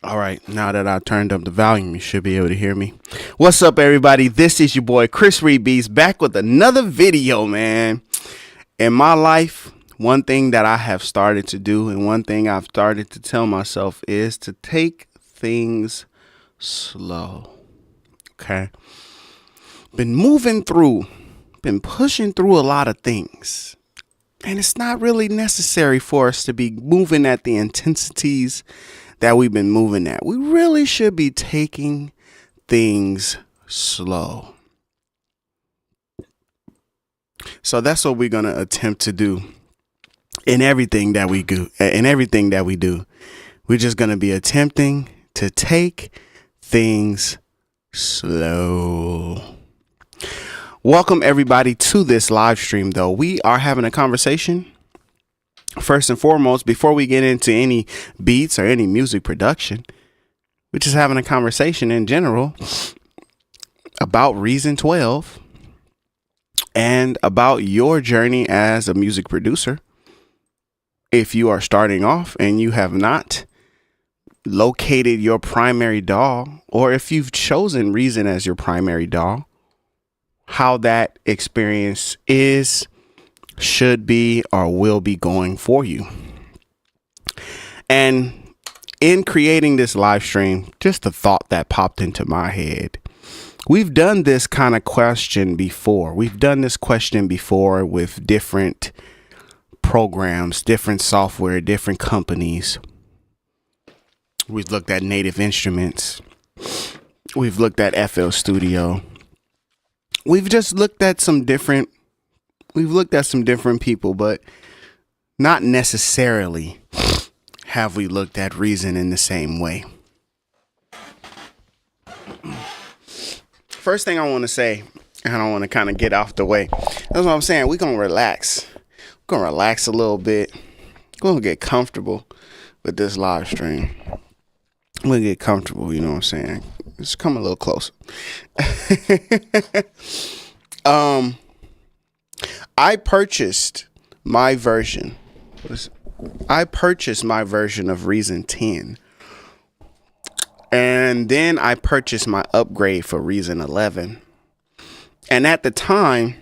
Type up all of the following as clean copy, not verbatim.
All right, now that I turned up the volume, you should be able to hear me. What's up, everybody? This is your boy Chris Reed Beast back with another video, man. In my life, one thing that I have started to do and one thing I've started to tell myself is to take things slow. Okay. Been pushing through a lot of things. And it's not really necessary for us to be moving at the intensities that we've been moving at. We really should be taking things slow. So that's what we're going to attempt to do in everything that we do. We're just going to be attempting to take things slow. Welcome everybody to this live stream, though. We are having a conversation. First and foremost, before we get into any beats or any music production, we're just having a conversation in general about Reason 12 and about your journey as a music producer. If you are starting off and you have not located your primary DAW, or if you've chosen Reason as your primary DAW, how that experience is, should be, or will be going for you. And in creating this live stream, just a thought that popped into my head. We've done this kind of question before. We've done this question before with different programs, different software, different companies. We've looked at Native Instruments. We've looked at FL Studio. We've looked at some different people, but not necessarily have we looked at Reason in the same way. First thing I want to say, and I want to kind of get off the way. That's what I'm saying. We're going to relax. We're going to relax a little bit. We're going to get comfortable with this live stream. We're going to get comfortable, you know what I'm saying? Just come a little closer. I purchased my version. Of Reason 10. And then I purchased my upgrade for Reason 11. And at the time,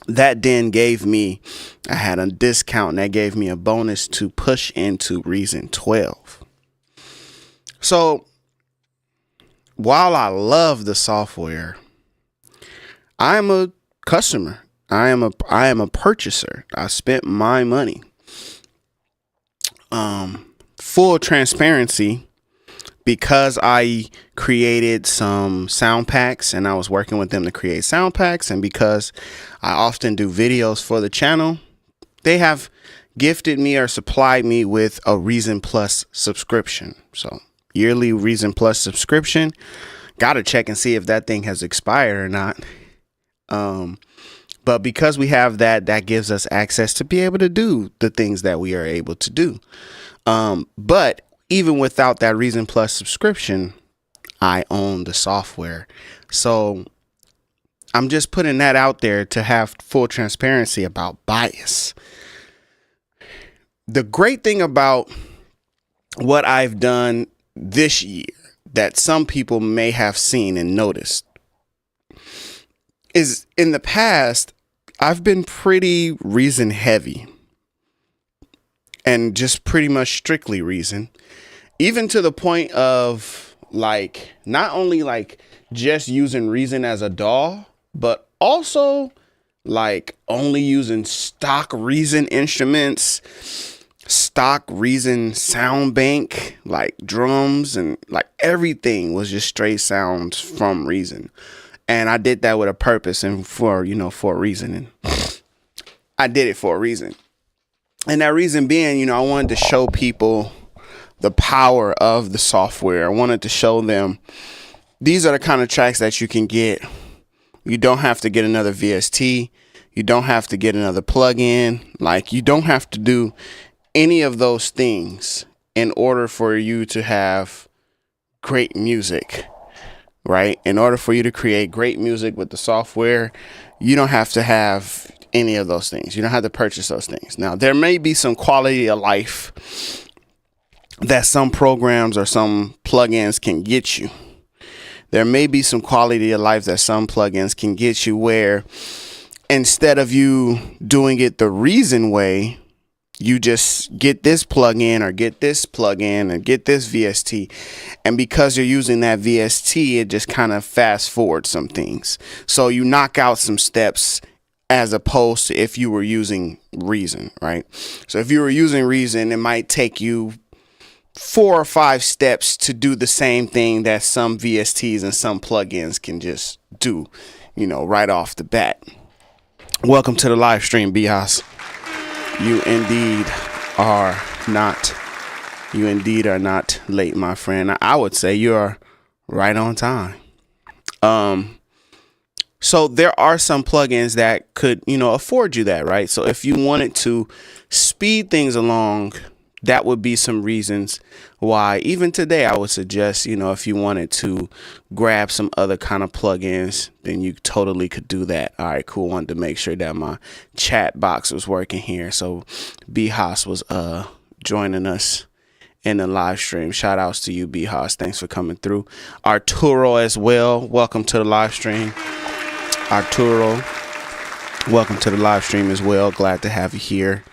that then I had a discount and that gave me a bonus to push into Reason 12. So while I love the software, I am a customer. I am a purchaser. I spent my money. Full transparency, because I created some sound packs and I was working with them to create sound packs, and because I often do videos for the channel, they have gifted me or supplied me with a Reason Plus subscription. So yearly Reason Plus subscription. Gotta check and see if that thing has expired or not. But because we have that gives us access to be able to do the things that we are able to do. But even without that Reason Plus subscription, I own the software. So I'm just putting that out there to have full transparency about bias. The great thing about what I've done this year that some people may have seen and noticed is, in the past, I've been pretty Reason heavy and just pretty much strictly Reason, even to the point of not only just using Reason as a DAW, but also only using stock Reason instruments, stock Reason sound bank, drums, and everything was just straight sounds from Reason. And I did that with a purpose and for a reason. And I did it for a reason. And that reason being, I wanted to show people the power of the software. I wanted to show them these are the kind of tracks that you can get. You don't have to get another VST. You don't have to get another plugin. You don't have to do any of those things in order for you to have great music. Right? In order for you to create great music with the software, you don't have to have any of those things. You don't have to purchase those things. Now, there may be some quality of life that some programs or some plugins can get you. There may be some quality of life that some plugins can get you where instead of you doing it the Reason way, you just get this plugin or get this plugin and get this VST. And because you're using that VST, it just kind of fast forwards some things. So you knock out some steps as opposed to if you were using Reason, right? So if you were using Reason, it might take you 4 or 5 steps to do the same thing that some VSTs and some plugins can just do, you know, right off the bat. Welcome to the live stream, Bihas. You indeed are not late, my friend. I would say you're right on time. So there are some plugins that could, you know, afford you that, right? So if you wanted to speed things along, that would be some reasons why even today I would suggest, you know, if you wanted to grab some other kind of plugins, then you totally could do that. All right, cool. Wanted to make sure that my chat box was working here. So Bihas was joining us in the live stream. Shout outs to you, Bihas. Thanks for coming through. Arturo as well. Welcome to the live stream. Arturo, welcome to the live stream as well. Glad to have you here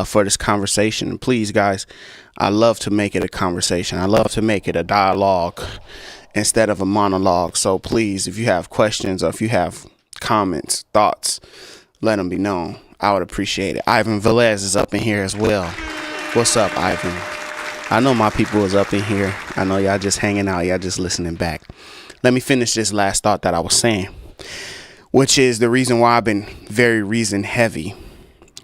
for this conversation. And please, guys, I love to make it a conversation. I love to make it a dialogue instead of a monologue. So please, if you have questions or if you have comments, thoughts, let them be known. I would appreciate it. Ivan Velez is up in here as well. What's up, Ivan? I know my people is up in here. I know y'all just hanging out. Y'all just listening back. Let me finish this last thought that I was saying, which is the reason why I've been very Reason heavy.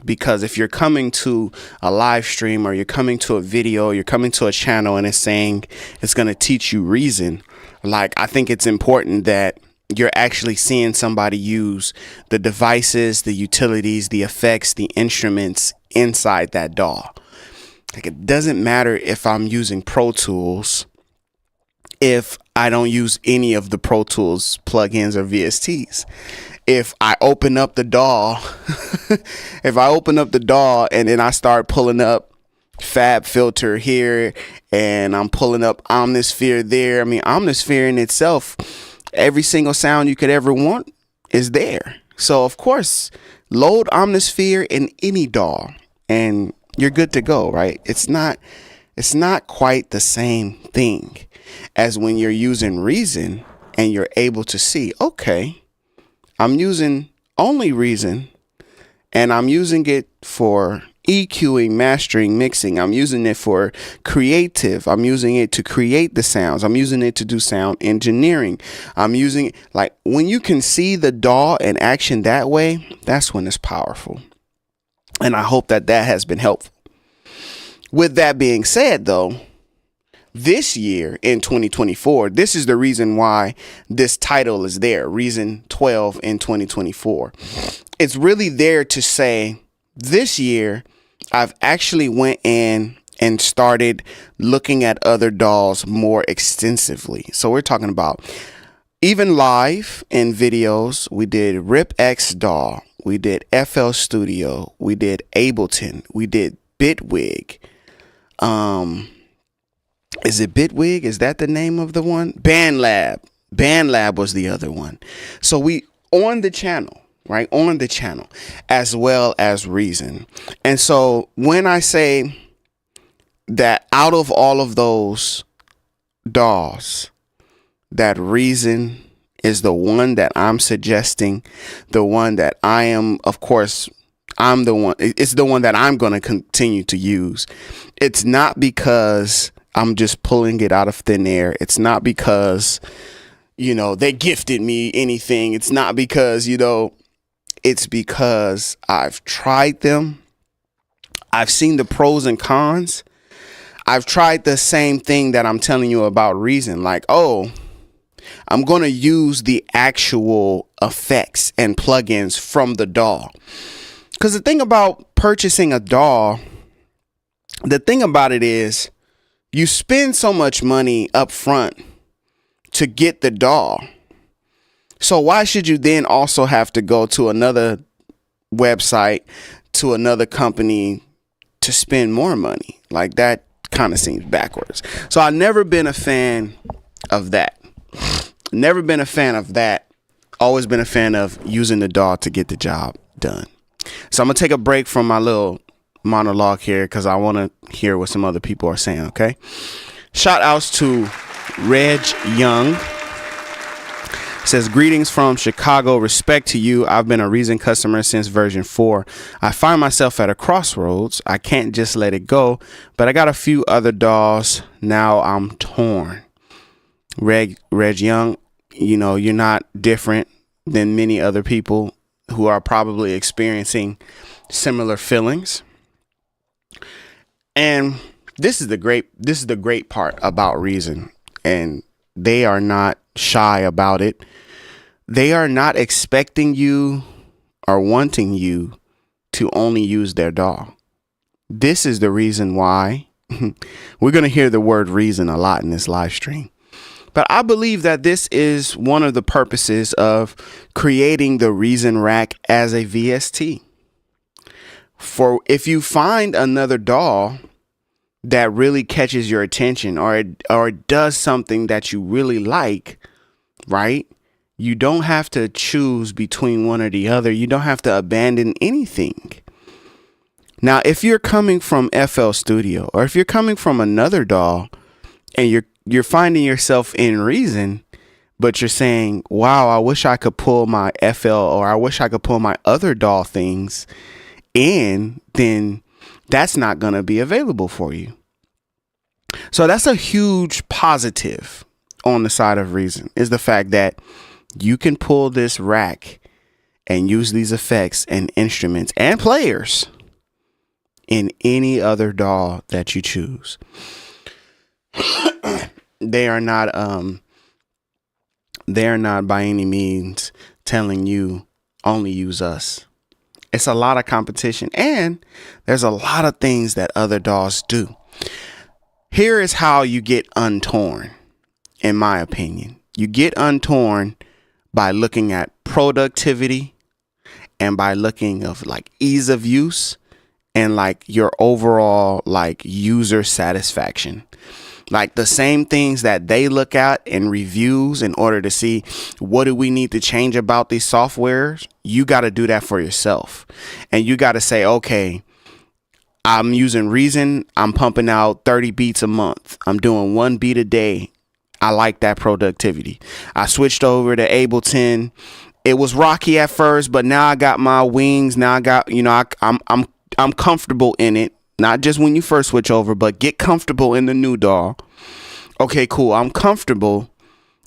Because if you're coming to a live stream or you're coming to a video, you're coming to a channel and it's saying it's going to teach you Reason, like, I think it's important that you're actually seeing somebody use the devices, the utilities, the effects, the instruments inside that DAW. Like, it doesn't matter if I'm using Pro Tools if I don't use any of the Pro Tools plugins or VSTs. If I open up the DAW, and then I start pulling up Fab Filter here and I'm pulling up Omnisphere there. I mean, Omnisphere in itself, every single sound you could ever want is there. So of course, load Omnisphere in any DAW and you're good to go, right? It's not quite the same thing as when you're using Reason and you're able to see, okay, I'm using only Reason and I'm using it for EQing, mastering, mixing. I'm using it for creative. I'm using it to create the sounds. I'm using it to do sound engineering. I'm using it, like, when you can see the DAW in action that way, that's when it's powerful. And I hope that has been helpful. With that being said, though, this year in 2024, this is the reason why this title is there, Reason 12 in 2024. It's really there to say this year I've actually went in and started looking at other DAWs more extensively. So we're talking about even live in videos. We did RipX DAW, we did FL Studio, we did Ableton, we did Bitwig. Is it Bitwig? Is that the name of the one? BandLab was the other one. So we on the channel, right? On the channel, as well as Reason. And so when I say that out of all of those DAWs, that Reason is the one that I'm suggesting, the one that I am, of course, I'm the one, it's the one that I'm going to continue to use. It's not because I'm just pulling it out of thin air. It's not because, you know, they gifted me anything. It's not because, you know, it's because I've tried them. I've seen the pros and cons. I've tried the same thing that I'm telling you about Reason. Like, oh, I'm going to use the actual effects and plugins from the DAW. Because the thing about purchasing a DAW, the thing about it is, you spend so much money up front to get the DAW. So why should you then also have to go to another website, to another company to spend more money? Like, that kind of seems backwards. So I've never been a fan of that. Never been a fan of that. Always been a fan of using the DAW to get the job done. So I'm going to take a break from my little monologue here because I want to hear what some other people are saying, okay? Shout outs to Reg Young. Says, greetings from Chicago. Respect to you. I've been a Reason customer since version 4. I find myself at a crossroads. I can't just let it go, but I got a few other DAWs. Now I'm torn. Reg Young, you know, you're not different than many other people who are probably experiencing similar feelings. And this is the great part about Reason, and they are not shy about it. They are not expecting you or wanting you to only use their DAW. This is the reason why we're going to hear the word reason a lot in this live stream. But I believe that this is one of the purposes of creating the Reason rack as a VST. For if you find another DAW that really catches your attention or does something that you really like, right? You don't have to choose between one or the other. You don't have to abandon anything. Now, if you're coming from FL Studio or if you're coming from another DAW and you're finding yourself in Reason, but you're saying, wow, I wish I could pull my FL or I wish I could pull my other DAW things in, then that's not going to be available for you. So that's a huge positive on the side of Reason, is the fact that you can pull this rack and use these effects and instruments and players in any other DAW that you choose. They are not by any means telling you only use us. It's a lot of competition, and there's a lot of things that other DAWs do. Here is how you get untorn, in my opinion. You get untorn by looking at productivity and by looking of like ease of use and like your overall like user satisfaction. Like the same things that they look at in reviews in order to see what do we need to change about these softwares. You got to do that for yourself. And you got to say, okay, I'm using Reason. I'm pumping out 30 beats a month. I'm doing 1 beat a day. I like that productivity. I switched over to Ableton. It was rocky at first, but now I got my wings. Now I got, you know, I'm comfortable in it. Not just when you first switch over, but get comfortable in the new DAW. Okay, cool. I'm comfortable.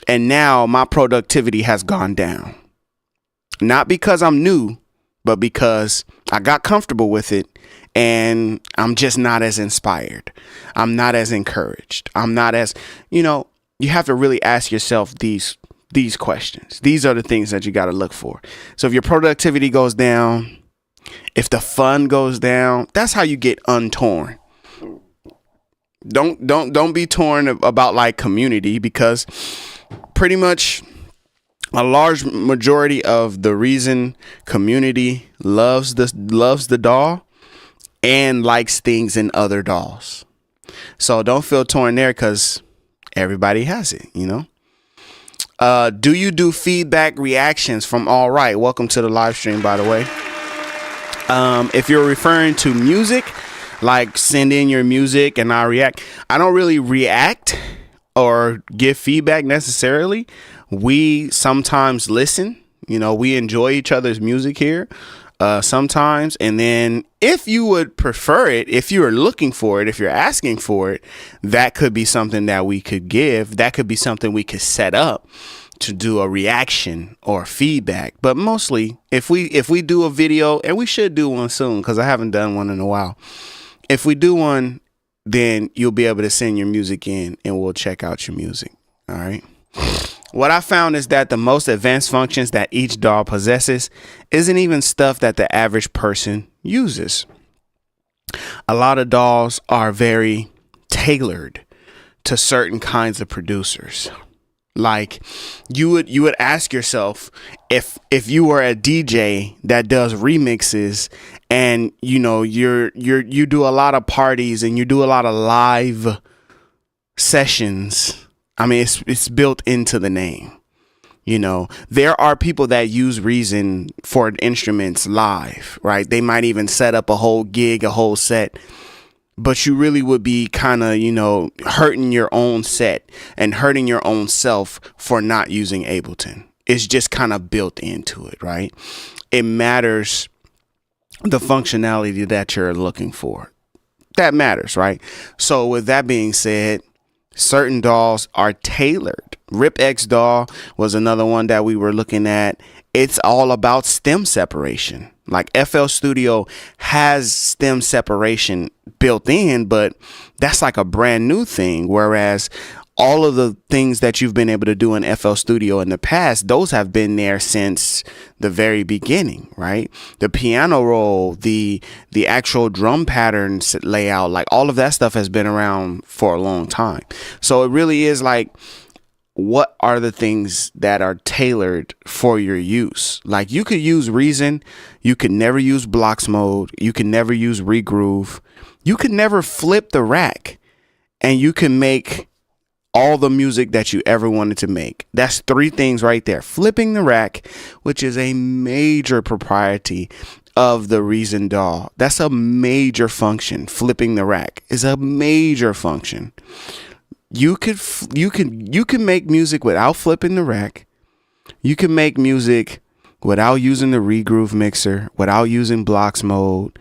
And now my productivity has gone down. Not because I'm new, but because I got comfortable with it. And I'm just not as inspired. I'm not as encouraged. I'm not as, you know, you have to really ask yourself these questions. These are the things that you got to look for. So if your productivity goes down, if the fun goes down, that's how you get untorn. Don't be torn about like community, because pretty much a large majority of the Reason community loves the DAW and likes things in other DAWs. So don't feel torn there, because everybody has it, you know. Do you do feedback reactions from All Right? Welcome to the live stream, by the way. If you're referring to music, like send in your music and I react. I don't really react or give feedback necessarily. We sometimes listen, you know, we enjoy each other's music here sometimes. And then if you would prefer it, if you are looking for it, if you're asking for it, that could be something that we could give. That could be something we could set up to do a reaction or feedback. But mostly if we do a video, and we should do one soon because I haven't done one in a while. If we do one, then you'll be able to send your music in and we'll check out your music. All right. What I found is that the most advanced functions that each DAW possesses isn't even stuff that the average person uses. A lot of DAWs are very tailored to certain kinds of producers. Like you would ask yourself, if you were a DJ that does remixes, and you do a lot of parties and you do a lot of live sessions. I mean, it's built into the name. There are people that use Reason for instruments live, right? They might even set up a whole gig, a whole set, but you really would be kind of, hurting your own set and hurting your own self for not using Ableton. It's just kind of built into it, right? It matters the functionality that you're looking for. That matters, right? So with that being said, certain DAWs are tailored. RipX DAW was another one that we were looking at. It's all about stem separation. Like FL Studio has stem separation built in, but that's like a brand new thing. Whereas all of the things that you've been able to do in FL Studio in the past, those have been there since the very beginning, right? The piano roll, the actual drum patterns layout, like all of that stuff has been around for a long time. So it really is like, what are the things that are tailored for your use? Like you could use Reason, you could never use blocks mode, you can never use regroove, you could never flip the rack, and you can make all the music that you ever wanted to make. That's 3 things right there. Flipping the rack, which is a major propriety of the Reason DAW. That's a major function. Flipping the rack is a major function. You can make music without flipping the rack. You can make music without using the regroove mixer, without using blocks mode.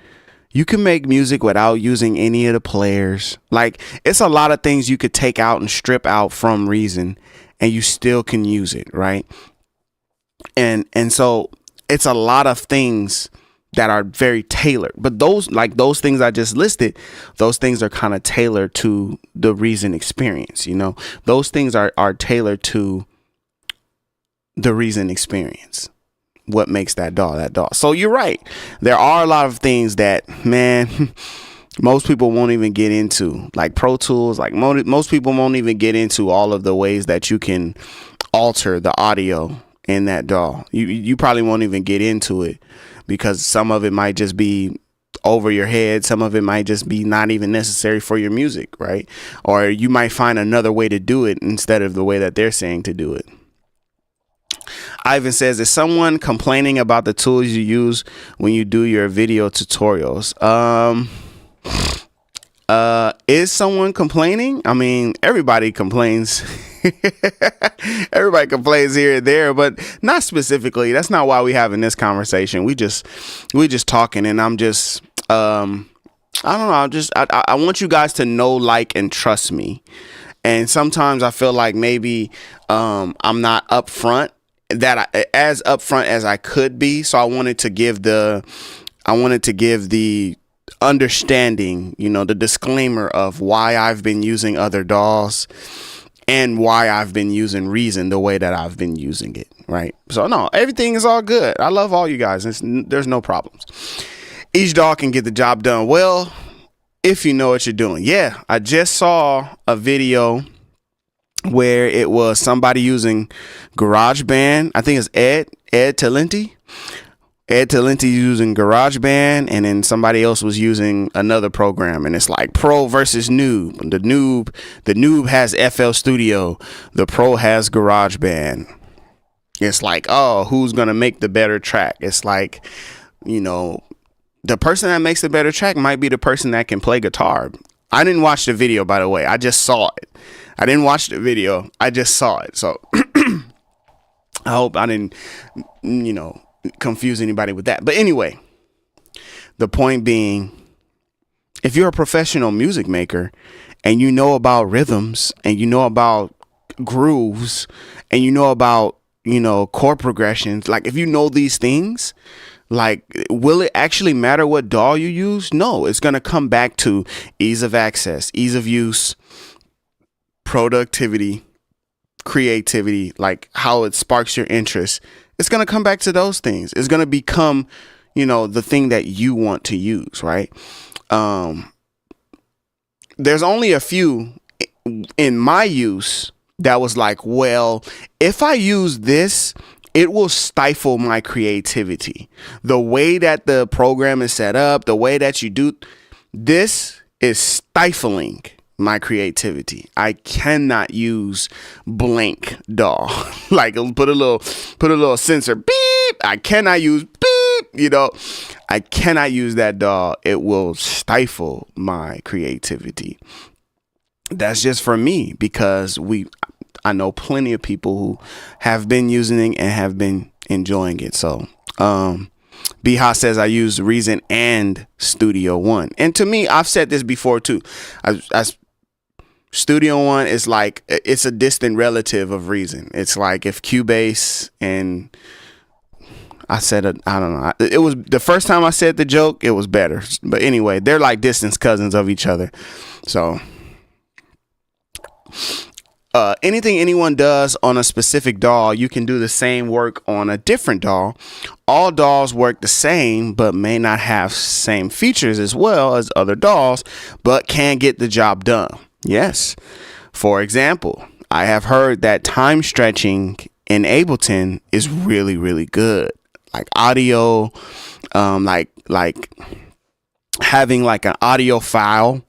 You can make music without using any of the players. Like, it's a lot of things you could take out and strip out from Reason, and you still can use it, right? And so it's a lot of things that are very tailored, but those things I just listed, those things are kind of tailored to the Reason experience. Those things are tailored to the Reason experience. What makes that DAW. So you're right. There are a lot of things that, man, most people won't even get into, like Pro Tools. Like most people won't even get into all of the ways that you can alter the audio in that DAW. You probably won't even get into it, because some of it might just be over your head. Some of it might just be not even necessary for your music, right? Or you might find another way to do it instead of the way that they're saying to do it. Ivan says, is someone complaining about the tools you use when you do your video tutorials? Is someone complaining? I mean, everybody complains. Everybody complains here and there, but not specifically. That's not why we having this conversation. We just talking, and I'm just I don't know. I want you guys to know, like, and trust me. And sometimes I feel like maybe I'm not upfront, as upfront as I could be. So I wanted to give the understanding, the disclaimer of why I've been using other DAWs and why I've been using Reason the way that I've been using it, right? So no, everything is all good. I love all you guys. There's no problems. Each DAW can get the job done well if you know what you're doing. Yeah, I just saw a video where it was somebody using GarageBand. I think it's Ed Talenti. Ed Talenti using GarageBand, and then somebody else was using another program, and it's like pro versus noob. The noob has FL Studio, the pro has GarageBand. It's like, oh, who's gonna make the better track? It's like, the person that makes the better track might be the person that can play guitar. I didn't watch the video, by the way. I just saw it. I didn't watch the video. I just saw it. So I hope I didn't, confuse anybody with that. But anyway, the point being, if you're a professional music maker and you know about rhythms and you know about grooves and you know about, chord progressions, like if you know these things, like, will it actually matter what DAW you use? No, it's going to come back to ease of access, ease of use, productivity, creativity, like how it sparks your interest. It's going to come back to those things. It's going to become, the thing that you want to use, right? There's only a few in my use that was like, well, if I use this, it will stifle my creativity. The way that the program is set up, the way that you do this is stifling my creativity. I cannot use blank DAW. Like put a little sensor beep. I cannot use beep, you know. I cannot use that DAW. It will stifle my creativity. That's just for me, because I know plenty of people who have been using it and have been enjoying it. So Beha says I use Reason and Studio One. And to me, I've said this before too. Studio One is like, it's a distant relative of Reason. It's like if Cubase and I don't know. It was the first time I said the joke, it was better. But anyway, they're like distant cousins of each other. So anything anyone does on a specific DAW, you can do the same work on a different DAW. All DAWs work the same, but may not have same features as well as other DAWs, but can get the job done. Yes. For example, I have heard that time stretching in Ableton is really, really good. Like audio, like having like an audio file,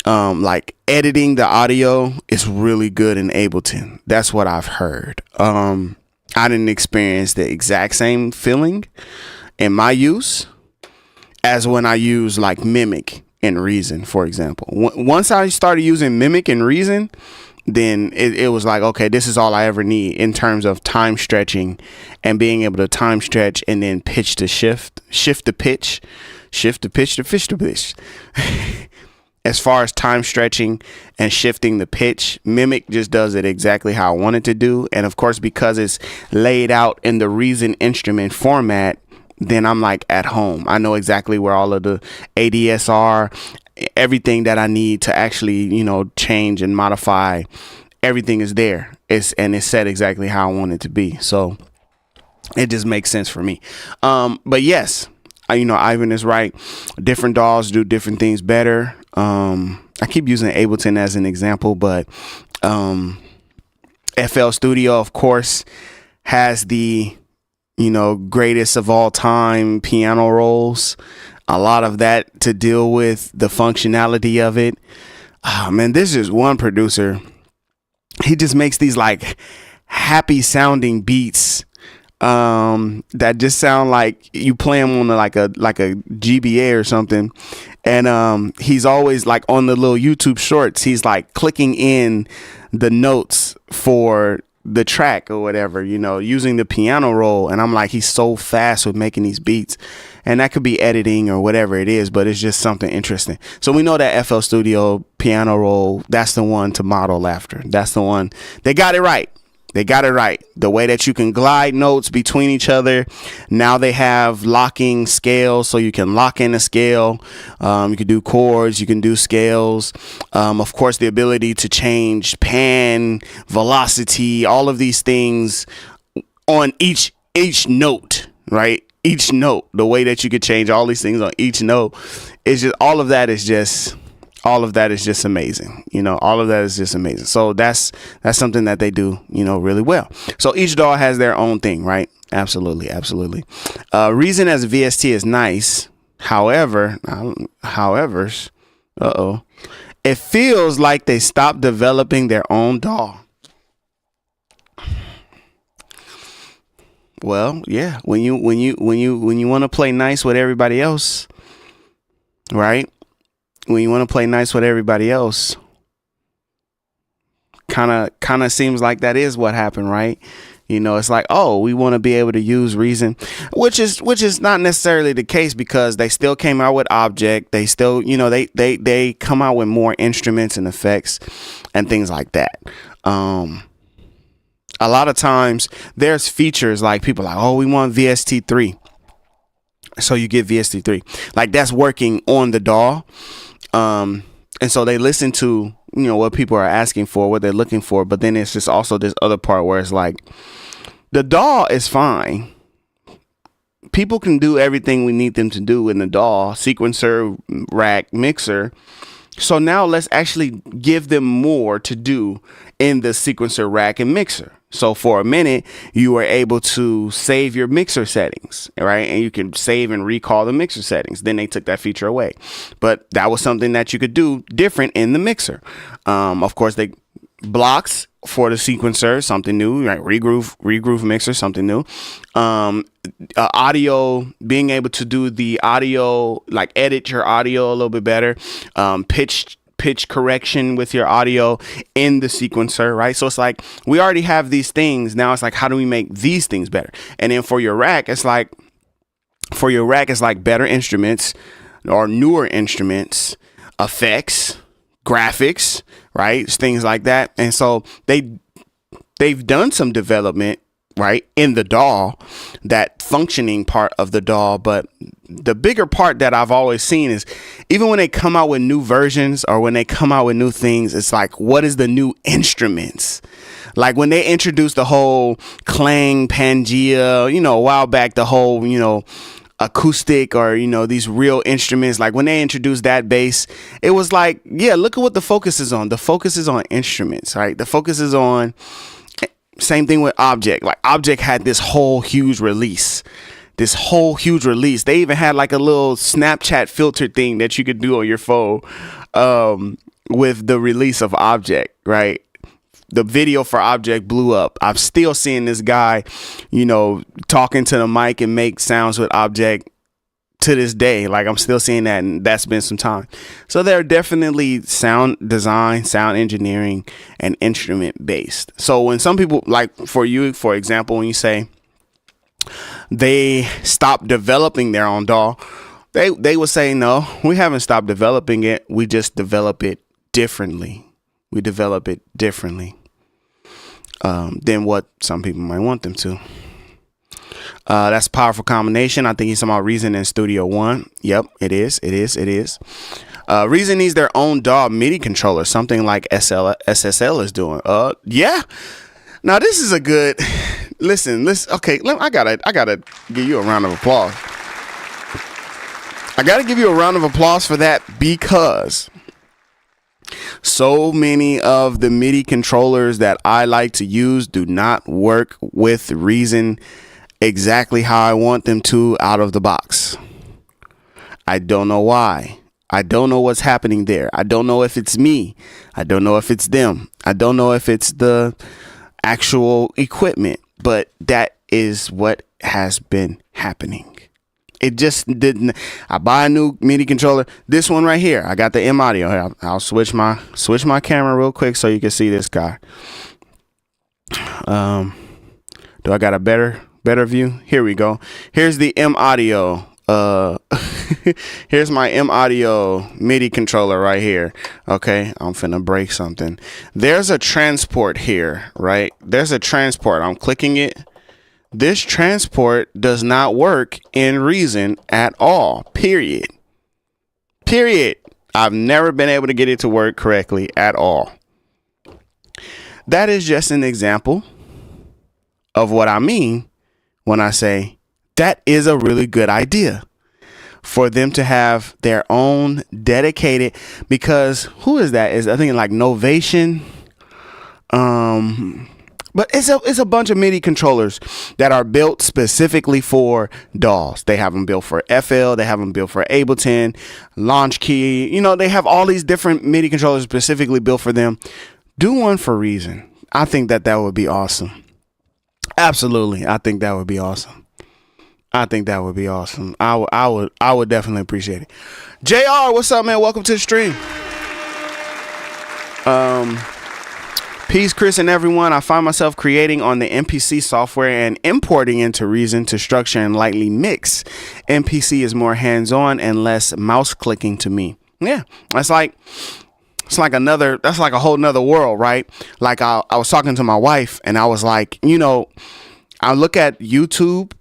like editing the audio is really good in Ableton. That's what I've heard. I didn't experience the exact same feeling in my use as when I use like Mimic and Reason, for example. Once I started using Mimic and Reason, then it was like, okay, this is all I ever need in terms of time stretching and being able to time stretch and then pitch to shift to pitch, shift to pitch to fish to pitch. As far as time stretching and shifting the pitch, Mimic just does it exactly how I want it to do. And of course, because it's laid out in the Reason instrument format, then I'm like at home. I know exactly where all of the ADS are, everything that I need to actually, you know, change and modify. Everything is there. It's set exactly how I want it to be. So it just makes sense for me. But yes, Ivan is right. Different DAWs do different things better. I keep using Ableton as an example, but FL Studio, of course, has the greatest of all time piano rolls. A lot of that to deal with the functionality of it. Oh man, this is one producer. He just makes these like happy sounding beats that just sound like you play them on like a GBA or something. And he's always like on the little YouTube shorts, he's like clicking in the notes for the track or whatever, using the piano roll. And I'm like, he's so fast with making these beats, and that could be editing or whatever it is, but it's just something interesting. So we know that FL Studio piano roll, that's the one to model after. That's the one. They got it right. They got it right. The way that you can glide notes between each other. Now they have locking scales, so you can lock in a scale. You can do chords, you can do scales. Of course, the ability to change pan, velocity, all of these things on each note, right? Each note, the way that you could change all these things on each note is just, all of that is just amazing. All of that is just amazing. So that's something that they do, really well. So each DAW has their own thing, right? Absolutely. Reason as a VST is nice. However, it feels like they stopped developing their own DAW. Well, yeah, when you want to play nice with everybody else, right? When you want to play nice with everybody else, kind of seems like that is what happened, right? It's like, oh, we want to be able to use Reason, which is not necessarily the case, because they still came out with Object. They still, they come out with more instruments and effects and things like that. A lot of times there's features like people are like, oh, we want VST3. So you get VST3, like that's working on the DAW. And so they listen to, what people are asking for, what they're looking for. But then it's just also this other part where it's like, the DAW is fine. People can do everything we need them to do in the DAW, sequencer, rack, mixer. So now let's actually give them more to do in the sequencer rack and mixer. So for a minute, you were able to save your mixer settings, right? And you can save and recall the mixer settings. Then they took that feature away. But that was something that you could do different in the mixer. Of course, they blocks for the sequencer, something new, right? Regroove mixer, something new. Audio, being able to do the audio, like edit your audio a little bit better. Pitch correction with your audio in the sequencer, right? So it's like we already have these things. Now it's like, how do we make these things better? And then for your rack, it's like better instruments or newer instruments, effects, graphics, right? Things like that. And so they've done some development, right, in the DAW, that functioning part of the DAW. But the bigger part that I've always seen is even when they come out with new versions or when they come out with new things, it's like, what is the new instruments? Like when they introduced the whole clang Pangea, a while back, the whole, acoustic or, these real instruments, like when they introduced that bass, it was like, yeah, look at what the focus is on. The focus is on instruments, right? The focus is on, same thing with Object. Like Object had this whole huge release. They even had like a little Snapchat filter thing that you could do on your phone with the release of Object, right? The video for Object blew up. I'm still seeing this guy, talking to the mic and make sounds with Object to this day. Like I'm still seeing that, and that's been some time. So they're definitely sound design, sound engineering, and instrument based. So when some people, like for you, for example, when you say they stopped developing their own DAW, they would say, no, we haven't stopped developing it. We just develop it differently. Than what some people might want them to. That's a powerful combination. I think he's talking about Reason in Studio One. Yep, it is. Reason needs their own DAW MIDI controller, something like SSL is doing. Yeah. Now this is a good. Listen. Okay, I gotta give you a round of applause. I gotta give you a round of applause for that, because so many of the MIDI controllers that I like to use do not work with Reason exactly how I want them to out of the box. I don't know why. I don't know what's happening there. I don't know if it's me. I don't know if it's them. I don't know if it's the actual equipment, but that is what has been happening. It just didn't. I buy a new MIDI controller. This one right here. I got the M audio here. I'll switch my camera real quick so you can see this guy. Do I got a better view? Here we go. Here's the M audio. Here's my M audio MIDI controller right here. Okay, I'm finna break something. There's a transport here, right? There's a transport. I'm clicking it. This transport does not work in Reason at all. Period. I've never been able to get it to work correctly at all. That is just an example of what I mean when I say that is a really good idea for them to have their own dedicated, because who is that? I think like Novation. But it's a bunch of MIDI controllers that are built specifically for DAWs. They have them built for FL. They have them built for Ableton, Launch Key. They have all these different MIDI controllers specifically built for them. Do one for Reason. I think that would be awesome. Absolutely. I think that would be awesome. I would definitely appreciate it. JR, what's up, man? Welcome to the stream. Peace, Chris, and everyone. I find myself creating on the MPC software and importing into Reason to structure and lightly mix. MPC is more hands-on and less mouse clicking to me. Yeah, that's like a whole nother world, right? Like I was talking to my wife and I was like, I look at YouTube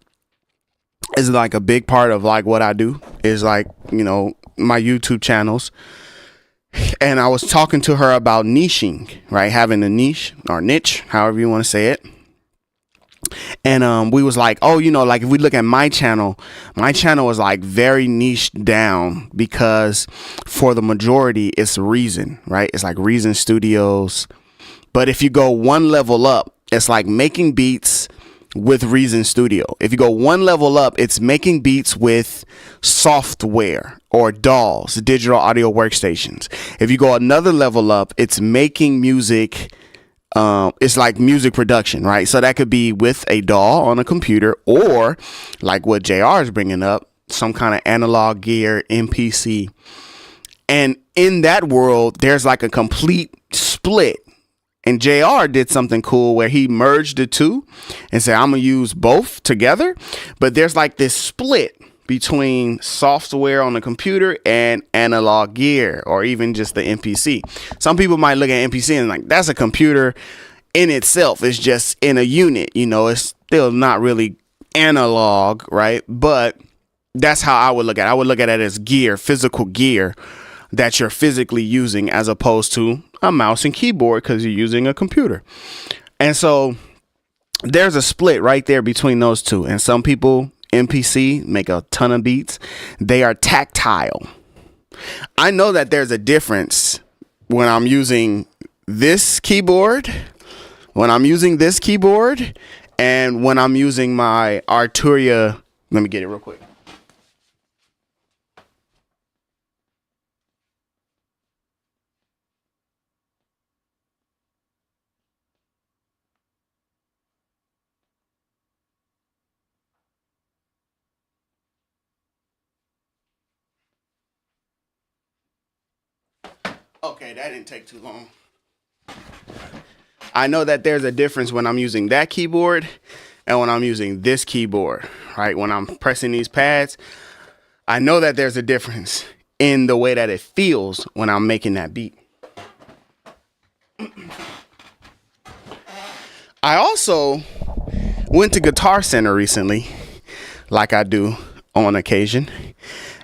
as like a big part of like what I do is like, my YouTube channels. And I was talking to her about niching, right? Having a niche or niche, however you want to say it. And we was like, oh, you know, like if we look at my channel is like very niched down, because for the majority it's Reason, right? It's like Reason Studios. But if you go one level up, it's like making beats with Reason Studio. If you go one level up, it's making beats with software or DAWs, digital audio workstations. If you go another level up, it's making music. It's like music production, right? So that could be with a DAW on a computer, or like what JR is bringing up, some kind of analog gear, MPC. And in that world, there's like a complete split. And JR did something cool where he merged the two and said, I'm going to use both together. But there's like this split between software on the computer and analog gear, or even just the MPC. Some people might look at MPC and like, that's a computer in itself. It's just in a unit, you know, it's still not really analog, right? But that's how I would look at it. I would look at it as gear, physical gear that you're physically using, as opposed to a mouse and keyboard because you're using a computer. And so there's a split right there between those two. And some people, MPC, make a ton of beats. They are tactile. I know that there's a difference when I'm using this keyboard, and when I'm using my Arturia. Let me get it real quick. Okay, that didn't take too long. I know that there's a difference when I'm using that keyboard and when I'm using this keyboard, right? When I'm pressing these pads, I know that there's a difference in the way that it feels when I'm making that beat. I also went to Guitar Center recently, like I do on occasion.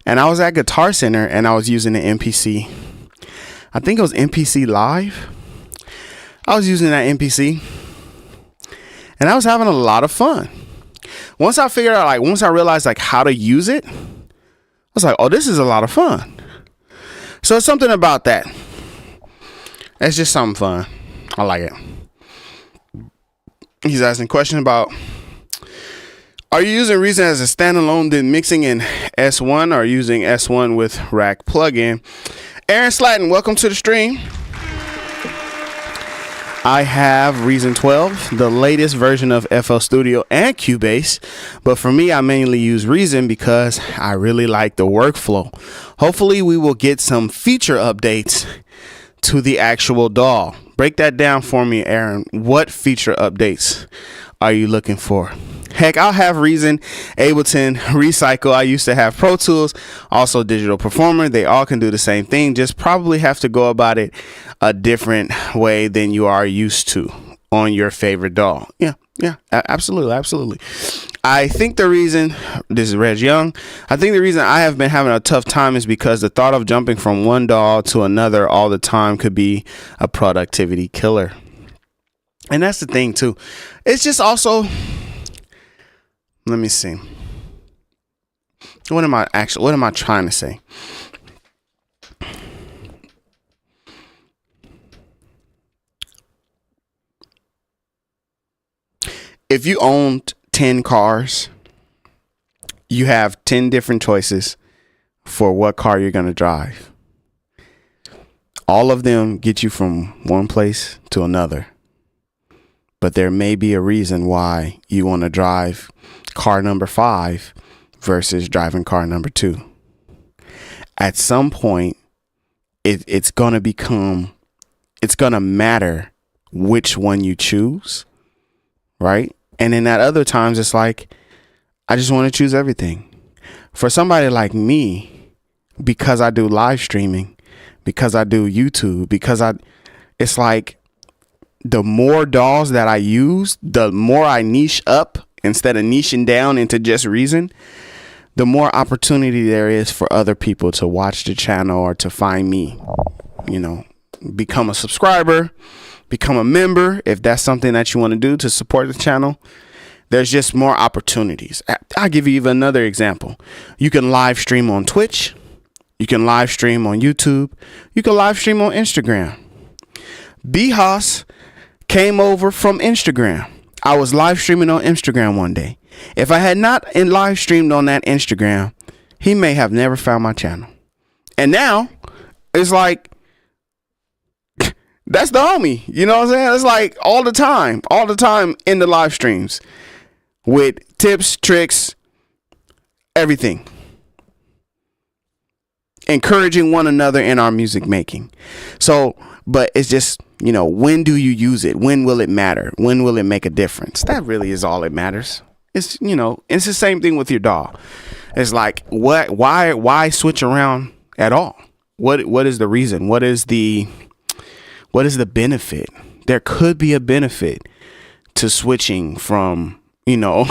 And I was at Guitar Center and I was using the MPC. I think it was MPC Live. I was using that MPC and I was having a lot of fun. Once I figured out, like, once I realized like how to use it, I was like, oh, this is a lot of fun. So it's something about that. It's just something fun. I like it. He's asking a question about, are you using Reason as a standalone, then mixing in S1, or using S1 with Rack plugin? Aaron Slatton, welcome to the stream. I have Reason 12, the latest version of FL Studio and Cubase, but for me, I mainly use Reason because I really like the workflow. Hopefully, we will get some feature updates to the actual DAW. Break that down for me, Aaron. What feature updates are you looking for? Heck, I'll have Reason, Ableton, Recycle. I used to have Pro Tools, also Digital Performer. They all can do the same thing. Just probably have to go about it a different way than you are used to on your favorite DAW. Yeah, absolutely. I think the reason, this is Reg Young, I think the reason I have been having a tough time is because the thought of jumping from one DAW to another all the time could be a productivity killer. And that's the thing too. It's just also, let me see. What am I trying to say? If you owned 10 cars, you have 10 different choices for what car you're going to drive. All of them get you from one place to another. But there may be a reason why you want to drive car number 5 versus driving car number 2. At some point, it's going to matter which one you choose, right? And then at other times, it's like, I just want to choose everything. For somebody like me, because I do live streaming, because I do YouTube, it's like, the more DAWs that I use, the more I niche up instead of niching down into just Reason, the more opportunity there is for other people to watch the channel or to find me, you know, become a subscriber, become a member, if that's something that you want to do to support the channel. there's just more opportunities. I'll give you even another example. You can live stream on Twitch. You can live stream on YouTube. You can live stream on Instagram. B-Hoss came over from Instagram. I was live streaming on Instagram one day. If I had not live streamed on that Instagram, he may have never found my channel. And now it's like, that's the homie. You know what I'm saying? It's like all the time in the live streams with tips, tricks, everything. Encouraging one another in our music making. So, but it's just, you know, when do you use it? When will it matter? When will it make a difference? That really is all that matters. It's, you know, it's the same thing with your DAW. It's like, why switch around at all? What is the reason? What is the benefit? There could be a benefit to switching from, you know,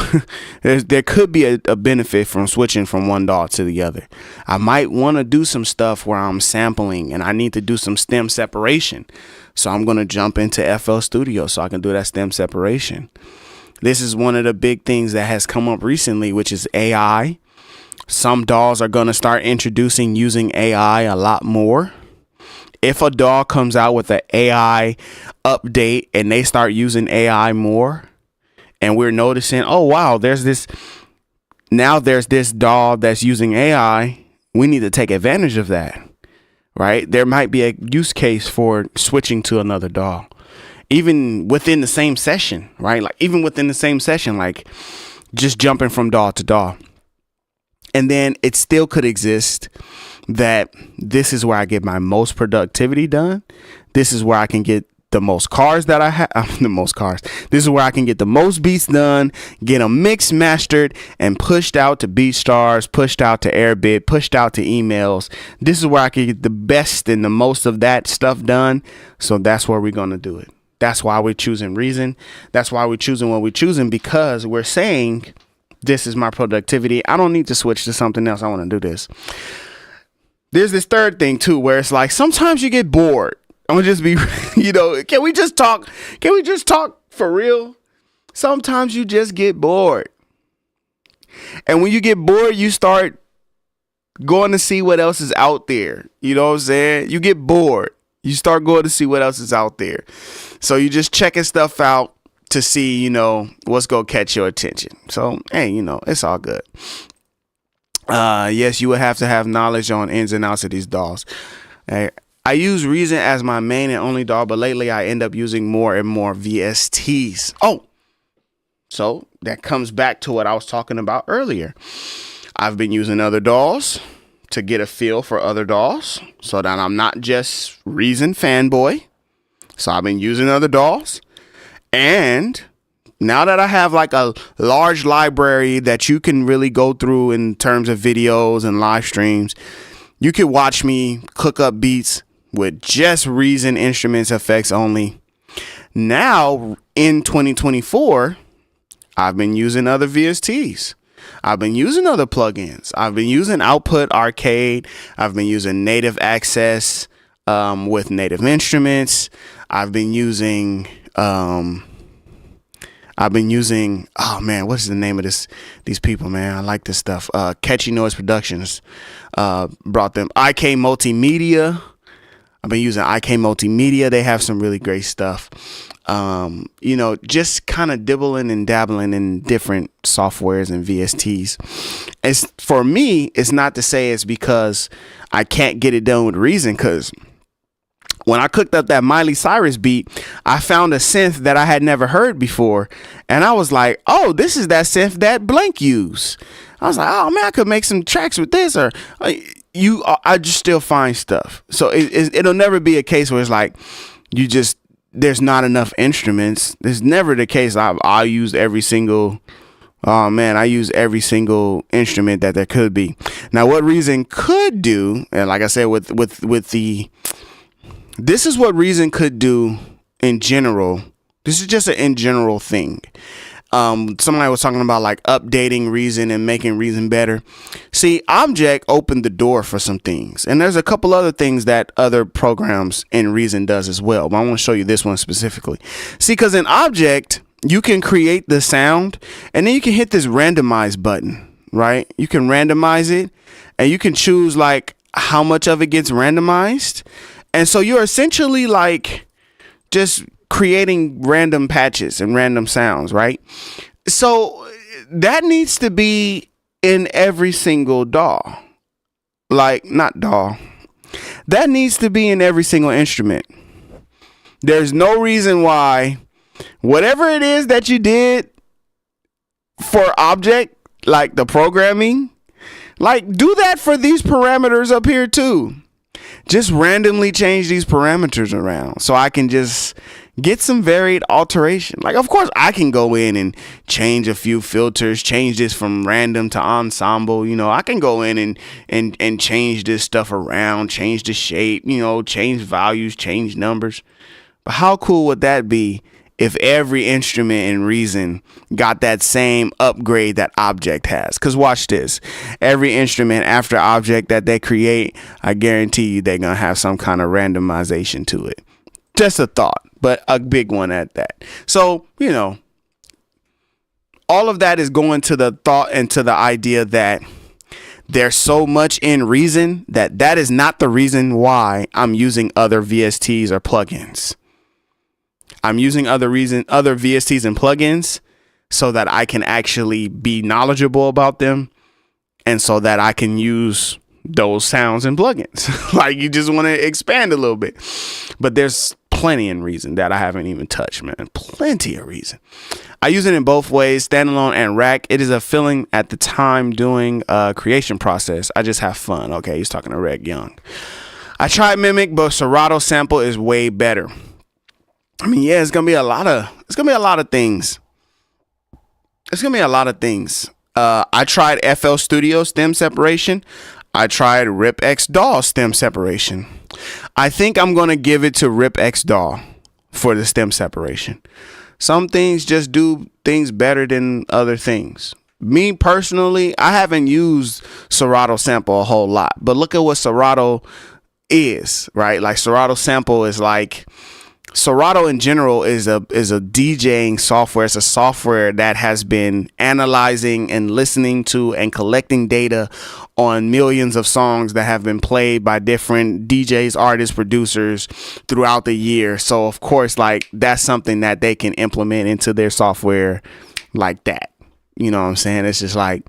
there could be a benefit from switching from one DAW to the other. I might want to do some stuff where I'm sampling and I need to do some stem separation. So I'm going to jump into FL Studio so I can do that stem separation. This is one of the big things that has come up recently, which is AI. Some DAWs are going to start introducing using AI a lot more. If a DAW comes out with an AI update and they start using AI more, and we're noticing, oh, wow, there's this DAW that's using AI, we need to take advantage of that, right? There might be a use case for switching to another DAW, even within the same session, right? Like even within the same session, like just jumping from DAW to DAW. And then it still could exist that this is where I get my most productivity done. This is where I can get the most cars that I have, This is where I can get the most beats done, get them mixed, mastered, and pushed out to BeatStars, pushed out to Airbit, pushed out to emails. This is where I can get the best and the most of that stuff done. So that's where we're going to do it. That's why we're choosing Reason. That's why we're choosing what we're choosing, because we're saying this is my productivity. I don't need to switch to something else. I want to do this. There's this third thing too, where it's like, sometimes you get bored. I'm gonna just be, you know, can we just talk for real? Sometimes you just get bored. And when you get bored, you start going to see what else is out there. You know what I'm saying? You get bored. You start going to see what else is out there. So you just checking stuff out to see, you know, what's going to catch your attention. So, hey, you know, it's all good. Yes, you would have to have knowledge on ins and outs of these DAWs. I use Reason as my main and only DAW, but lately I end up using more and more VSTs. Oh, so that comes back to what I was talking about earlier. I've been using other DAWs to get a feel for other DAWs so that I'm not just Reason fanboy. So I've been using other DAWs. And now that I have like a large library that you can really go through in terms of videos and live streams, you could watch me cook up beats with just Reason instruments effects only. Now in 2024, I've been using other VSTs. I've been using other plugins. I've been using Output Arcade. I've been using Native Access with Native Instruments. I've been using, oh man, what's the name of these people, man? I like this stuff. Catchy Noise Productions brought them. IK Multimedia. I've been using IK Multimedia. They have some really great stuff. You know, just kind of dibbling and dabbling in different softwares and VSTs. It's, for me, it's not to say it's because I can't get it done with Reason, because when I cooked up that Miley Cyrus beat, I found a synth that I had never heard before. And I was like, oh, this is that synth that Blank used. I was like, oh man, I could make some tracks with this. Or I just still find stuff. So it'll never be a case where it's like, there's not enough instruments. There's never the case. I use every single, I use every single instrument that there could be. Now, what Reason could do, and like I said, this is what Reason could do in general. This is just an in general thing. Somebody was talking about like updating Reason and making Reason better. See, Object opened the door for some things, and there's a couple other things that other programs in Reason does as well. But I want to show you this one specifically. See, because in Object, you can create the sound, and then you can hit this randomize button, right? You can randomize it, and you can choose like how much of it gets randomized. And so you're essentially like just creating random patches and random sounds, right? So that needs to be in every single DAW. Like, not DAW. That needs to be in every single instrument. There's no reason why whatever it is that you did for object, like the programming, like do that for these parameters up here too. Just randomly change these parameters around so I can just get some varied alteration. Like, of course, I can go in and change a few filters, change this from random to ensemble. You know, I can go in and change this stuff around, change the shape, you know, change values, change numbers. But how cool would that be if every instrument in Reason got that same upgrade that Object has? Because watch this. Every instrument after Object that they create, I guarantee you they're going to have some kind of randomization to it. Just a thought, but a big one at that. So, you know, all of that is going to the thought and to the idea that there's so much in Reason that is not the reason why I'm using other VSTs or plugins. I'm using other VSTs and plugins so that I can actually be knowledgeable about them, and so that I can use those sounds and plugins. Like, you just want to expand a little bit. But there's plenty in Reason that I haven't even touched, man. Plenty of Reason. I use it in both ways, standalone and rack. It is a feeling at the time doing a creation process. I just have fun. Okay, he's talking to Reg Young. I tried Mimic, but Serato sample is way better. I mean, yeah, it's gonna be a lot of things. It's gonna be a lot of things. I tried FL Studio stem separation. I tried Rip X DAW stem separation. I think I'm gonna give it to Rip X DAW for the stem separation. Some things just do things better than other things. Me personally, I haven't used Serato sample a whole lot, but look at what Serato is, right? Like, Serato sample is like, Serato in general is a DJing software. It's a software that has been analyzing and listening to and collecting data on millions of songs that have been played by different DJs, artists, producers throughout the year. So of course, like, that's something that they can implement into their software like that. You know what I'm saying? It's just like,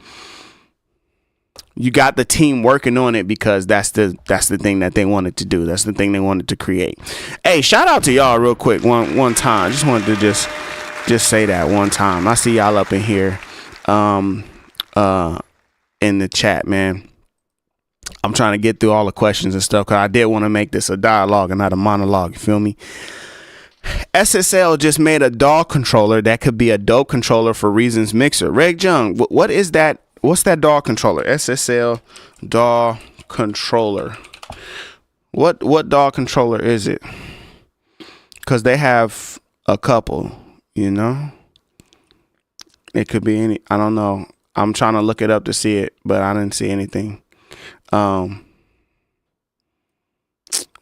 you got the team working on it because that's the thing that they wanted to do. That's the thing they wanted to create. Hey, shout out to y'all real quick one time. Just wanted to just say that one time. I see y'all up in here in the chat, man. I'm trying to get through all the questions and stuff because I did want to make this a dialogue and not a monologue. You feel me? SSL just made a DAW controller that could be a dope controller for Reason's mixer. Reg Young, what is that? What's that DAW controller? SSL DAW controller. What DAW controller is it? Because they have a couple, you know? It could be any, I don't know. I'm trying to look it up to see it, but I didn't see anything.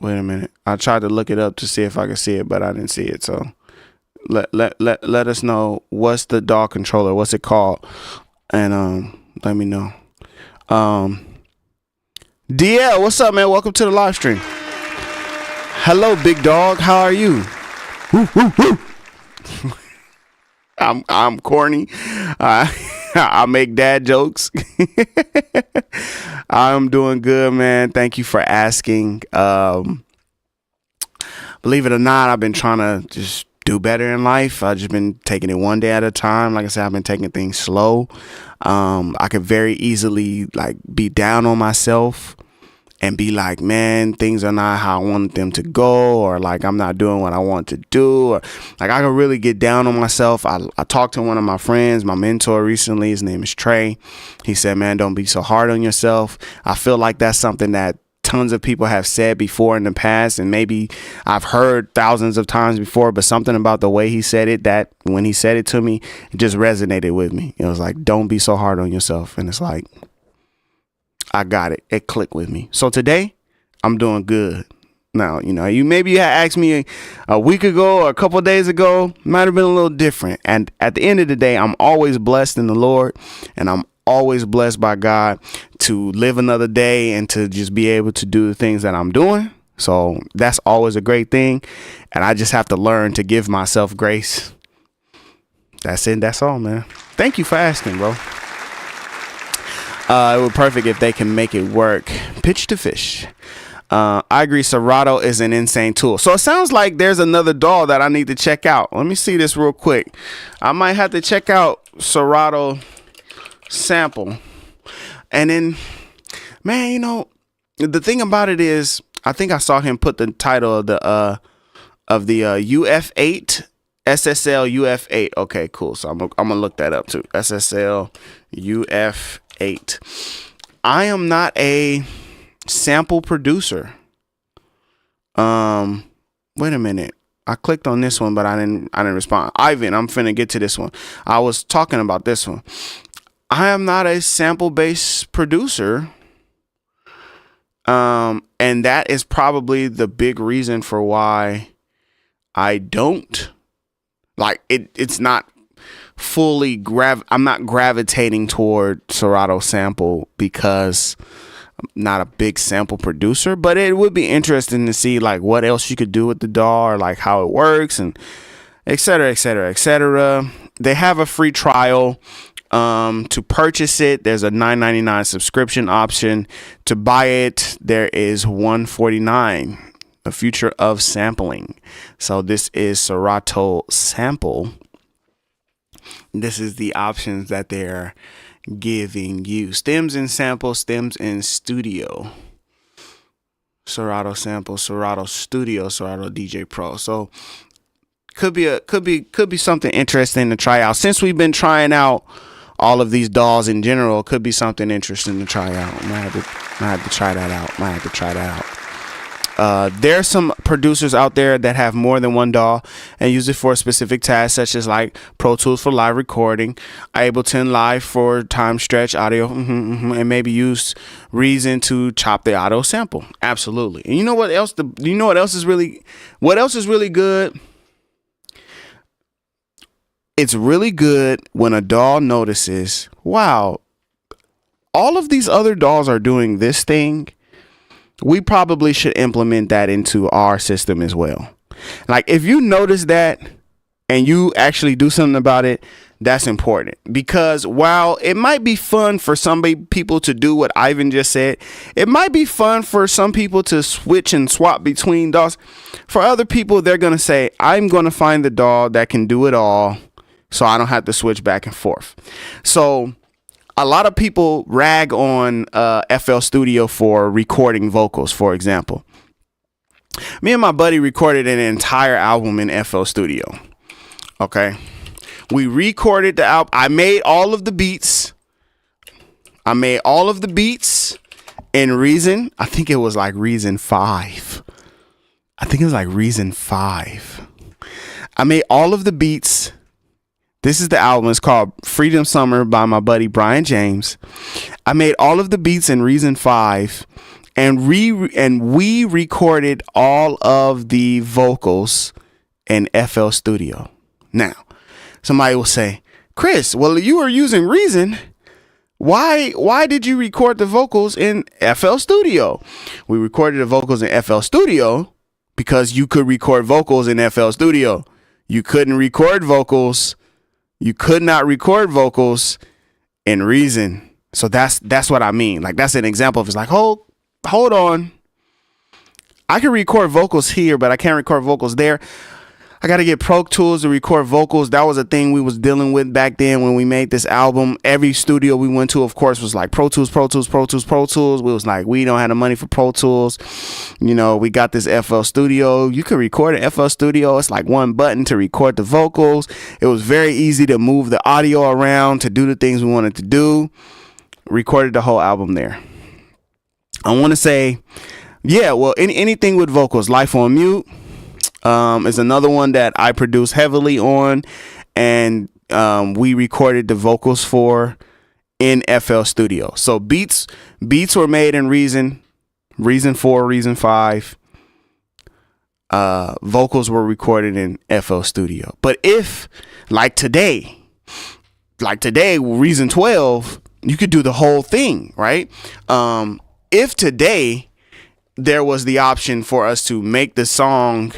Wait a minute. I tried to look it up to see if I could see it, but I didn't see it. So let us know, what's the DAW controller? What's it called? And let me know. DL, what's up, man? Welcome to the live stream. Hello, big dog. How are you? Woo, woo, woo. I'm corny. I make dad jokes. I'm doing good, man. Thank you for asking. Believe it or not, I've been trying to just do better in life. I've just been taking it one day at a time. Like I said, I've been taking things slow. I could very easily like be down on myself and be like, man, things are not how I wanted them to go, or like I'm not doing what I want to do, or like I could really get down on myself. I talked to one of my friends, my mentor recently. His name is Trey. He said, man, don't be so hard on yourself. I feel like that's something that tons of people have said before in the past, and maybe I've heard thousands of times before, but something about the way he said it, that when he said it to me, it just resonated with me. It was like, don't be so hard on yourself. And it's like, I got it. It clicked with me. So today I'm doing good. Now, you know, maybe you had asked me a week ago or a couple of days ago, might have been a little different. And at the end of the day, I'm always blessed in the Lord, and I'm always blessed by God to live another day and to just be able to do the things that I'm doing. So that's always a great thing. And I just have to learn to give myself grace. That's it. That's all, man. Thank you for asking, bro. It would be perfect if they can make it work. Pitch to fish. I agree. Serato is an insane tool. So it sounds like there's another DAW that I need to check out. Let me see this real quick. I might have to check out Serato sample. And then, man, you know, the thing about it is, I think I saw him put the title of the UF8 SSL UF8. Okay, cool. So I'm gonna look that up too. SSL UF8. I am not a sample producer. Wait a minute. I clicked on this one, but I didn't respond. Ivan, I'm finna get to this one. I was talking about this one. I am not a sample based producer. And that is probably the big reason for why I don't like it. It's not fully I'm not gravitating toward Serato sample because not a big sample producer, but it would be interesting to see like what else you could do with the DAW, or like how it works, and etc., etc., etc. They have a free trial. To purchase it, there's a $9.99 subscription option. To buy it, there is $149. The future of sampling. So this is Serato sample. This is the options that they're giving you. Stems and sample, stems in studio. Serato sample, Serato studio, Serato DJ Pro. So could be something interesting to try out. Since we've been trying out all of these DAWs in general, could be something interesting to try out. Might have to try that out. There's some producers out there that have more than one DAW and use it for a specific task, such as like Pro Tools for live recording, Ableton Live for time stretch audio, and maybe use Reason to chop the auto sample. Absolutely. And you know what else? What else is really good? It's really good when a DAW notices, wow, all of these other DAWs are doing this thing. We probably should implement that into our system as well. Like if you notice that and you actually do something about it, that's important, because while it might be fun for some people to do what Ivan just said, it might be fun for some people to switch and swap between DAWs. For other people, they're going to say, I'm going to find the DAW that can do it all, so I don't have to switch back and forth. So a lot of people rag on FL Studio for recording vocals, for example. Me and my buddy recorded an entire album in FL Studio. Okay. We recorded the album. I made all of the beats. In Reason. I think it was like Reason 5. I made all of the beats. This is the album. It's called Freedom Summer by my buddy Brian James. I made all of the beats in Reason 5, and we recorded all of the vocals in FL Studio. Now, somebody will say, Chris, well, you were using Reason. Why did you record the vocals in FL Studio? We recorded the vocals in FL Studio because you could record vocals in FL Studio. You couldn't record vocals. You could not record vocals in Reason. So that's what I mean. Like, that's an example of, it's like, hold on. I can record vocals here, but I can't record vocals there. I got to get Pro Tools to record vocals. That was a thing we was dealing with back then when we made this album. Every studio we went to, of course, was like Pro Tools. We was like, we don't have the money for Pro Tools. You know, we got this FL Studio. You could record in FL Studio. It's like one button to record the vocals. It was very easy to move the audio around to do the things we wanted to do. Recorded the whole album there. I want to say, yeah, well, anything with vocals, Life on Mute. Is another one that I produce heavily on, and we recorded the vocals for in FL Studio. So beats were made in Reason 4, Reason 5, vocals were recorded in FL Studio. But if like today, Reason 12, you could do the whole thing, right? If today there was the option for us to make the song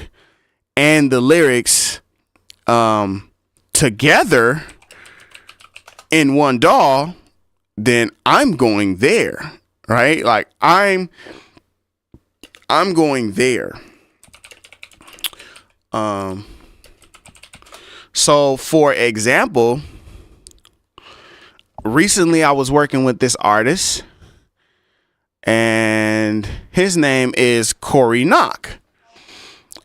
and the lyrics together in one DAW, then I'm going there, right? Like I'm going there. So for example, recently I was working with this artist, and his name is Corey Knock.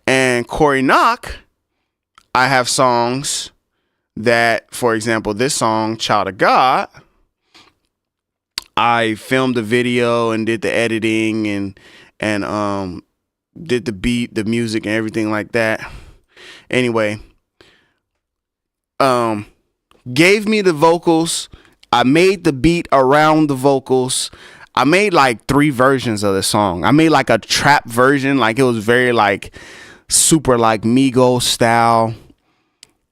And Corey Knock, I have songs that, for example, this song, Child of God, I filmed the video and did the editing and did the beat, the music, and everything like that. Anyway, gave me the vocals. I made the beat around the vocals. I made like 3 versions of the song. I made like a trap version, like it was very like super like Migos style.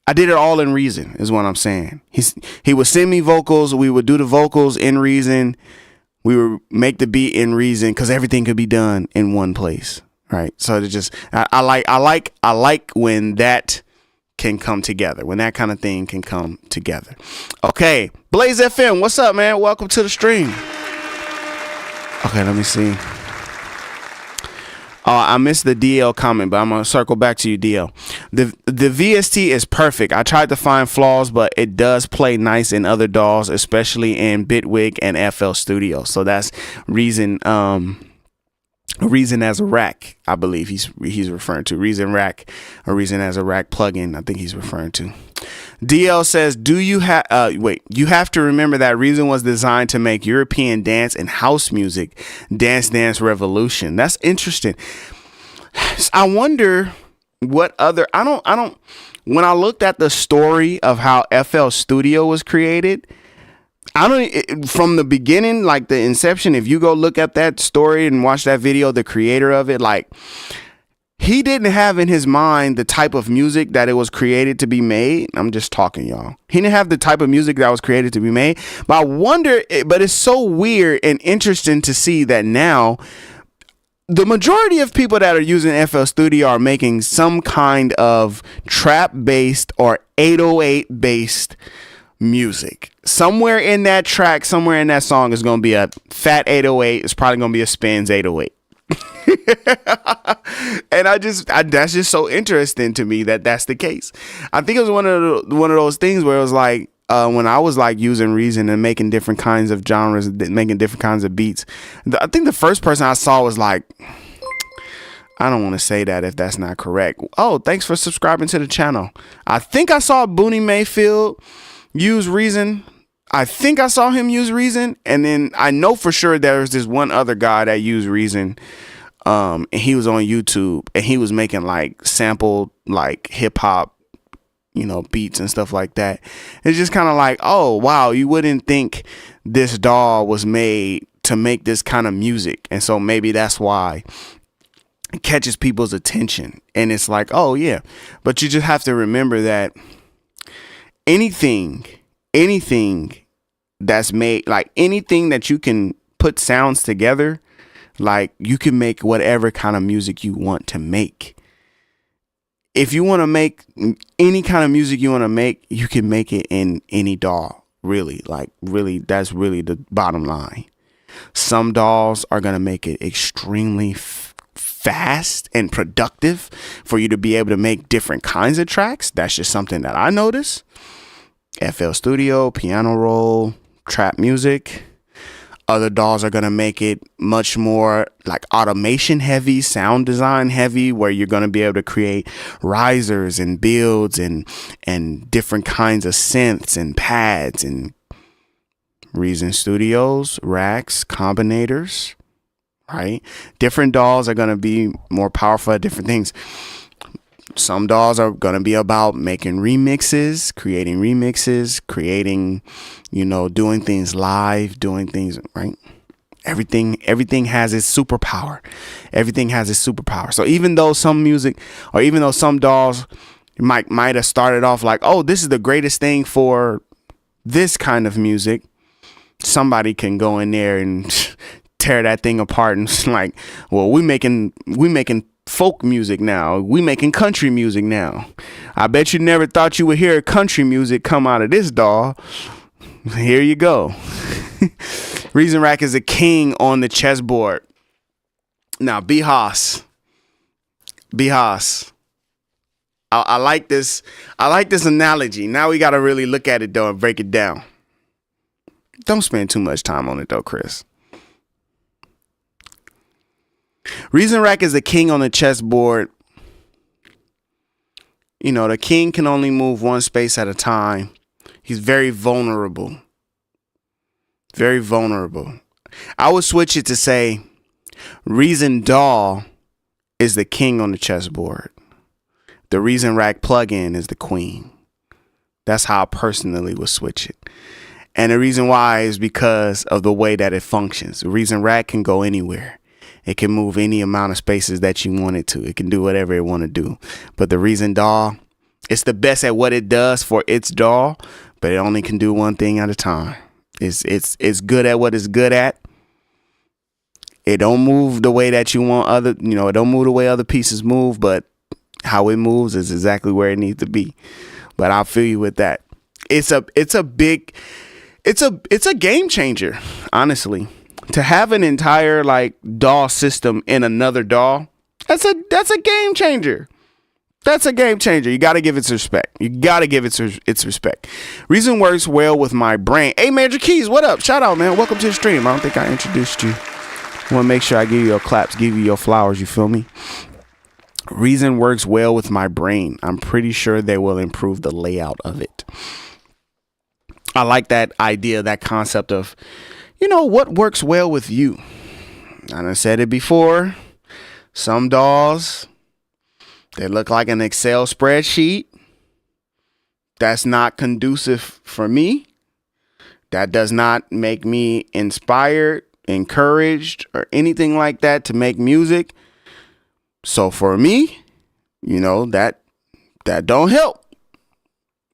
I did it all in Reason, is what I'm saying. He would send me vocals. We would do the vocals in Reason. We would make the beat in Reason, because everything could be done in one place, right? So it just I like when that can come together, when that kind of thing can come together. Okay, Blaze FM, what's up, man? Welcome to the stream. Okay, let me see. I missed the DL comment, but I'm gonna circle back to you, DL. The VST is perfect. I tried to find flaws, but it does play nice in other DAWs, especially in Bitwig and FL Studio. So that's Reason as a Rack, I believe he's referring to. Reason Rack, or Reason as a Rack plugin, I think he's referring to. DL says, you have to remember that Reason was designed to make European dance and house music. Dance Revolution. That's interesting. I wonder what other, when I looked at the story of how FL Studio was created, from the beginning, like the inception, if you go look at that story and watch that video, the creator of it, like, he didn't have in his mind the type of music that it was created to be made. I'm just talking, y'all. He didn't have the type of music that was created to be made. But I wonder, but it's so weird and interesting to see that now the majority of people that are using FL Studio are making some kind of trap based or 808 based music. Somewhere in that track, somewhere in that song is going to be a fat 808. It's probably going to be a Spins 808. And that's just so interesting to me that that's the case. I think it was one of those things where it was like, when I was like using Reason and making different kinds of genres, making different kinds of beats, I think the first person I saw was like, I don't want to say that if that's not correct. Oh, thanks for subscribing to the channel. I think I saw Booney Mayfield use Reason. I think I saw him use Reason, and then I know for sure there was this one other guy that used Reason, and he was on YouTube, and he was making like sampled like hip hop, beats and stuff like that. It's just kind of like, oh wow, you wouldn't think this DAW was made to make this kind of music, and so maybe that's why it catches people's attention. And it's like, oh yeah, but you just have to remember that anything that's made, like anything that you can put sounds together, like you can make whatever kind of music you want to make. If you want to make any kind of music you want to make, you can make it in any DAW. Really, that's really the bottom line. Some DAWs are going to make it extremely fast and productive for you to be able to make different kinds of tracks. That's just something that I notice. FL Studio, piano roll, trap music. Other DAWs are going to make it much more like automation heavy, sound design heavy, where you're going to be able to create risers and builds and different kinds of synths and pads. And Reason Studios, racks, combinators, right? Different DAWs are going to be more powerful at different things. Some DAWs are going to be about making remixes, creating, doing things live, doing things, right? Everything has its superpower. Everything has its superpower. So even though some music, or even though some DAWs might have started off like, oh, this is the greatest thing for this kind of music, somebody can go in there and tear that thing apart and it's like, well, we making folk music now. We making country music now. I bet you never thought you would hear country music come out of this DAW. Here you go. Reason Rack is a king on the chessboard. Now, B-Hoss. I like this. I like this analogy. Now we got to really look at it, though, and break it down. Don't spend too much time on it, though, Chris. Reason Rack is the king on the chessboard. You know, the king can only move one space at a time. He's very vulnerable. Very vulnerable. I would switch it to say Reason DAW is the king on the chessboard. The Reason Rack plugin is the queen. That's how I personally would switch it. And the reason why is because of the way that it functions. The Reason Rack can go anywhere. It can move any amount of spaces that you want it to. It can do whatever it want to do. But the Reason DAW, it's the best at what it does for its DAW, but it only can do one thing at a time. It's good at what it's good at. It don't move the way that you want it don't move the way other pieces move, but how it moves is exactly where it needs to be. But I'll feel you with that. It's a game changer, honestly. To have an entire like DAW system in another DAW, that's a game changer. That's a game changer. You got to give it respect. Its respect. Reason works well with my brain. Hey, Major Keys, what up? Shout out, man. Welcome to the stream. I don't think I introduced you. I want to make sure I give you your claps, give you your flowers. You feel me? Reason works well with my brain. I'm pretty sure they will improve the layout of it. I like that idea, that concept of, what works well with you. And I said it before. Some DAWs, they look like an Excel spreadsheet. That's not conducive for me. That does not make me inspired, encouraged, or anything like that to make music. So for me, that don't help.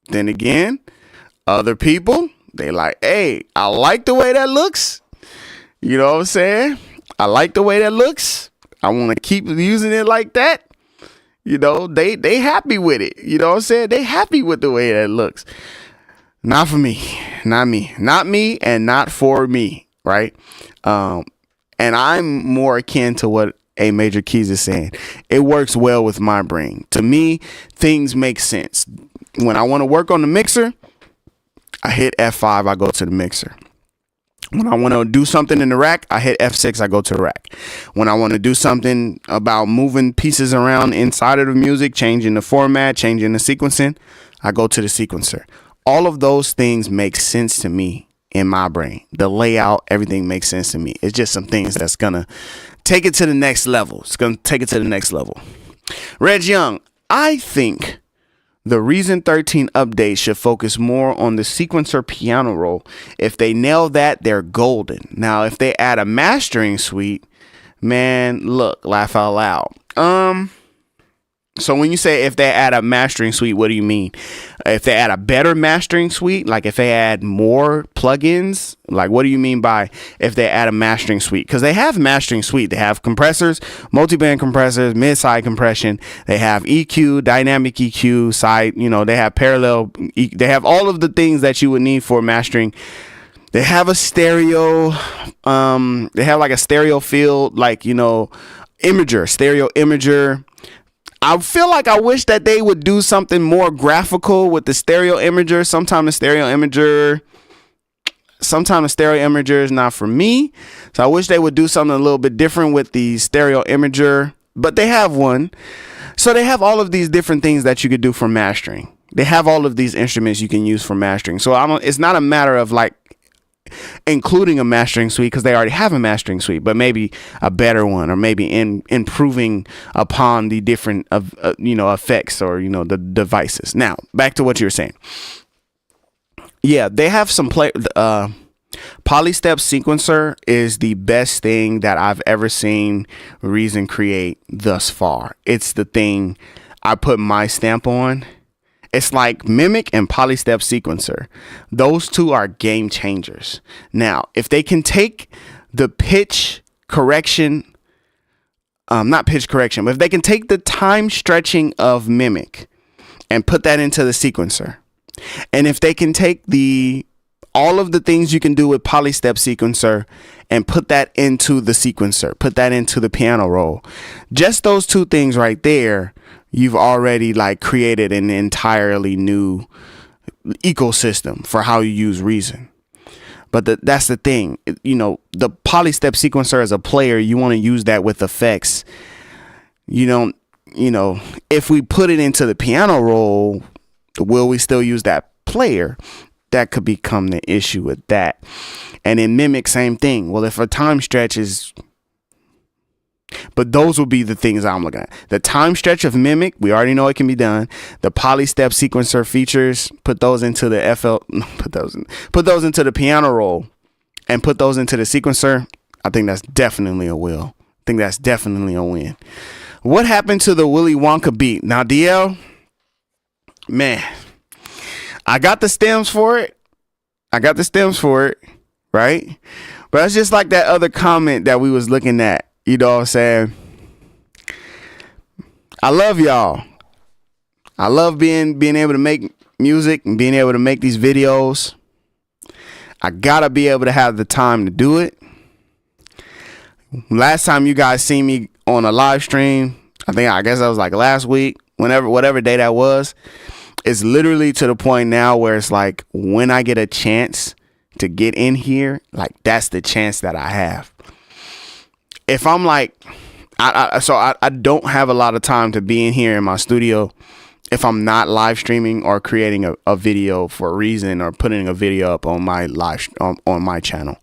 Then again, other people, they like, hey, I like the way that looks. You know what I'm saying? I like the way that looks. I want to keep using it like that. They happy with it. You know what I'm saying? They happy with the way that looks. Not for me. Not me and not for me. Right. And I'm more akin to what A Major Keys is saying. It works well with my brain. To me, things make sense. When I want to work on the mixer, I hit F5, I go to the mixer. When I want to do something in the rack, I hit F6, I go to the rack. When I want to do something about moving pieces around inside of the music, changing the format, changing the sequencing, I go to the sequencer. All of those things make sense to me in my brain. The layout, everything makes sense to me. It's just some things that's going to take it to the next level. It's going to take it to the next level. Reg Young, I think the Reason 13 update should focus more on the sequencer piano roll. If they nail that, they're golden. Now, if they add a mastering suite, man, look, laugh out loud. So when you say if they add a mastering suite, what do you mean? If they add a better mastering suite, like if they add more plugins, like what do you mean by if they add a mastering suite? Because they have mastering suite. They have compressors, multiband compressors, mid-side compression. They have EQ, dynamic EQ, side, they have parallel. They have all of the things that you would need for mastering. They have a stereo. They have like a stereo field, like, imager, stereo imager. I feel like I wish that they would do something more graphical with the stereo imager. Sometimes the stereo imager is not for me. So I wish they would do something a little bit different with the stereo imager, but they have one. So they have all of these different things that you could do for mastering. They have all of these instruments you can use for mastering. So it's not a matter of like including a mastering suite because they already have a mastering suite, but maybe a better one, or maybe improving upon the different effects or the devices. Now back to what you were saying. Yeah, they have some Polystep sequencer is the best thing that I've ever seen Reason create thus far. It's the thing I put my stamp on. It's like Mimic and Polystep sequencer. Those two are game changers. Now, if they can take the pitch correction, not pitch correction, but if they can take the time stretching of Mimic and put that into the sequencer, and if they can take all of the things you can do with Polystep sequencer and put that into the sequencer, put that into the piano roll, just those two things right there, you've already like created an entirely new ecosystem for how you use Reason. But that's the thing, you know, the Polystep sequencer as a player, you want to use that with effects. You don't, you know, if we put it into the piano roll, will we still use that player? That could become the issue with that. And in Mimic, same thing. Well, if a time stretch is, but those will be the things I'm looking at. The time stretch of Mimic, we already know it can be done. The Polystep sequencer features, put those into the put those into the piano roll and put those into the sequencer. I think that's definitely a will. I think that's definitely a win. What happened to the Willy Wonka beat? Now, DL, man, I got the stems for it. Right? But it's just like that other comment that we was looking at. You know what I'm saying? I love y'all. I love being able to make music and being able to make these videos. I gotta be able to have the time to do it. Last time you guys seen me on a live stream, I guess that was like last week, whatever day that was. It's literally to the point now where it's like when I get a chance to get in here, like that's the chance that I have. If I'm like, I don't have a lot of time to be in here in my studio if I'm not live streaming or creating a video for a Reason or putting a video up on my on my channel.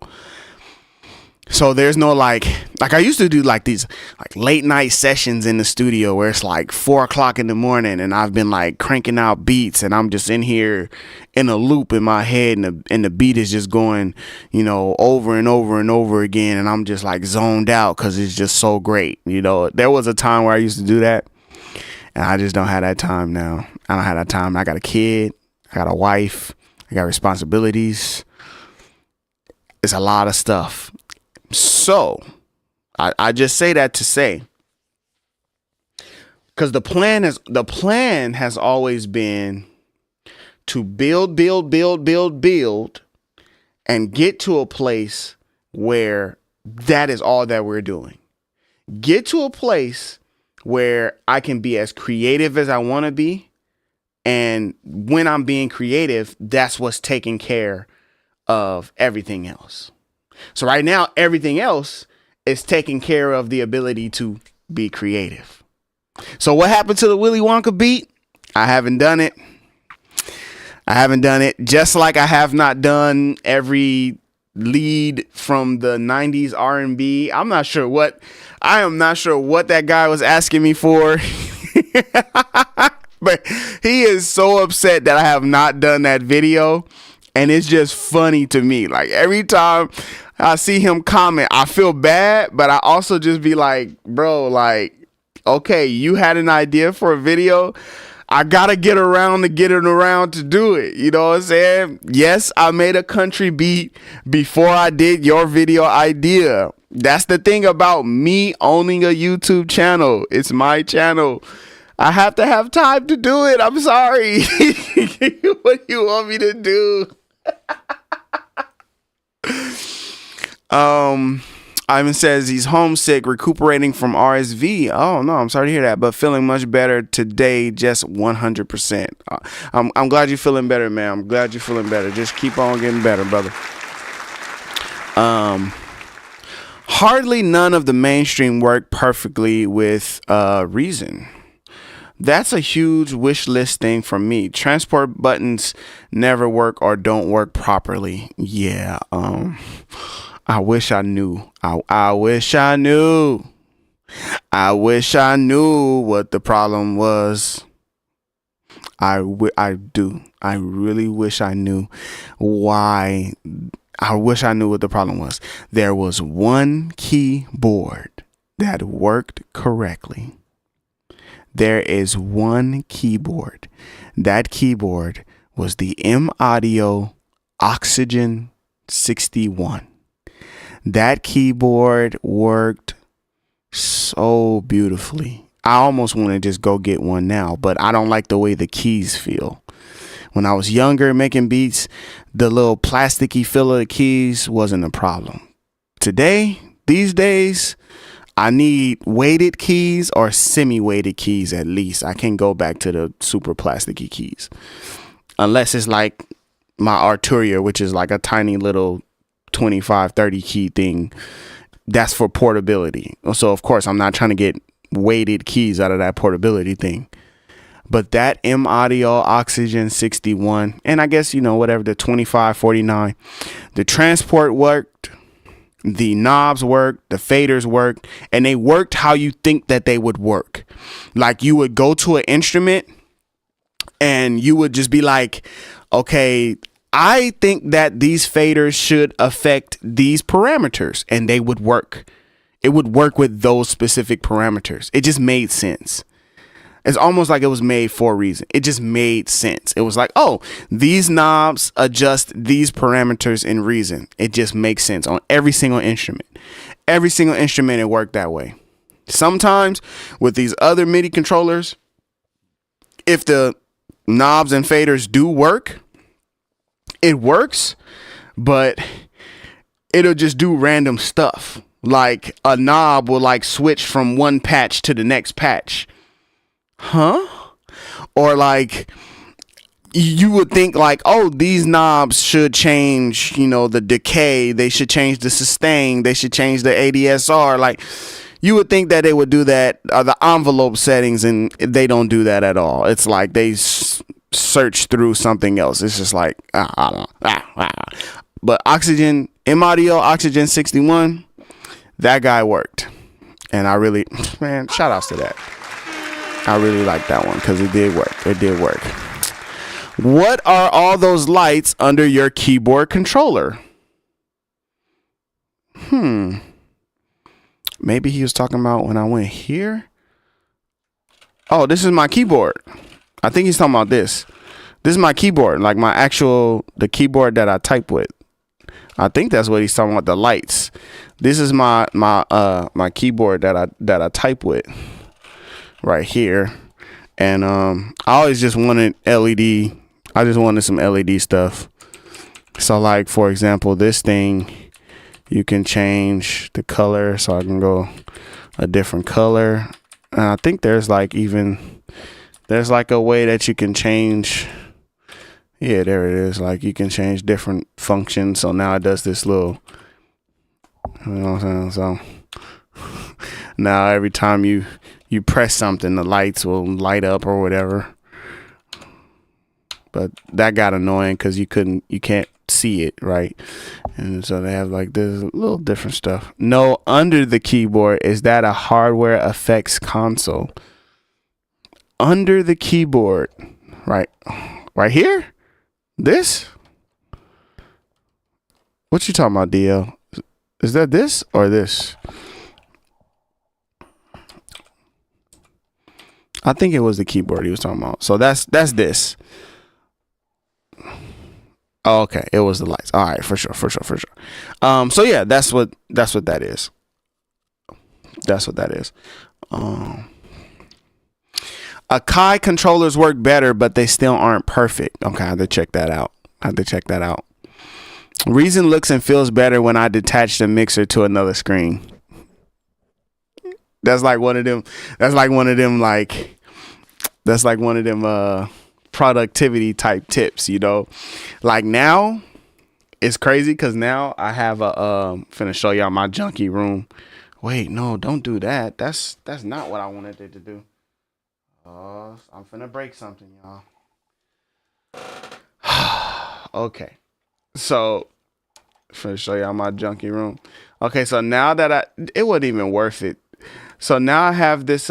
So there's no like I used to do like these like late night sessions in the studio where it's like 4 o'clock in the morning and I've been like cranking out beats and I'm just in here in a loop in my head and the beat is just going, you know, over and over and over again. And I'm just like zoned out because it's just so great. You know, there was a time where I used to do that and I just don't have that time now. I don't have that time. I got a kid. I got a wife. I got responsibilities. It's a lot of stuff. So I just say that to say, because the plan has always been to build and get to a place where that is all that we're doing. Get to a place where I can be as creative as I want to be. And when I'm being creative, that's what's taking care of everything else. So right now, everything else is taking care of the ability to be creative. So what happened to the Willy Wonka beat? I haven't done it. Just like I have not done every lead from the 90s R&B. I am not sure what that guy was asking me for. But he is so upset that I have not done that video. And it's just funny to me. Like every time I see him comment, I feel bad, but I also just be like, bro, like, okay, you had an idea for a video. I gotta get around to do it. You know what I'm saying? Yes, I made a country beat before I did your video idea. That's the thing about me owning a YouTube channel. It's my channel. I have to have time to do it. I'm sorry. What do you want me to do? Ivan says he's homesick, recuperating from RSV. Oh no, I'm sorry to hear that, but feeling much better today, just 100%. I'm glad you're feeling better, man. I'm glad you're feeling better. Just keep on getting better, brother. Hardly none of the mainstream work perfectly with Reason. That's a huge wish list thing for me. Transport buttons never work or don't work properly. Yeah. I wish I knew. I wish I knew. I wish I knew what the problem was. I do. I really wish I knew why I wish I knew what the problem was. There was one keyboard that worked correctly. There is one keyboard. That keyboard was the M-Audio Oxygen 61. That keyboard worked so beautifully. I almost want to just go get one now, but I don't like the way the keys feel. When I was younger making beats, the little plasticky feel of the keys wasn't a problem. Today, these days, I need weighted keys or semi-weighted keys at least. I can't go back to the super plasticky keys. Unless it's like my Arturia, which is like a tiny little 25, 30 key thing. That's for portability. So, of course, I'm not trying to get weighted keys out of that portability thing. But that M-Audio Oxygen 61, and I guess, you know, whatever, the 2549, the transport worked, the knobs worked, the faders worked, and they worked how you think that they would work. Like you would go to an instrument and you would just be like, okay, I think that these faders should affect these parameters, and they would work. It would work with those specific parameters. It just made sense. It's almost like it was made for a reason. It just made sense. It was like, oh, these knobs adjust these parameters in reason. It just makes sense on every single instrument. Every single instrument, it worked that way. Sometimes with these other MIDI controllers, if the knobs and faders do work, it works, but it'll just do random stuff. Like a knob will like switch from one patch to the next patch. Huh? Or like you would think like, oh, these knobs should change, you know, the decay. They should change the sustain. They should change the ADSR. Like you would think that they would do that, the envelope settings, and they don't do that at all. It's like they search through something else. It's just like, I don't know. But Oxygen, M-Audio Oxygen 61, that guy worked. And I really, man, shout outs to that. I really like that one because it did work. It did work. What are all those lights under your keyboard controller? Maybe he was talking about when I went here. Oh, this is my keyboard. I think he's talking about this. This is my keyboard, like my actual, the keyboard that I type with. I think that's what he's talking about, the lights. This is my keyboard that I type with. Right here. And I always just wanted LED. I just wanted some LED stuff. So like, for example, this thing, you can change the color, so I can go a different color. And I think there's like there's like a way that you can change. Yeah, there it is. Like you can change different functions. So now it does this little, you know what I'm saying? So now every time you press something, the lights will light up or whatever. But that got annoying because you can't see it, right? And so they have like this little different stuff. No, under the keyboard, is that a hardware effects console? Under the keyboard, right here? This? What you talking about, DL? Is that this or this? I think it was the keyboard he was talking about. So that's this. Oh, okay, it was the lights. All right, for sure. So yeah, that's what that is. That's what that is. Akai controllers work better, but they still aren't perfect. Okay, I have to check that out. Reason looks and feels better when I detach the mixer to another screen. That's like one of them productivity type tips, you know. Like now it's crazy because now I have finna show y'all my junkie room. Wait, no, don't do that. That's not what I wanted it to do. I'm finna break something, y'all. Okay. So finna show y'all my junkie room. Okay, so now that it wasn't even worth it. So now I have this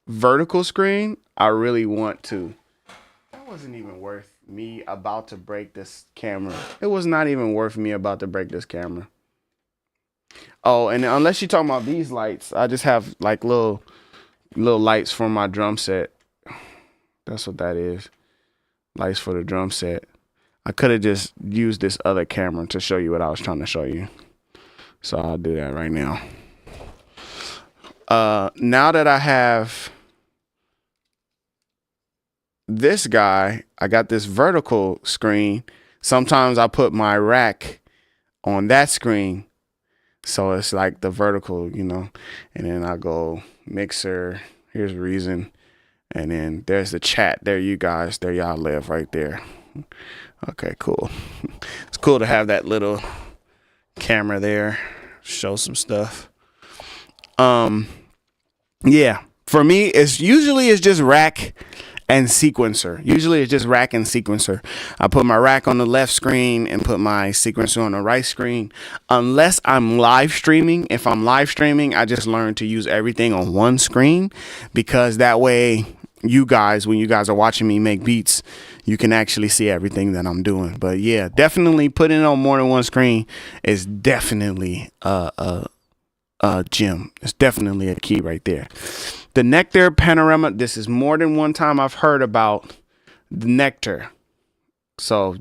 vertical screen. I really want to. wasn't even worth me about to break this camera. It was not even worth me about to break this camera. Oh, and unless you're talking about these lights, I just have like little lights for my drum set. That's what that is. Lights for the drum set. I could have just used this other camera to show you what I was trying to show you. So I'll do that right now. Now that I have this guy, I got this vertical screen. Sometimes I put my rack on that screen, so it's like the vertical, you know, and then I go mixer, here's Reason, and then there's the chat. There you guys, there y'all live right there. Okay, cool. It's cool to have that little camera there, show some stuff. Yeah, for me, it's just rack and sequencer. Usually it's just rack and sequencer. I put my rack on the left screen and put my sequencer on the right screen. Unless I'm live streaming. If I'm live streaming, I just learned to use everything on one screen, because that way you guys, when you guys are watching me make beats, you can actually see everything that I'm doing. But yeah, definitely putting it on more than one screen is definitely gem. It's definitely a key right there. The Nectar Panorama, this is more than one time I've heard about the Nectar, so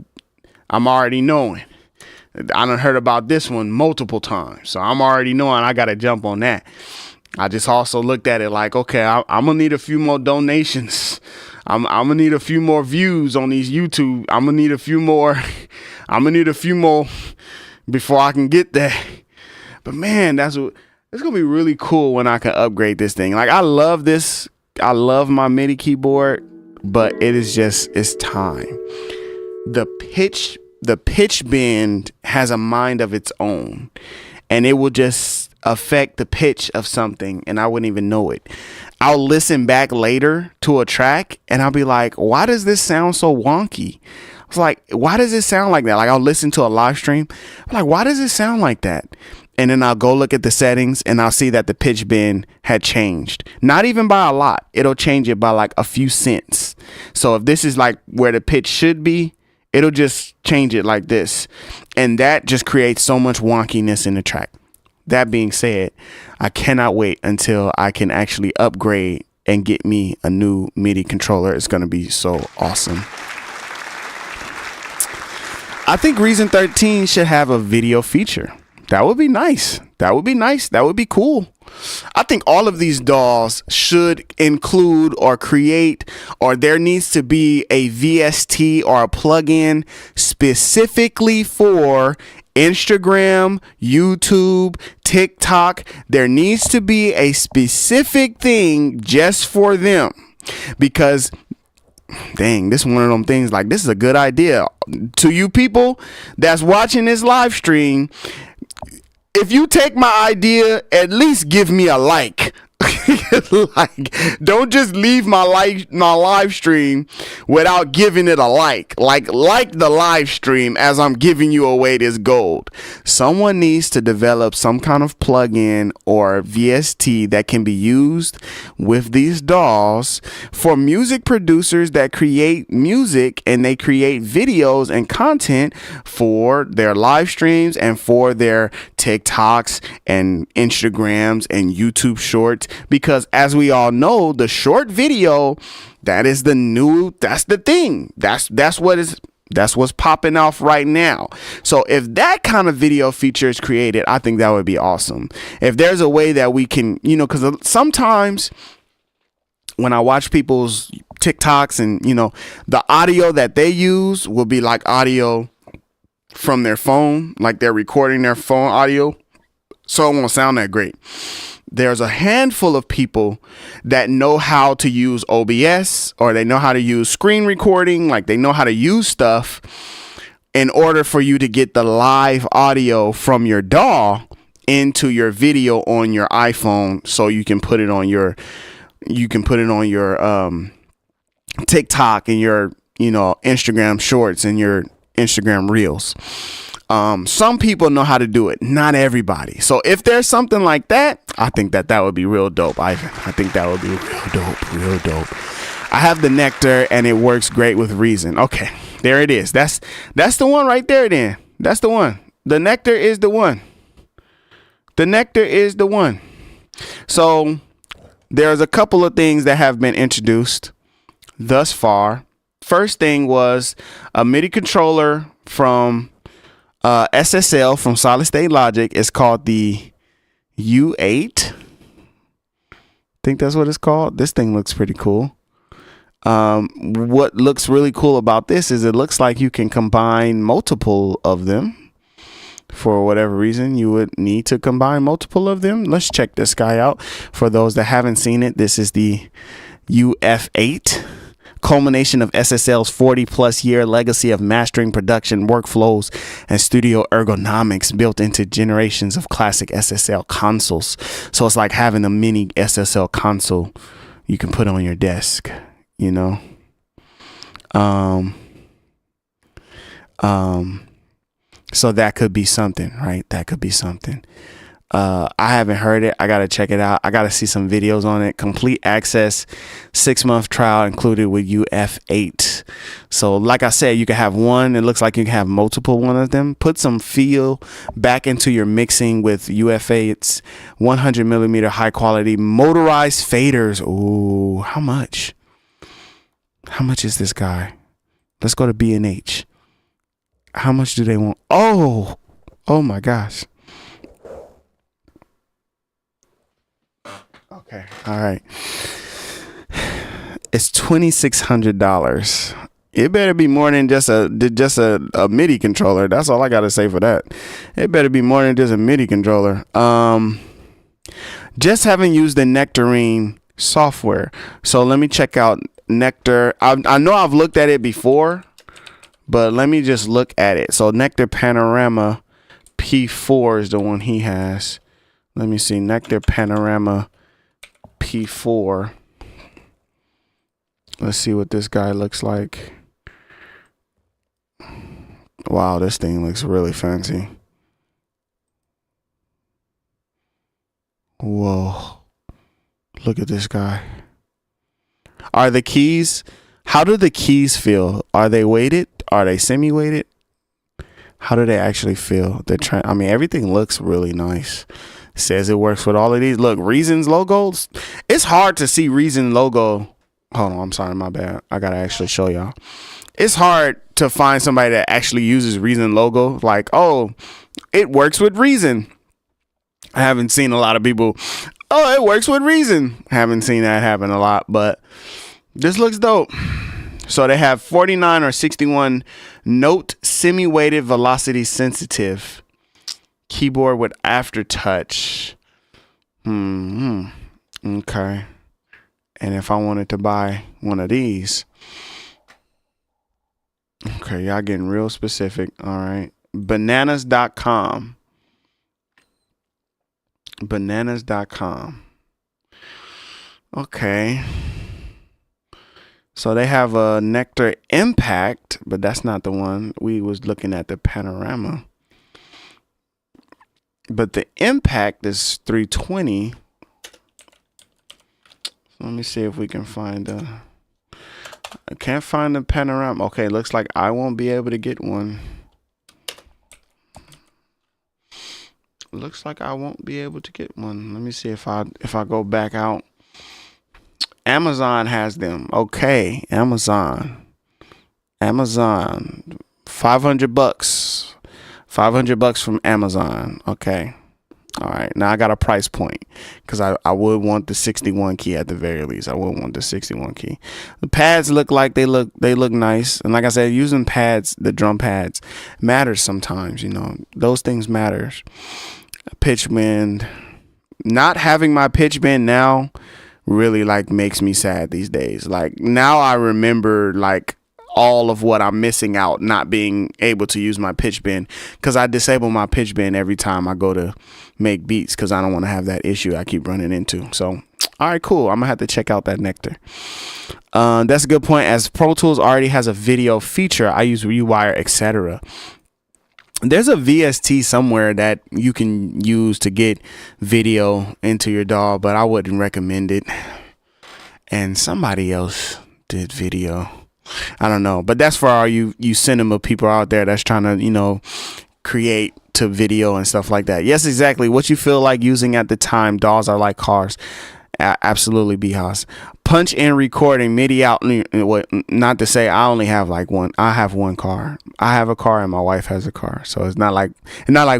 I'm already knowing. I done heard about this one multiple times, so I'm already knowing I gotta jump on that. I just also looked at it like, okay, I'm gonna need a few more donations. I'm gonna need a few more views on these YouTube. I'm gonna need a few more. I'm gonna need a few more before I can get there. But man, it's gonna be really cool when I can upgrade this thing. Like, I love this. I love my MIDI keyboard, but it's time. The pitch bend has a mind of its own, and it will just affect the pitch of something, and I wouldn't even know it. I'll listen back later to a track, and I'll be like, why does this sound so wonky? I was like, why does it sound like that? Like, I'll listen to a live stream. I'm like, why does it sound like that? And then I'll go look at the settings, and I'll see that the pitch bend had changed. Not even by a lot. It'll change it by like a few cents. So if this is like where the pitch should be, it'll just change it like this. And that just creates so much wonkiness in the track. That being said, I cannot wait until I can actually upgrade and get me a new MIDI controller. It's going to be so awesome. I think Reason 13 should have a video feature. That would be nice. That would be nice. That would be cool. I think all of these DAWs should include or create, or there needs to be a VST or a plugin specifically for Instagram, YouTube, TikTok. There needs to be a specific thing just for them, because dang, this is one of them things, like, this is a good idea to you people that's watching this live stream. If you take my idea, at least give me a like. Like, don't just leave my live stream without giving it a like the live stream as I'm giving you away this gold. Someone needs to develop some kind of plugin or VST that can be used with these DAWs for music producers that create music and they create videos and content for their live streams and for their TikToks and Instagrams and YouTube shorts, because as we all know, the short video, that's the thing. That's what's popping off right now. So if that kind of video feature is created, I think that would be awesome. If there's a way that we can, because sometimes when I watch people's TikToks and, the audio that they use will be like audio from their phone, like they're recording their phone audio, so it won't sound that great. There's a handful of people that know how to use OBS, or they know how to use screen recording, like they know how to use stuff in order for you to get the live audio from your DAW into your video on your iPhone, so you can put it on your TikTok and your Instagram shorts and your Instagram reels. Some people know how to do it, not everybody. So if there's something like that, I think that would be real dope, Ivan. I think that would be real dope. I have the Nectar and it works great with Reason. Okay, there it is. That's the one right there then. That's the one. The Nectar is the one. The Nectar is the one. So there's a couple of things that have been introduced thus far. First thing was a MIDI controller from SSL from Solid State Logic. It's called the U8. I think that's what it's called. This thing looks pretty cool. What looks really cool about this is it looks like you can combine multiple of them. For whatever reason, you would need to combine multiple of them. Let's check this guy out. For those that haven't seen it, this is the UF8, culmination of SSL's 40-plus year legacy of mastering, production, workflows, and studio ergonomics built into generations of classic SSL consoles. So it's like having a mini SSL console you can put on your desk, you know. So that could be something, right? That could be something. I haven't heard it. I got to check it out. I got to see some videos on it. Complete access, 6-month trial included with UF8. So like I said, you can have one. It looks like you can have multiple one of them. Put some feel back into your mixing with UF8's 100 millimeter high quality motorized faders. Ooh, how much? How much is this guy? Let's go to B&H. How much do they want? Oh my gosh. Okay. All right. It's $2,600. It better be more than just a MIDI controller. That's all I got to say for that. It better be more than just a MIDI controller. Just haven't used the Nectarine software. So let me check out Nectar. I know I've looked at it before, but let me just look at it. So Nectar Panorama P4 is the one he has. Let me see. Nectar Panorama P4. Let's see what this guy looks like. Wow, this thing looks really fancy. Whoa. Look at this guy. Are the keys... How do the keys feel? Are they weighted? Are they semi-weighted? How do they actually feel? I mean, everything looks really nice. It says it works with all of these. Look, Reason's logos. It's hard to see Reason logo. Hold on, I'm sorry, my bad. I gotta actually show y'all. It's hard to find somebody that actually uses Reason logo. Like, oh, it works with Reason. I haven't seen a lot of people. Oh, it works with Reason. Haven't seen that happen a lot, but this looks dope. So they have 49 or 61 note semi-weighted velocity sensitive keyboard with aftertouch. Okay. And if I wanted to buy one of these, okay, y'all getting real specific. All right. Bananas.com. Bananas.com. Okay. So they have a Nectar Impact, but that's not the one. We was looking at the Panorama. But the Impact is $320. Let me see if we can find I can't find the Panorama. Okay, looks like I won't be able to get one. Looks like I won't be able to get one. Let me see if I go back out. Amazon has them. Okay, Amazon. 500 bucks. 500 bucks from Amazon. Okay. All right. Now I got a price point because I would want the 61 key at the very least. I would want the 61 key. The pads look like they look nice. And like I said, using pads, the drum pads matters sometimes, you know. Those things matters. Pitch bend. Not having my pitch bend now really like makes me sad these days. Like now I remember like all of what I'm missing out not being able to use my pitch bend because I disable my pitch bend every time I go to make beats because I don't want to have that issue I keep running into. So all right, cool. I'm gonna have to check out that Nectar. That's a good point. As Pro Tools already has a video feature, I use Rewire, etc. There's a VST somewhere that you can use to get video into your DAW, but I wouldn't recommend it. And somebody else scripted video. I don't know, but that's for all you cinema people out there that's trying to, you know, create to video and stuff like that. Yes, exactly. What you feel like using at the time. DAWs are like cars. Absolutely, Behas. Punch in recording, MIDI out. Not to say I only have like one. I have one car. I have a car and my wife has a car. So it's not like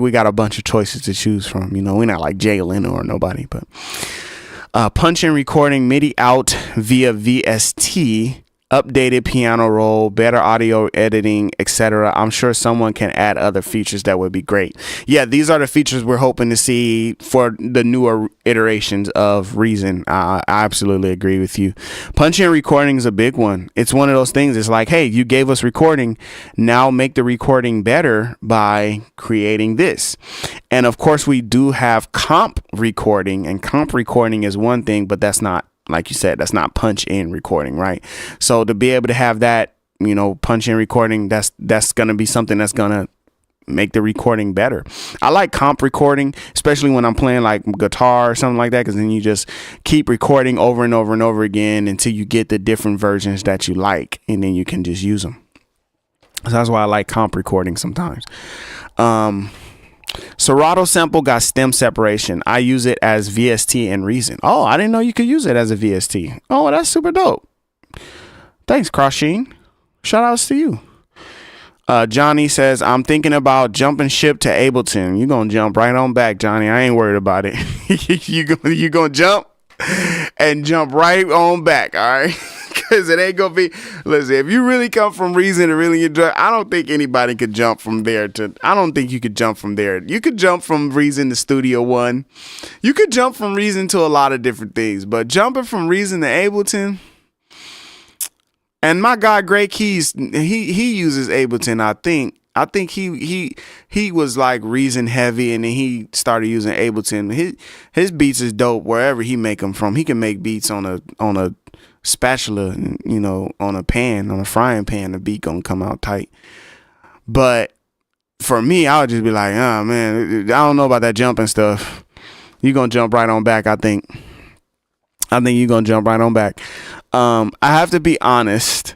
we got a bunch of choices to choose from. You know, we're not like Jay Leno or nobody. But punch in recording, MIDI out via VST. Updated piano roll, better audio editing, etc. I'm sure someone can add other features that would be great. Yeah, these are the features we're hoping to see for the newer iterations of Reason. I absolutely agree with you. Punch in recording is a big one. It's one of those things. It's like, hey, you gave us recording. Now make the recording better by creating this. And of course, we do have comp recording, and comp recording is one thing, but that's not, like you said, that's not punch in recording, right? So to be able to have that, you know, punch in recording, that's going to be something that's going to make the recording better. I like comp recording, especially when I'm playing like guitar or something like that, because then you just keep recording over and over and over again until you get the different versions that you like, and then you can just use them. So that's why I like comp recording sometimes. Serato sample got stem separation. I use it as VST and Reason. Oh, I didn't know you could use it as a VST. Oh, that's super dope. Thanks, Crosssheen. Shout outs to you. Johnny says, I'm thinking about jumping ship to Ableton. You're going to jump right on back, Johnny. I ain't worried about it. you going to jump and jump right on back, all right? Because it ain't going to be, listen, if you really come from Reason and really enjoy, I don't think anybody could jump from there to, I don't think you could jump from there. You could jump from Reason to Studio One. You could jump from Reason to a lot of different things, but jumping from Reason to Ableton, and my guy Gray Keys, he uses Ableton, I think. I think he was like Reason heavy, and then he started using Ableton. His beats is dope wherever he make them from. He can make beats on a spatula, you know, on a frying pan. The beat gonna come out tight. But for me, I would just be like, oh man, I don't know about that jumping stuff. You gonna jump right on back, I think. You're gonna jump right on back. I have to be honest.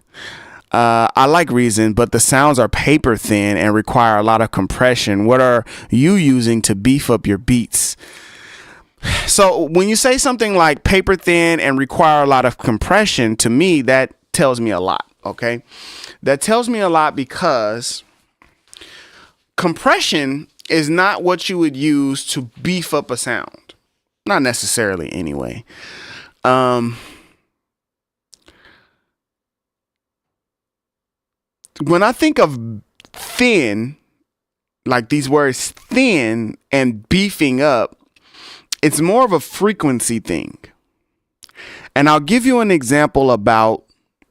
I like Reason, but the sounds are paper thin and require a lot of compression. What are you using to beef up your beats? So when you say something like paper thin and require a lot of compression, to me, that tells me a lot. Okay. That tells me a lot because compression is not what you would use to beef up a sound. Not necessarily anyway. When I think of thin, like these words thin and beefing up, it's more of a frequency thing. And I'll give you an example about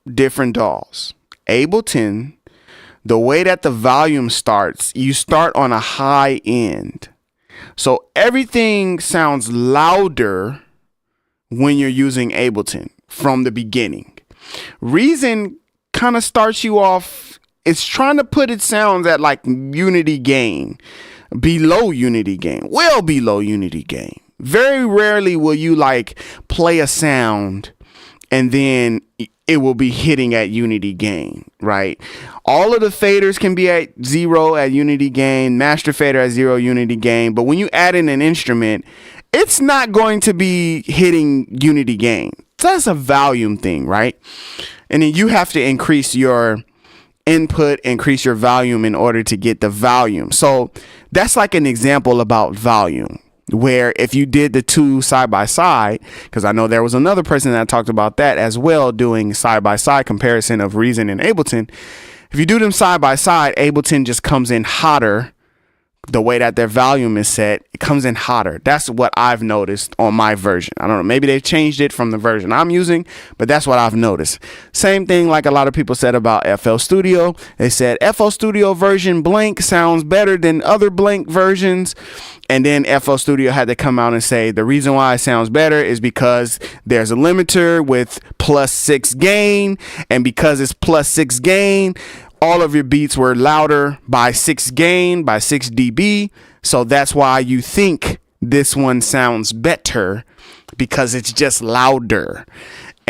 different DAWs. Ableton, the way that the volume starts, you start on a high end. So everything sounds louder when you're using Ableton from the beginning. Reason kind of starts you off, it's trying to put its sounds at like unity gain, below unity gain, well below unity gain. Very rarely will you like play a sound and then it will be hitting at unity gain, right? All of the faders can be at 0 at unity gain, master fader at 0 unity gain. But when you add in an instrument, it's not going to be hitting unity gain. So that's a volume thing, right? And then you have to increase your input, increase your volume in order to get the volume. So that's like an example about volume, where if you did the two side by side, because I know there was another person that talked about that as well, doing side by side comparison of Reason and Ableton. If you do them side by side, Ableton just comes in hotter. The way that their volume is set, it comes in hotter. That's what I've noticed on my version. I don't know, maybe they've changed it from the version I'm using, but that's what I've noticed. Same thing like a lot of people said about FL Studio. They said FL Studio version blank sounds better than other blank versions. And then FL Studio had to come out and say the reason why it sounds better is because there's a limiter with +6 gain. And because it's +6 gain, all of your beats were louder by 6 gain, by 6 dB. So that's why you think this one sounds better, because it's just louder.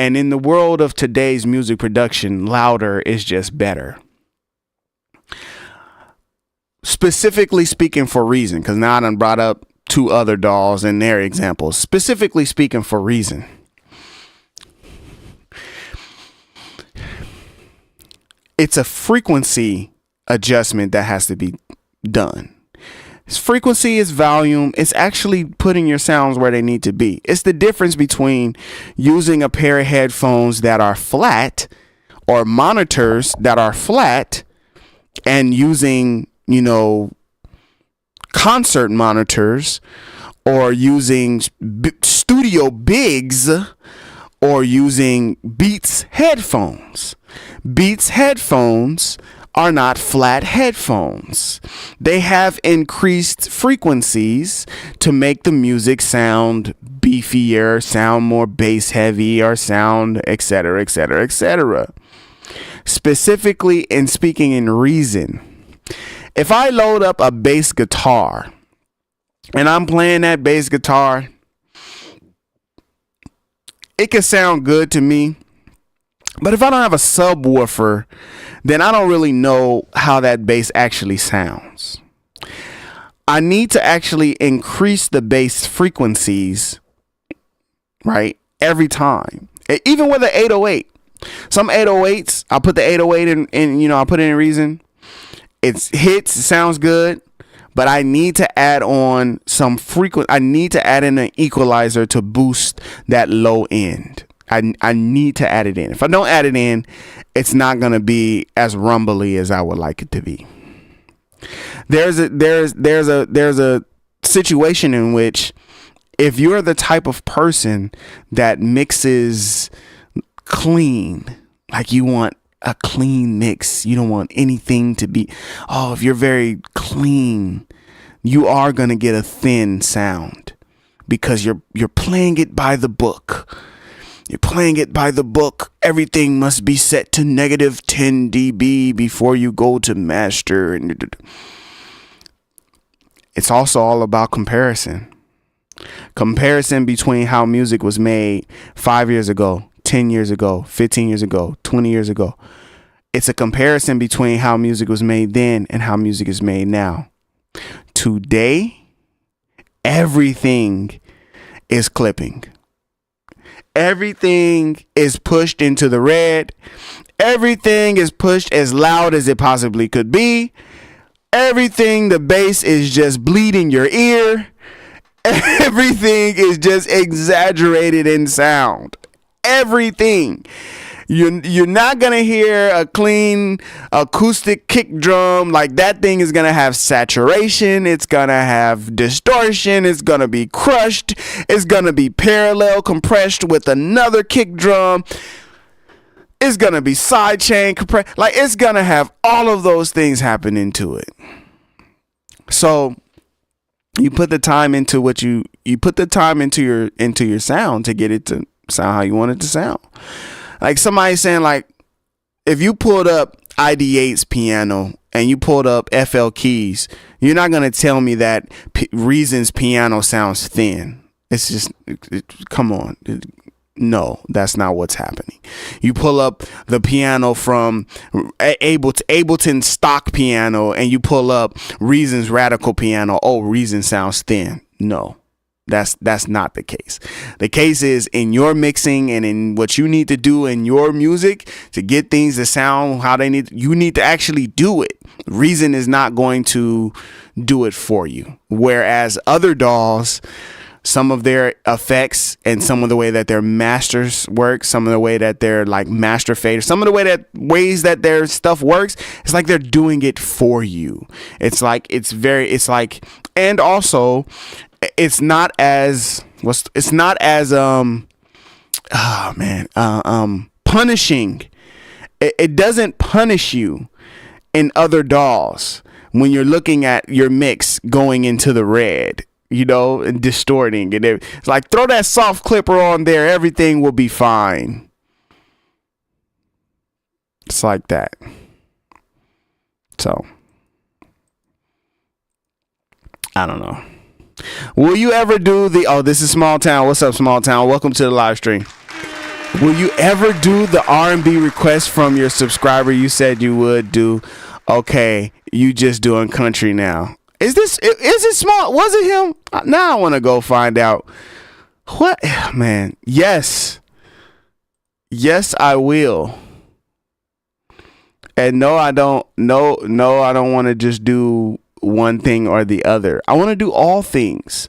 And in the world of today's music production, louder is just better. Specifically speaking for Reason, because now I done brought up 2 other DAWs and their examples. Specifically speaking for Reason, it's a frequency adjustment that has to be done. Frequency is volume. It's actually putting your sounds where they need to be. It's the difference between using a pair of headphones that are flat or monitors that are flat and using, concert monitors, or using studio bigs, or using Beats headphones. Beats headphones are not flat headphones. They have increased frequencies to make the music sound beefier, sound more bass heavy, or sound etc., etc., etc. Specifically in speaking in Reason, if I load up a bass guitar and I'm playing that bass guitar, it can sound good to me. But if I don't have a subwoofer, then I don't really know how that bass actually sounds. I need to actually increase the bass frequencies, right, every time. Even with an 808. Some 808s, I'll put the 808 in, I'll put it in Reason. It hits, it sounds good, but I need to add on I need to add in an equalizer to boost that low end. I need to add it in. If I don't add it in, it's not going to be as rumbly as I would like it to be. There's a situation in which, if you're the type of person that mixes clean, like you want a clean mix, you don't want anything to be, if you're very clean, you are going to get a thin sound because you're playing it by the book. You're playing it by the book. Everything must be set to -10 dB before you go to master. And it's also all about comparison. Comparison between how music was made 5 years ago, 10 years ago, 15 years ago, 20 years ago. It's a comparison between how music was made then and how music is made now. Today, everything is clipping. Everything is pushed into the red. Everything is pushed as loud as it possibly could be. Everything, the bass is just bleeding your ear. Everything is just exaggerated in sound. Everything. You're not going to hear a clean acoustic kick drum. Like, that thing is going to have saturation. It's going to have distortion. It's going to be crushed. It's going to be parallel compressed with another kick drum. It's going to be sidechain compressed. Like, it's going to have all of those things happening to it. So you put the time into you put the time into your sound to get it to sound how you want it to sound. Like, somebody saying, like, if you pulled up ID8's piano and you pulled up FL Keys, you're not going to tell me that Reason's piano sounds thin. It's just, come on. No, that's not what's happening. You pull up the piano from Ableton stock piano and you pull up Reason's radical piano. Oh, Reason sounds thin. No. That's not the case. The case is in your mixing and in what you need to do in your music to get things to sound how they need. You need to actually do it. Reason is not going to do it for you. Whereas other DAWs, some of their effects and some of the way that their masters work, some of the way that their like master faders, some of the ways that their stuff works, it's like they're doing it for you. And also, it's not as punishing. It doesn't punish you in other DAWs when you're looking at your mix going into the red, and distorting. And it's like, throw that soft clipper on there, everything will be fine. It's like that. So, I don't know. Will you ever do this is Small Town. What's up, Small Town? Welcome to the live stream. Will you ever do the R&B request from your subscriber you said you would do? Okay, you just doing country now. Is it small? Was it him? Now I want to go find out. What? Man, yes. Yes, I will. And no, I don't. No, I don't want to just do one thing or the other. I want to do all things.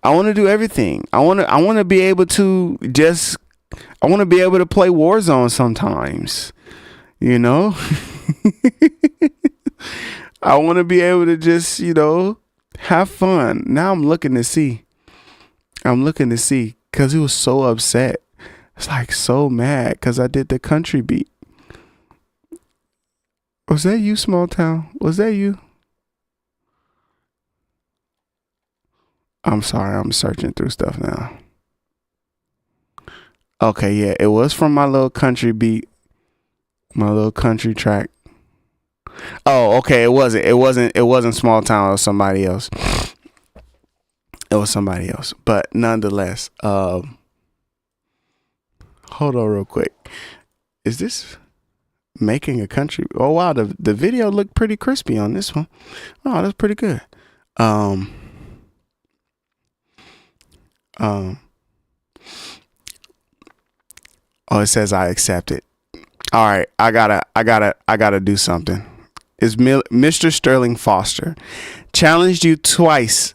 I want to do everything. I want to be able to just. I want to be able to play Warzone sometimes. You know. I want to be able to just, have fun. Now I'm looking to see. Because he was so upset. It's like so mad because I did the country beat. Was that you, Small Town? Was that you? I'm sorry. I'm searching through stuff now. Okay, yeah. It was from my little country beat. My little country track. Oh, okay. It wasn't Small Town. It was somebody else. But nonetheless, hold on real quick. Is this making a country? Oh wow, the video looked pretty crispy on this one. Oh, that's pretty good. Oh, it says I accept it. All right, I gotta do something. Is Mr. Sterling Foster challenged you twice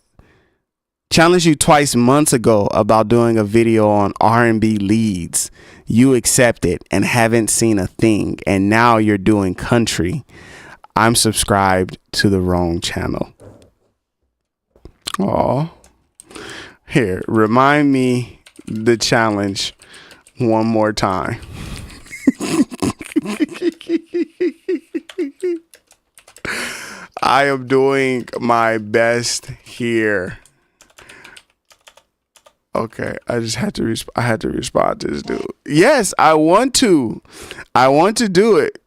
months ago about doing a video on R&B leads. You accepted and haven't seen a thing, and now you're doing country. I'm subscribed to the wrong channel. Aw. Here, remind me the challenge one more time. I am doing my best here. Okay, I just had to I had to respond to this dude. Yes, I want to do it.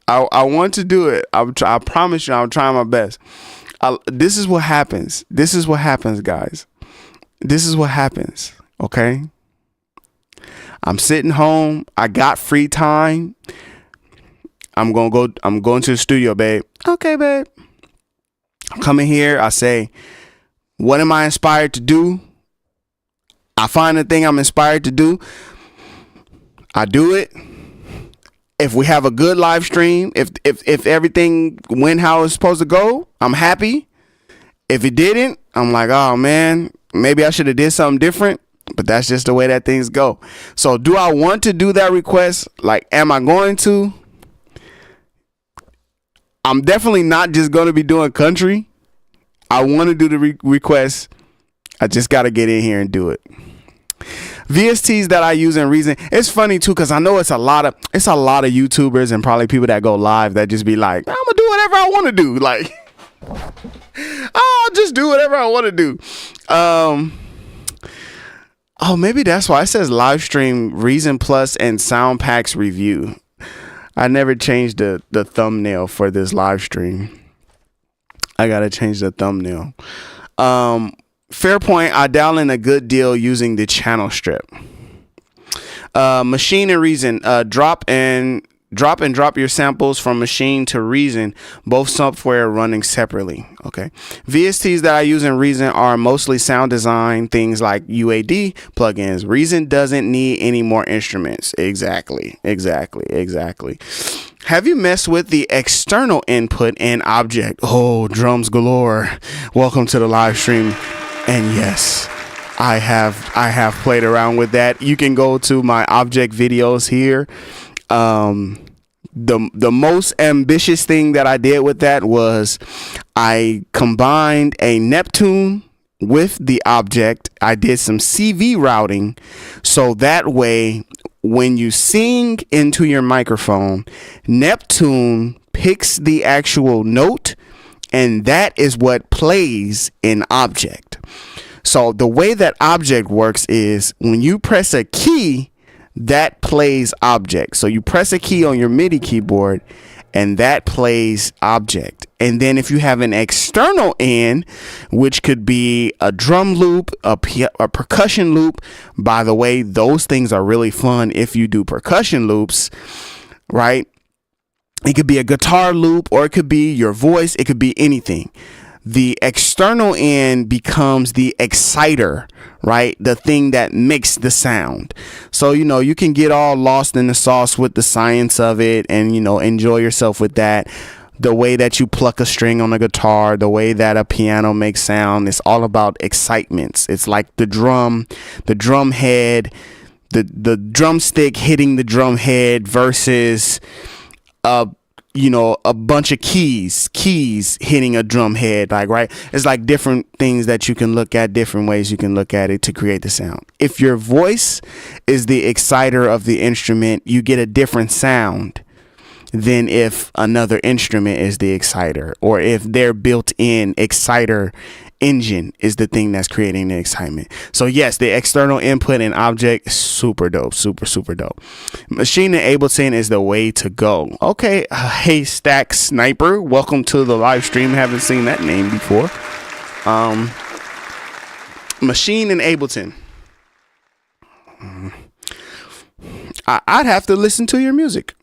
I want to do it. I promise you, I'm trying my best. This is what happens. This is what happens, guys. This is what happens. Okay. I'm sitting home. I got free time. I'm going to the studio, babe. Okay, babe. I'm coming here. I say, what am I inspired to do? I find the thing I'm inspired to do. I do it. If we have a good live stream, if everything went how it's supposed to go, I'm happy. If it didn't, I'm like, oh man, maybe I should have did something different. But that's just the way that things go. So do I want to do that request? Like, am I going to? I'm definitely not just going to be doing country. I want to do the request. I just got to get in here and do it. VSTs that I use in Reason. It's funny too, because I know it's a lot of YouTubers and probably people that go live that just be like, I'm gonna do whatever I want to do. Like, I'll just do whatever I want to do. Oh, maybe that's why it says live stream Reason Plus and Sound Packs review. I never changed the thumbnail for this live stream. I gotta change the thumbnail. Fair point. I dial in a good deal using the channel strip. Machine and Reason. Drop and drop your samples from Machine to Reason, both software running separately. Okay. VSTs that I use in Reason are mostly sound design, things like UAD plugins. Reason doesn't need any more instruments. Exactly. Have you messed with the external input and object? Oh, drums galore. Welcome to the live stream. And yes, I have played around with that. You can go to my object videos here. The most ambitious thing that I did with that was I combined a Neptune with the object. I did some CV routing, so that way when you sing into your microphone, Neptune picks the actual note, and that is what plays in object. So the way that object works is when you press a key, that plays object. So you press a key on your MIDI keyboard and that plays object. And then if you have an external in, which could be a drum loop, a percussion loop. By the way, those things are really fun if you do percussion loops, right? It could be a guitar loop, or it could be your voice. It could be anything. The external in becomes the exciter, right? The thing that makes the sound. So, you can get all lost in the sauce with the science of it and, enjoy yourself with that. The way that you pluck a string on a guitar, the way that a piano makes sound, it's all about excitements. It's like the drum head, the drumstick hitting the drum head versus a bunch of keys hitting a drum head, right? It's like different things that you can look at, different ways you can look at it to create the sound. If your voice is the exciter of the instrument, you get a different sound than if another instrument is the exciter, or if their built-in exciter engine is the thing that's creating the excitement. So yes, the external input and object, super dope, super dope. Machine in Ableton is the way to go. Okay, hey Stack Sniper, welcome to the live stream. Haven't seen that name before. Machine in Ableton. I'd have to listen to your music.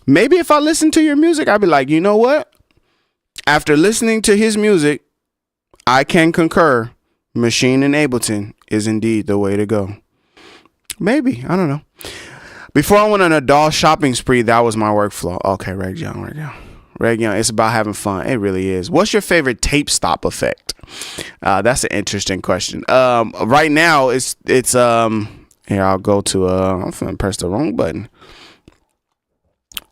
Maybe if I listen to your music, I'd be like, you know what? After listening to his music, I can concur. Machine in Ableton is indeed the way to go. Maybe. I don't know. Before I went on a DAW shopping spree, that was my workflow. Okay, Reg Young. It's about having fun. It really is. What's your favorite tape stop effect? That's an interesting question. Right now, it's here, I'll go to, I'm finna press the wrong button.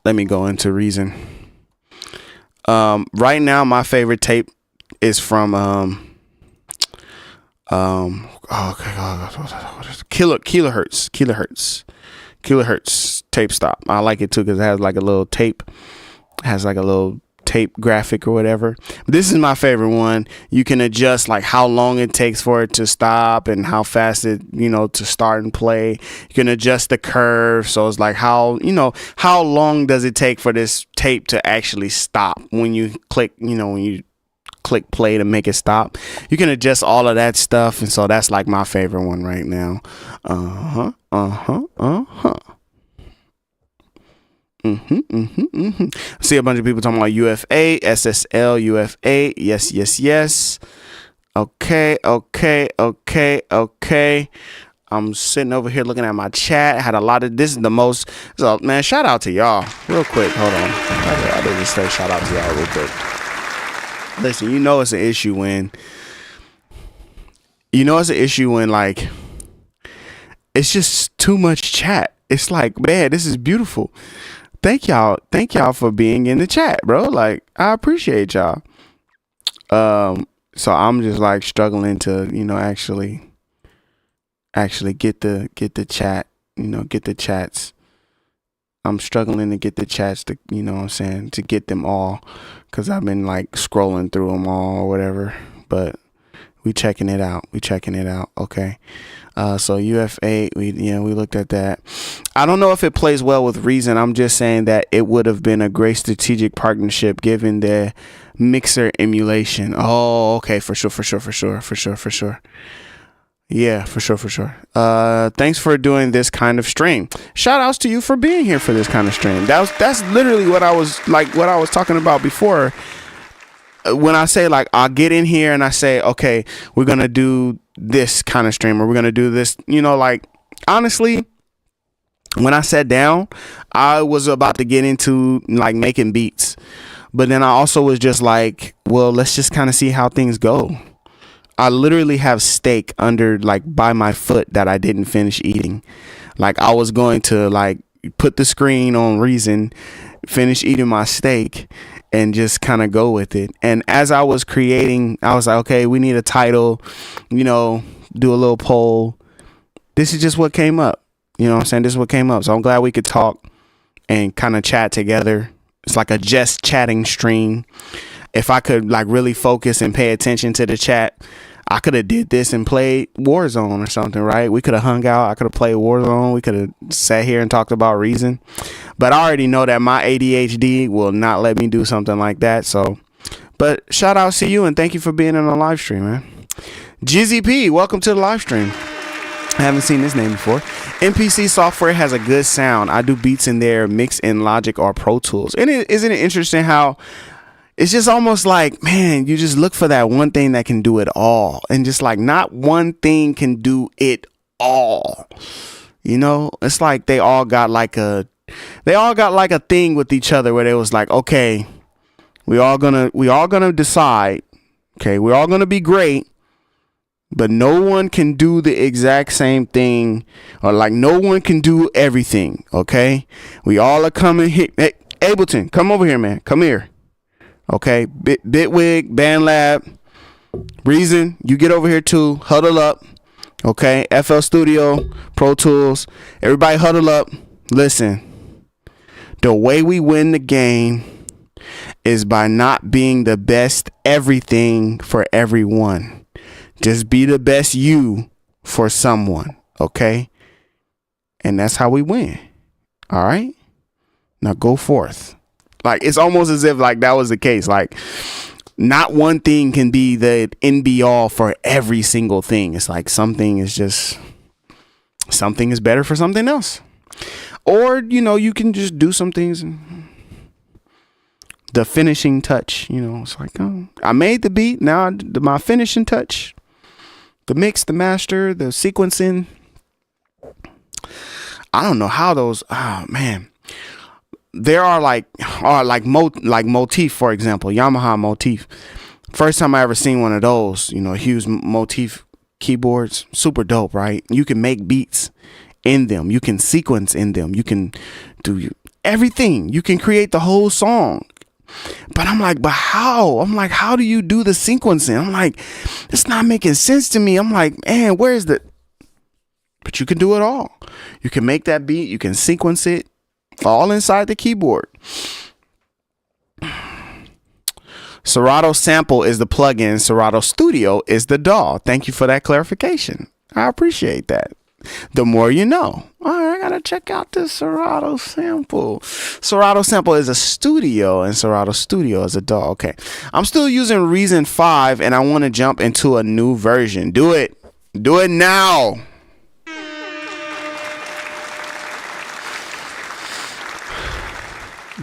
Let me go into Reason. Right now, my favorite tape is from Kilohertz tape stop. I like it too because it has like a little tape, graphic or whatever. This is my favorite one. You can adjust like how long it takes for it to stop and how fast it, to start and play. You can adjust the curve. So it's like how long does it take for this tape to actually stop when you click, click play to make it stop. You can adjust all of that stuff. And so that's like my favorite one right now. See a bunch of people talking about UFA, SSL, UFA. Yes. Okay. I'm sitting over here looking at my chat. I had a lot of, this is the most, so man, shout out to y'all real quick. Hold on. I did just say shout out to y'all real quick. Listen, it's an issue when, like, it's just too much chat. It's like, man, this is beautiful. Thank y'all for being in the chat, bro. Like, I appreciate y'all. So I'm just like struggling to, actually get the chat, get the chats. I'm struggling to get the chats to, to get them all, because I've been like scrolling through them all or whatever, but we checking it out. Okay. So UFA, we looked at that. I don't know if it plays well with Reason. I'm just saying that it would have been a great strategic partnership given the mixer emulation. Oh, okay. For sure. Yeah, for sure. Thanks for doing this kind of stream. Shout outs to you for being here for this kind of stream. That's literally what I was talking about before. When I say, like, I'll get in here and I say, okay, we're going to do this kind of stream, or we're going to do this, like, honestly, when I sat down, I was about to get into like making beats, but then I also was just like, well, let's just kind of see how things go. I literally have steak under, like, by my foot that I didn't finish eating. Like, I was going to, like, put the screen on Reason, finish eating my steak, and just kind of go with it. And as I was creating, I was like, okay, we need a title, do a little poll. This is just what came up. This is what came up. So I'm glad we could talk and kind of chat together. It's like a just chatting stream. If I could, like, really focus and pay attention to the chat, I could have did this and played Warzone or something, right? We could have hung out. I could have played Warzone. We could have sat here and talked about Reason. but I already know that my ADHD will not let me do something like that. So, but shout out to you and thank you for being in the live stream, man. Jizzy P, welcome to the live stream. I haven't seen this name before. MPC software has a good sound. I do beats in there, mix in Logic or Pro Tools. And isn't it interesting how it's just almost like, man, you just look for that one thing that can do it all. And just like not one thing can do it all. You know, it's like they all got like a thing with each other where they was like, okay, we all gonna decide, okay, we're all gonna be great. But no one can do the exact same thing, or like no one can do everything. Okay, we all are coming here. Hey, Ableton, come over here, man. Come here. Okay, Bitwig, BandLab, Reason, you get over here too. Huddle up. Okay, FL Studio, Pro Tools, everybody huddle up. Listen, the way we win the game is by not being the best everything for everyone. Just be the best you for someone, okay? And that's how we win. All right? Now go forth. Like, it's almost as if like that was the case. Like, not one thing can be the end be all for every single thing. It's like something is better for something else. Or, you know, you can just do some things and the finishing touch, you know, it's like, oh, I made the beat. Now my finishing touch. The mix, the master, the sequencing. I don't know how those. Oh man, there are like Motif, for example, Yamaha Motif. First time I ever seen one of those, you know, Hughes Motif keyboards, super dope, right? You can make beats in them. You can sequence in them. You can do everything. You can create the whole song. But I'm like, but how? I'm like, how do you do the sequencing? I'm like, it's not making sense to me. I'm like, man, where's the... But you can do it all. You can make that beat. You can sequence it all inside the keyboard. Serato Sample is the plugin. Serato Studio is the DAW. Thank you for that clarification. I appreciate that. The more you know. All right, I gotta check out this Serato Sample. Serato Sample is a studio and Serato Studio is a DAW. Okay, I'm still using Reason 5 and I want to jump into a new version. Do it now.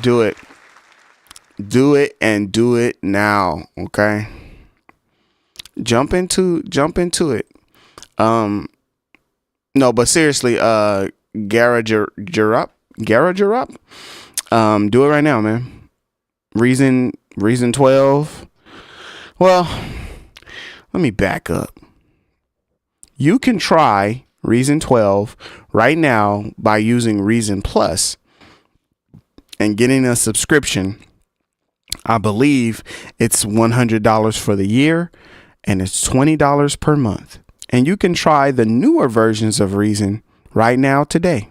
Do it and do it now. Okay, jump into it. No, but seriously, Garage up. Do it right now, man. Reason 12. Well, let me back up. You can try Reason 12 right now by using Reason Plus and getting a subscription. I believe it's $100 for the year and it's $20 per month. And you can try the newer versions of Reason right now today.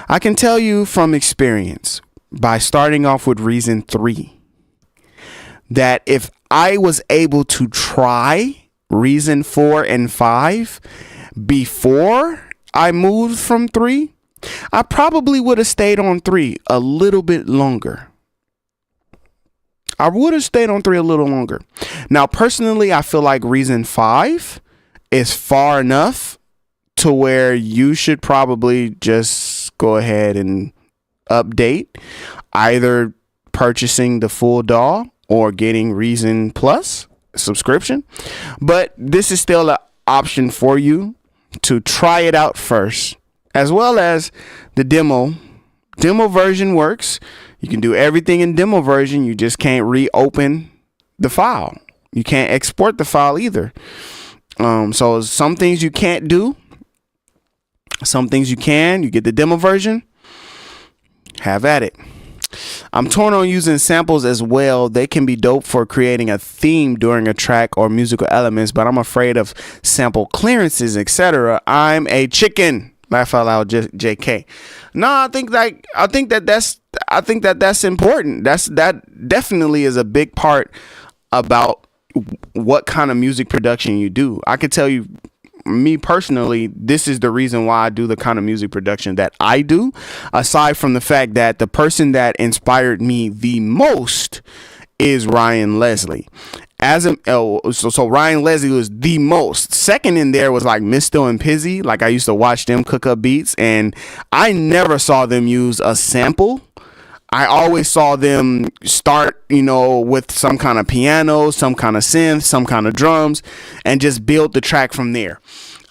I can tell you from experience by starting off with Reason 3 that if I was able to try Reason 4 and 5 before I moved from 3, I probably would have stayed on 3 a little bit longer. I would have stayed on 3 a little longer. Now, personally, I feel like Reason 5 is far enough to where you should probably just go ahead and update, either purchasing the full DAW or getting Reason Plus subscription. But this is still an option for you to try it out first, as well as the demo. Demo version works. You can do everything in demo version. You just can't reopen the file. You can't export the file either. So some things you can't do, some things you can. You get the demo version, have at it. I'm torn on using samples as well. They can be dope for creating a theme during a track or musical elements, but I'm afraid of sample clearances, etc. I'm a chicken. Laugh out loud, JK. No, I think that's important. That definitely is a big part about what kind of music production you do. I could tell you me personally, this is the reason why I do the kind of music production that I do, aside from the fact that the person that inspired me the most is Ryan Leslie. So Ryan Leslie was the most. Second in there was like Misto and Pizzy. Like, I used to watch them cook up beats, and I never saw them use a sample. I always saw them start, with some kind of piano, some kind of synth, some kind of drums, and just build the track from there.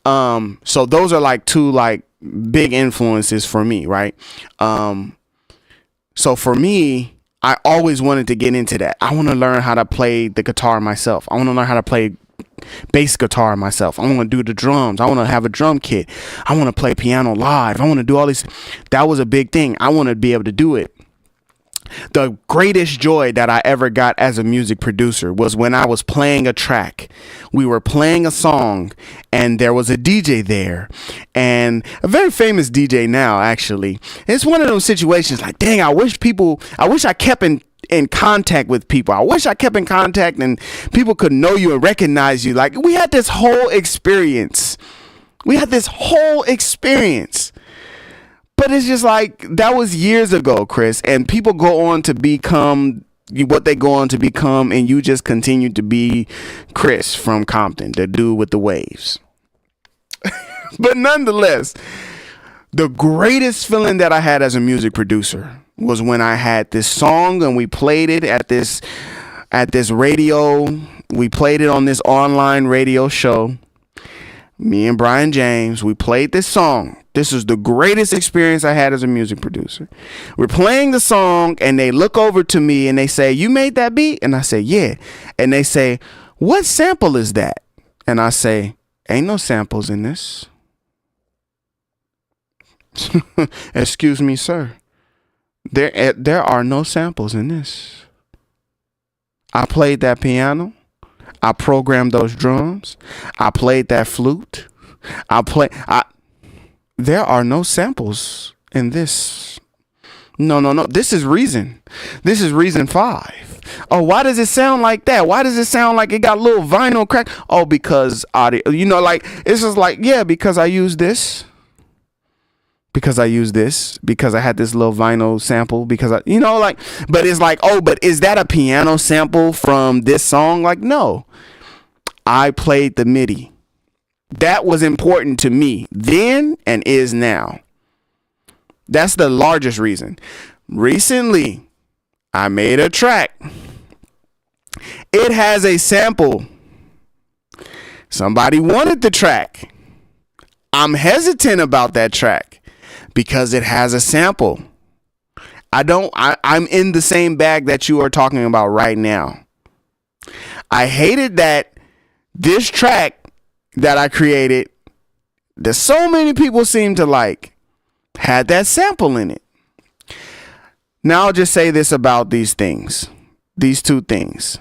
So those are like two like big influences for me, right? So for me, I always wanted to get into that. I want to learn how to play the guitar myself. I want to learn how to play bass guitar myself. I want to do the drums. I want to have a drum kit. I want to play piano live. I want to do all these. That was a big thing. I want to be able to do it. The greatest joy that I ever got as a music producer was when I was playing a track. We were playing a song, and there was a DJ there, and a very famous DJ now, actually. It's one of those situations like, dang, I wish I kept in contact with people. I wish I kept in contact and people could know you and recognize you. Like, we had this whole experience. But it's just like, that was years ago, Chris, and people go on to become what they go on to become, and you just continue to be Chris from Compton, the dude with the waves. But nonetheless, the greatest feeling that I had as a music producer was when I had this song and we played it at this radio. We played it on this online radio show. Me and Brian James, we played this song. This is the greatest experience I had as a music producer. We're playing the song, and they look over to me and they say, "You made that beat?" And I say, "Yeah." And they say, "What sample is that?" And I say, "Ain't no samples in this." Excuse me, sir. There are no samples in this. I played that piano. I programmed those drums. I played that flute. There are no samples in this. No. This is Reason. This is Reason 5. Oh, why does it sound like that? Why does it sound like it got a little vinyl crack? Oh, because audio, it's just like, yeah, because I use this. Because I had this little vinyl sample, but it's like, oh, but is that a piano sample from this song? Like, no, I played the MIDI. That was important to me then and is now. That's the largest reason. Recently, I made a track. It has a sample. Somebody wanted the track. I'm hesitant about that track because it has a sample. I'm in the same bag that you are talking about right now. I hated that this track that I created, that so many people seem to like, had that sample in it. Now I'll just say this about these two things.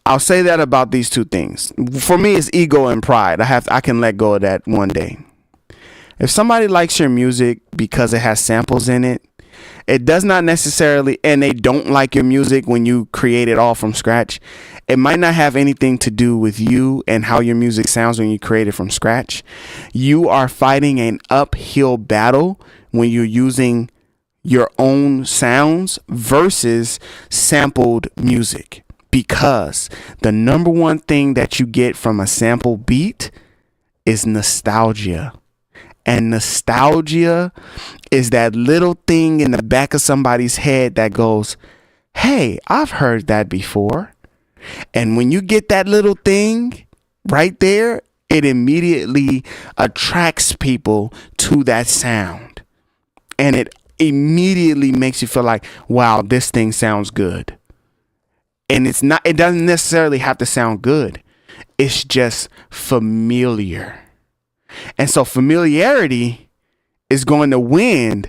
I'll say that about these two things. For me, it's ego and pride. I can let go of that one day. If somebody likes your music because it has samples in it, it does not necessarily, and they don't like your music when you create it all from scratch, it might not have anything to do with you and how your music sounds when you create it from scratch. You are fighting an uphill battle when you're using your own sounds versus sampled music, because the number one thing that you get from a sample beat is nostalgia. And nostalgia is that little thing in the back of somebody's head that goes, hey, I've heard that before. And when you get that little thing right there, it immediately attracts people to that sound. And it immediately makes you feel like, wow, this thing sounds good. And it doesn't necessarily have to sound good. It's just familiar. And so familiarity is going to win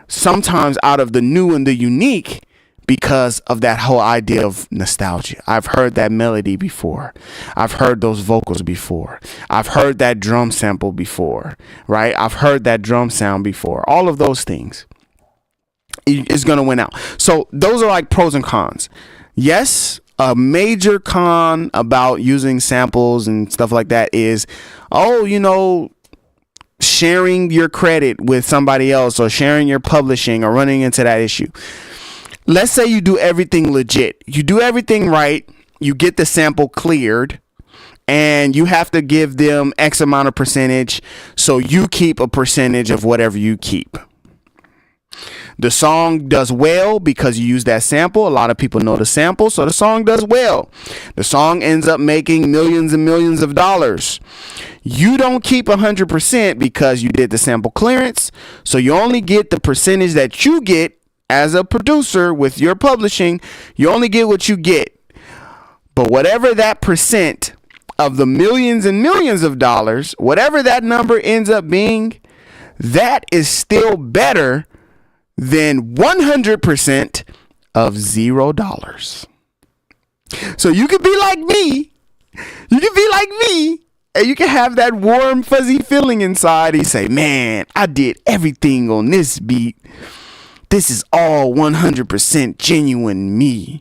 sometimes out of the new and the unique because of that whole idea of nostalgia. I've heard that melody before. I've heard those vocals before. I've heard that drum sample before, right? I've heard that drum sound before. All of those things is going to win out. So those are like pros and cons. Yes, A major con about using samples and stuff like that is, sharing your credit with somebody else or sharing your publishing or running into that issue. Let's say you do everything legit. You do everything right. You get the sample cleared and you have to give them X amount of percentage. So you keep a percentage of whatever you keep. The song does well because you use that sample. A lot of people know the sample, so the song does well. The song ends up making millions and millions of dollars. You don't keep 100% because you did the sample clearance, so you only get the percentage that you get as a producer with your publishing. You only get what you get. But whatever that percent of the millions and millions of dollars, whatever that number ends up being, that is still better than 100% of $0. So you could be like me. And you can have that warm, fuzzy feeling inside. You say, man, I did everything on this beat. This is all 100% genuine me.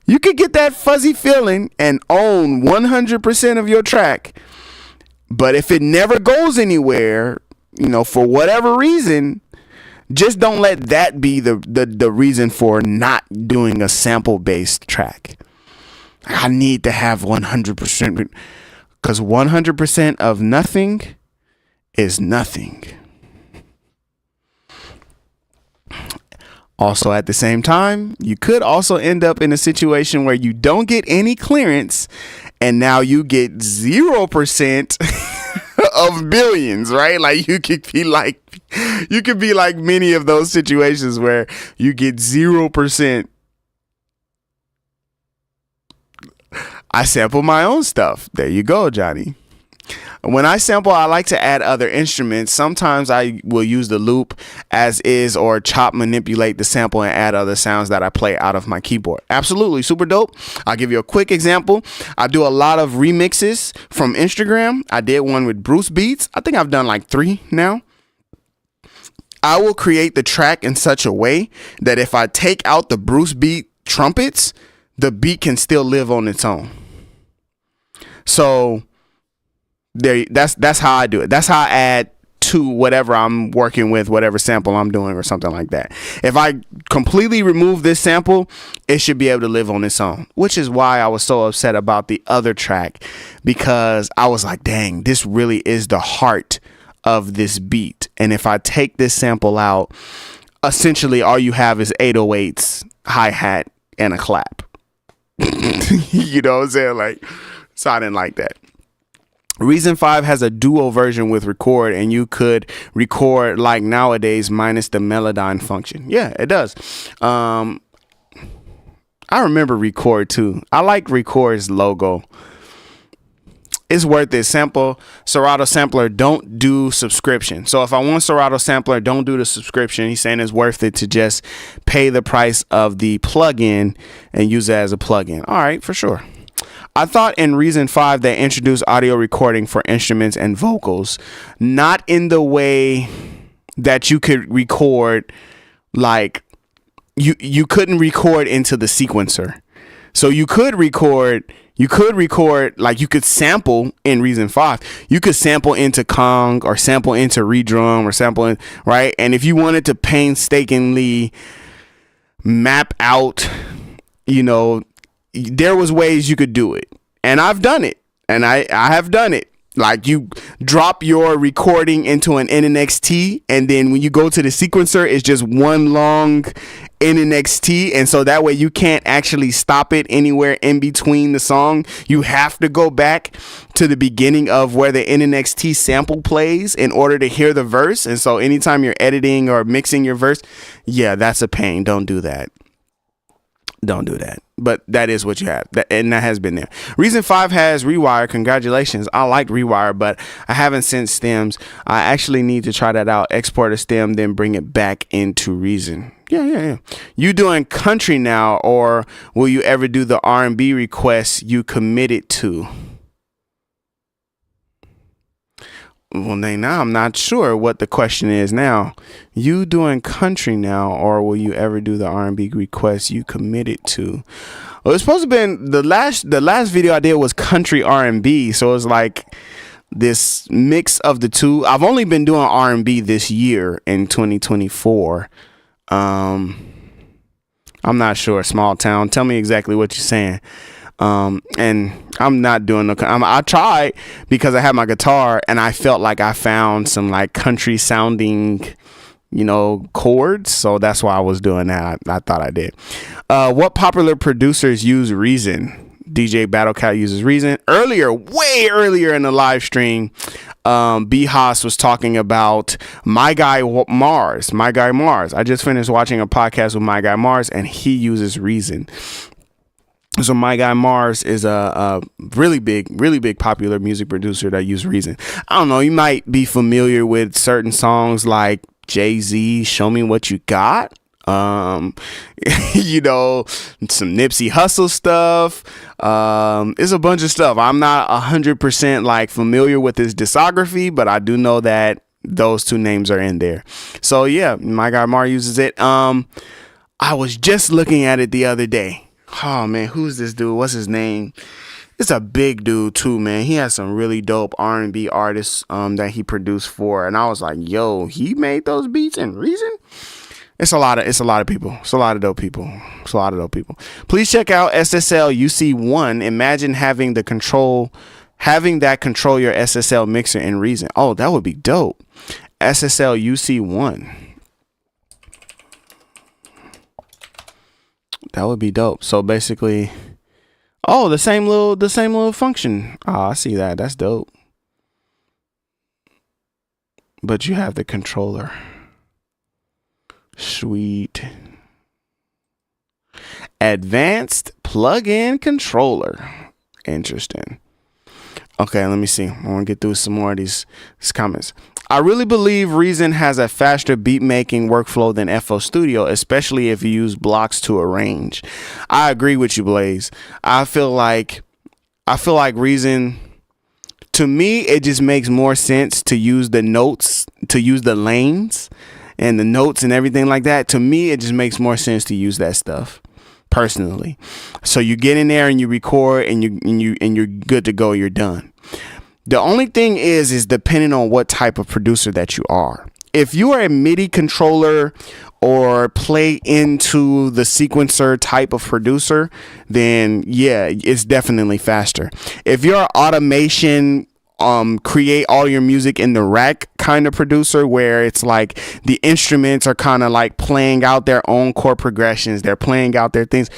You could get that fuzzy feeling and own 100% of your track. But if it never goes anywhere, for whatever reason, just don't let that be the reason for not doing a sample-based track. I need to have 100%, because 100% of nothing is nothing. Also, at the same time, you could also end up in a situation where you don't get any clearance and now you get 0% of billions, right? Like you could be like many of those situations where you get 0%. I sample my own stuff. There you go, Johnny. When I sample, I like to add other instruments. Sometimes I will use the loop as is or manipulate the sample and add other sounds that I play out of my keyboard. Absolutely. Super dope. I'll give you a quick example. I do a lot of remixes from Instagram. I did one with Bruce Beats. I think I've done like 3 now. I will create the track in such a way that if I take out the Bruce Beat trumpets, the beat can still live on its own. So that's how I do it. That's how I add to whatever I'm working with, whatever sample I'm doing or something like that. If I completely remove this sample, it should be able to live on its own, which is why I was so upset about the other track, because I was like, dang, this really is the heart of this beat. And if I take this sample out, essentially all you have is 808s, hi-hat, and a clap. You know what I'm saying? Like, so I didn't like that. Reason 5 has a duo version with record, and you could record like nowadays minus the Melodyne function. Yeah, it does. I remember record too. I like record's logo. It's worth it. Sample Serato Sampler, don't do subscription. So if I want Serato Sampler, don't do the subscription. He's saying it's worth it to just pay the price of the plugin and use it as a plugin. All right, for sure. I thought in Reason 5 they introduced audio recording for instruments and vocals, not in the way that you could record, like you couldn't record into the sequencer. So you could record, like you could sample in Reason 5. You could sample into Kong or sample into Redrum or sample in, right? And if you wanted to painstakingly map out, there was ways you could do it, and I've done it, and I have done it. Like you drop your recording into an NNXT, and then when you go to the sequencer, it's just one long NNXT, and so that way you can't actually stop it anywhere in between the song. You have to go back to the beginning of where the NNXT sample plays in order to hear the verse. And so anytime you're editing or mixing your verse, yeah, that's a pain. Don't do that. Don't do that. But that is what you have, and that has been there. Reason 5 has Rewire. Congratulations. I like Rewire, but I haven't sent stems. I actually need to try that out. Export a stem, then bring it back into Reason. Yeah. You doing country now, or will you ever do the R&B requests you committed to? Well, now I'm not sure what the question is now. You doing country now, or will you ever do the R&B request you committed to? Well, it's supposed to be the last video I did was country R&B, so it's like this mix of the two. I've only been doing R&B this year in 2024. I'm not sure. Small town. Tell me exactly what you're saying. And I'm not doing I tried because I had my guitar and I felt like I found some like country sounding, chords. So that's why I was doing that. I thought I did. What popular producers use Reason? DJ Battlecat uses Reason. Way earlier in the live stream, B Haas was talking about My Guy Mars. I just finished watching a podcast with My Guy Mars and he uses Reason. So My Guy Mars is a really big popular music producer that uses Reason. I don't know, you might be familiar with certain songs like Jay-Z, Show Me What You Got. Some Nipsey Hussle stuff. It's a bunch of stuff. I'm not 100% like familiar with his discography, but I do know that those two names are in there. So yeah, My Guy Mars uses it. I was just looking at it the other day. Oh man, who's this dude? What's his name? It's a big dude too, man. He has some really dope R&B artists that he produced for, and I was like, yo, he made those beats in Reason? It's a lot of people. It's a lot of dope people. Please check out SSL UC1. Imagine having that control your SSL mixer in Reason. Oh, that would be dope. SSL UC1. That would be dope. So basically, the same little function. Oh, I see that. That's dope. But you have the controller. Sweet. Advanced plug-in controller. Interesting. Okay, let me see. I want to get through some more of these comments. I really believe Reason has a faster beat making workflow than FL Studio, especially if you use blocks to arrange. I agree with you, Blaze. I feel like Reason, to me, it just makes more sense to use the notes, to use the lanes and the notes and everything like that. To me, it just makes more sense to use that stuff personally. So you get in there and you record and you're good to go. You're done. The only thing is depending on what type of producer that you are. If you are a MIDI controller or play into the sequencer type of producer, then yeah, it's definitely faster. If you're an automation, create all your music in the rack kind of producer where it's like the instruments are kind of like playing out their own chord progressions, they're playing out their things,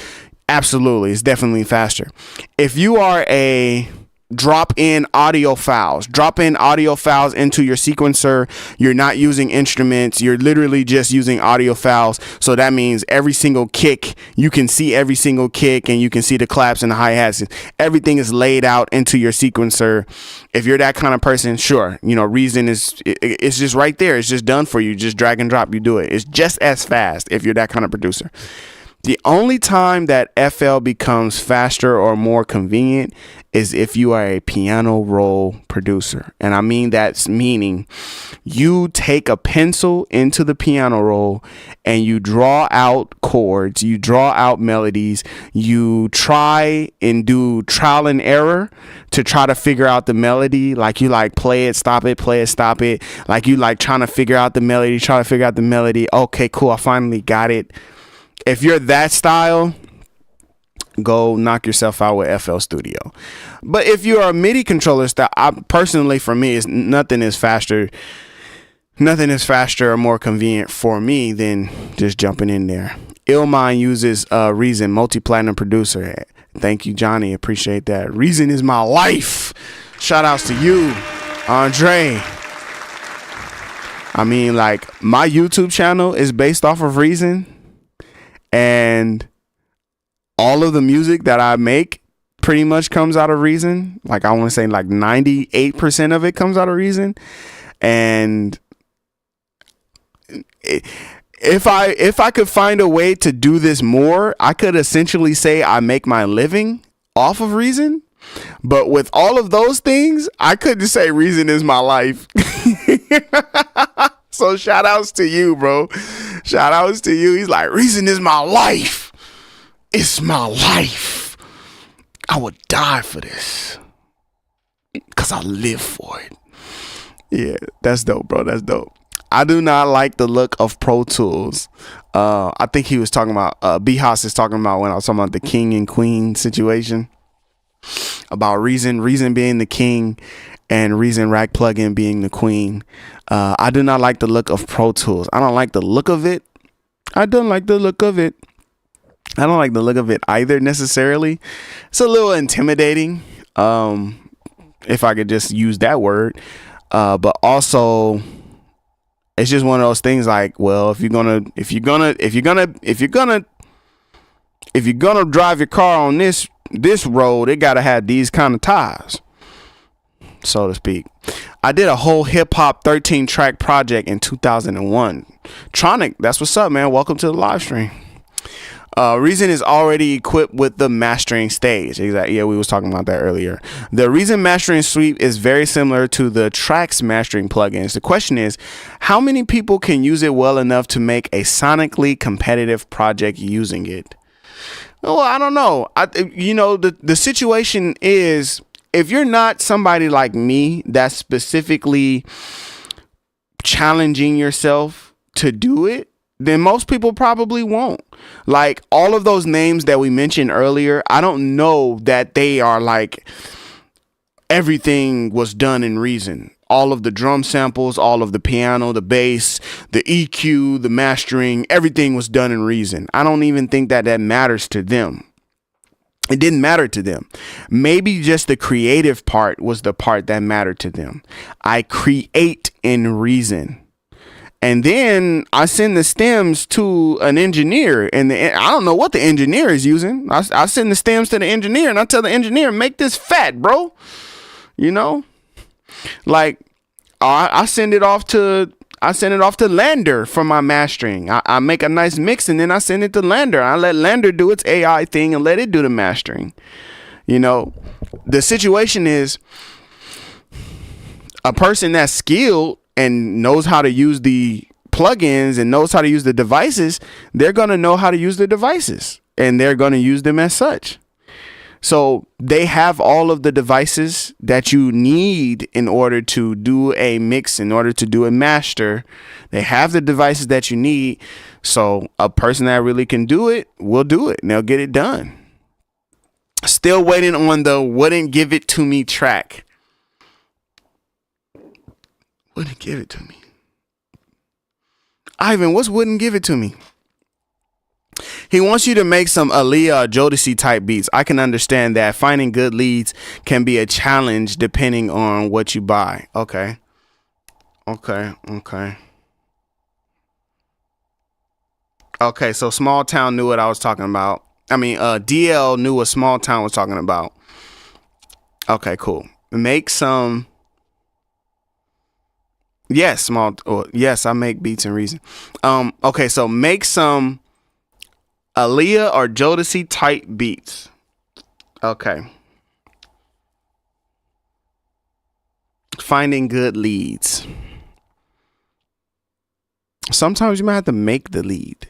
absolutely, it's definitely faster. If you are a drop in audio files into your sequencer, you're not using instruments, you're literally just using audio files. So that means every single kick, you can see every single kick and you can see the claps and the hi-hats. Everything is laid out into your sequencer. If you're that kind of person, sure, Reason it's just right there. It's just done for you. Just drag and drop, you do it. It's just as fast if you're that kind of producer. The only time that FL becomes faster or more convenient is if you are a piano roll producer. And I mean that's meaning you take a pencil into the piano roll and you draw out chords, you draw out melodies, you try and do trial and error to try to figure out the melody. Like you like play it, stop it, play it, stop it. Like you like trying to figure out the melody, try to figure out the melody. Okay, cool, I finally got it. If you're that style, go knock yourself out with FL Studio. But if you're a MIDI controller style, for me, nothing is faster or more convenient for me than just jumping in there. Illmind uses Reason, multi-platinum producer. Thank you, Johnny. Appreciate that. Reason is my life. Shout outs to you, Andre. I mean, like, my YouTube channel is based off of Reason. And all of the music that I make pretty much comes out of Reason. Like I want to say like 98% of it comes out of Reason. And if I could find a way to do this more, I could essentially say I make my living off of Reason. But with all of those things, I couldn't say Reason is my life. So shout outs to you, bro. Shout outs to you. He's like, Reason is my life. It's my life. I would die for this because I live for it. Yeah, that's dope, bro. That's dope. I do not like the look of Pro Tools. I think he was talking about, B-House is talking about when I was talking about the king and queen situation. About Reason being the king and Reason Rack plugin being the queen. I do not like the look of Pro Tools. I don't like the look of it. I don't like the look of it. I don't like the look of it either necessarily. It's a little intimidating, if I could just use that word. But also, it's just one of those things like, well, if you're gonna drive your car on this road, it gotta have these kind of tires, so to speak. I did a whole hip hop 13 track project in 2001. Tronic, that's what's up, man. Welcome to the live stream. Reason is already equipped with the mastering stage. Exactly. Yeah, we was talking about that earlier. The Reason mastering suite is very similar to the Tracks mastering plugins. The question is, how many people can use it well enough to make a sonically competitive project using it? Well, I don't know. The situation is, if you're not somebody like me that's specifically challenging yourself to do it, then most people probably won't. Like all of those names that we mentioned earlier, I don't know that they are like everything was done in Reason. All of the drum samples, all of the piano, the bass, the EQ, the mastering, everything was done in Reason. I don't even think that matters to them. It didn't matter to them. Maybe just the creative part was the part that mattered to them. I create in Reason. And then I send the stems to an engineer, and I don't know what the engineer is using. I send the stems to the engineer, and I tell the engineer, make this fat, bro. You know, like I send it off to Lander for my mastering. I make a nice mix, and then I send it to Lander. I let Lander do its AI thing and let it do the mastering. You know, the situation is a person that's skilled and knows how to use the plugins and knows how to use the devices, they're going to know how to use the devices, and they're going to use them as such. So they have all of the devices that you need in order to do a mix, in order to do a master. They have the devices that you need. So a person that really can do it will do it, and they'll get it done. Still waiting on the Wouldn't Give It To Me track. Wouldn't give it to me. Ivan, what's Wouldn't Give It To Me? He wants you to make some Aaliyah or Jodeci type beats. I can understand that. Finding good leads can be a challenge depending on what you buy. Okay. Okay, so Small Town knew what I was talking about. DL knew what Small Town was talking about. Okay, cool. Make some... Yes, yes, I make beats in Reason. Okay, so make some Aaliyah or Jodeci type beats. Okay. Finding good leads. Sometimes you might have to make the lead.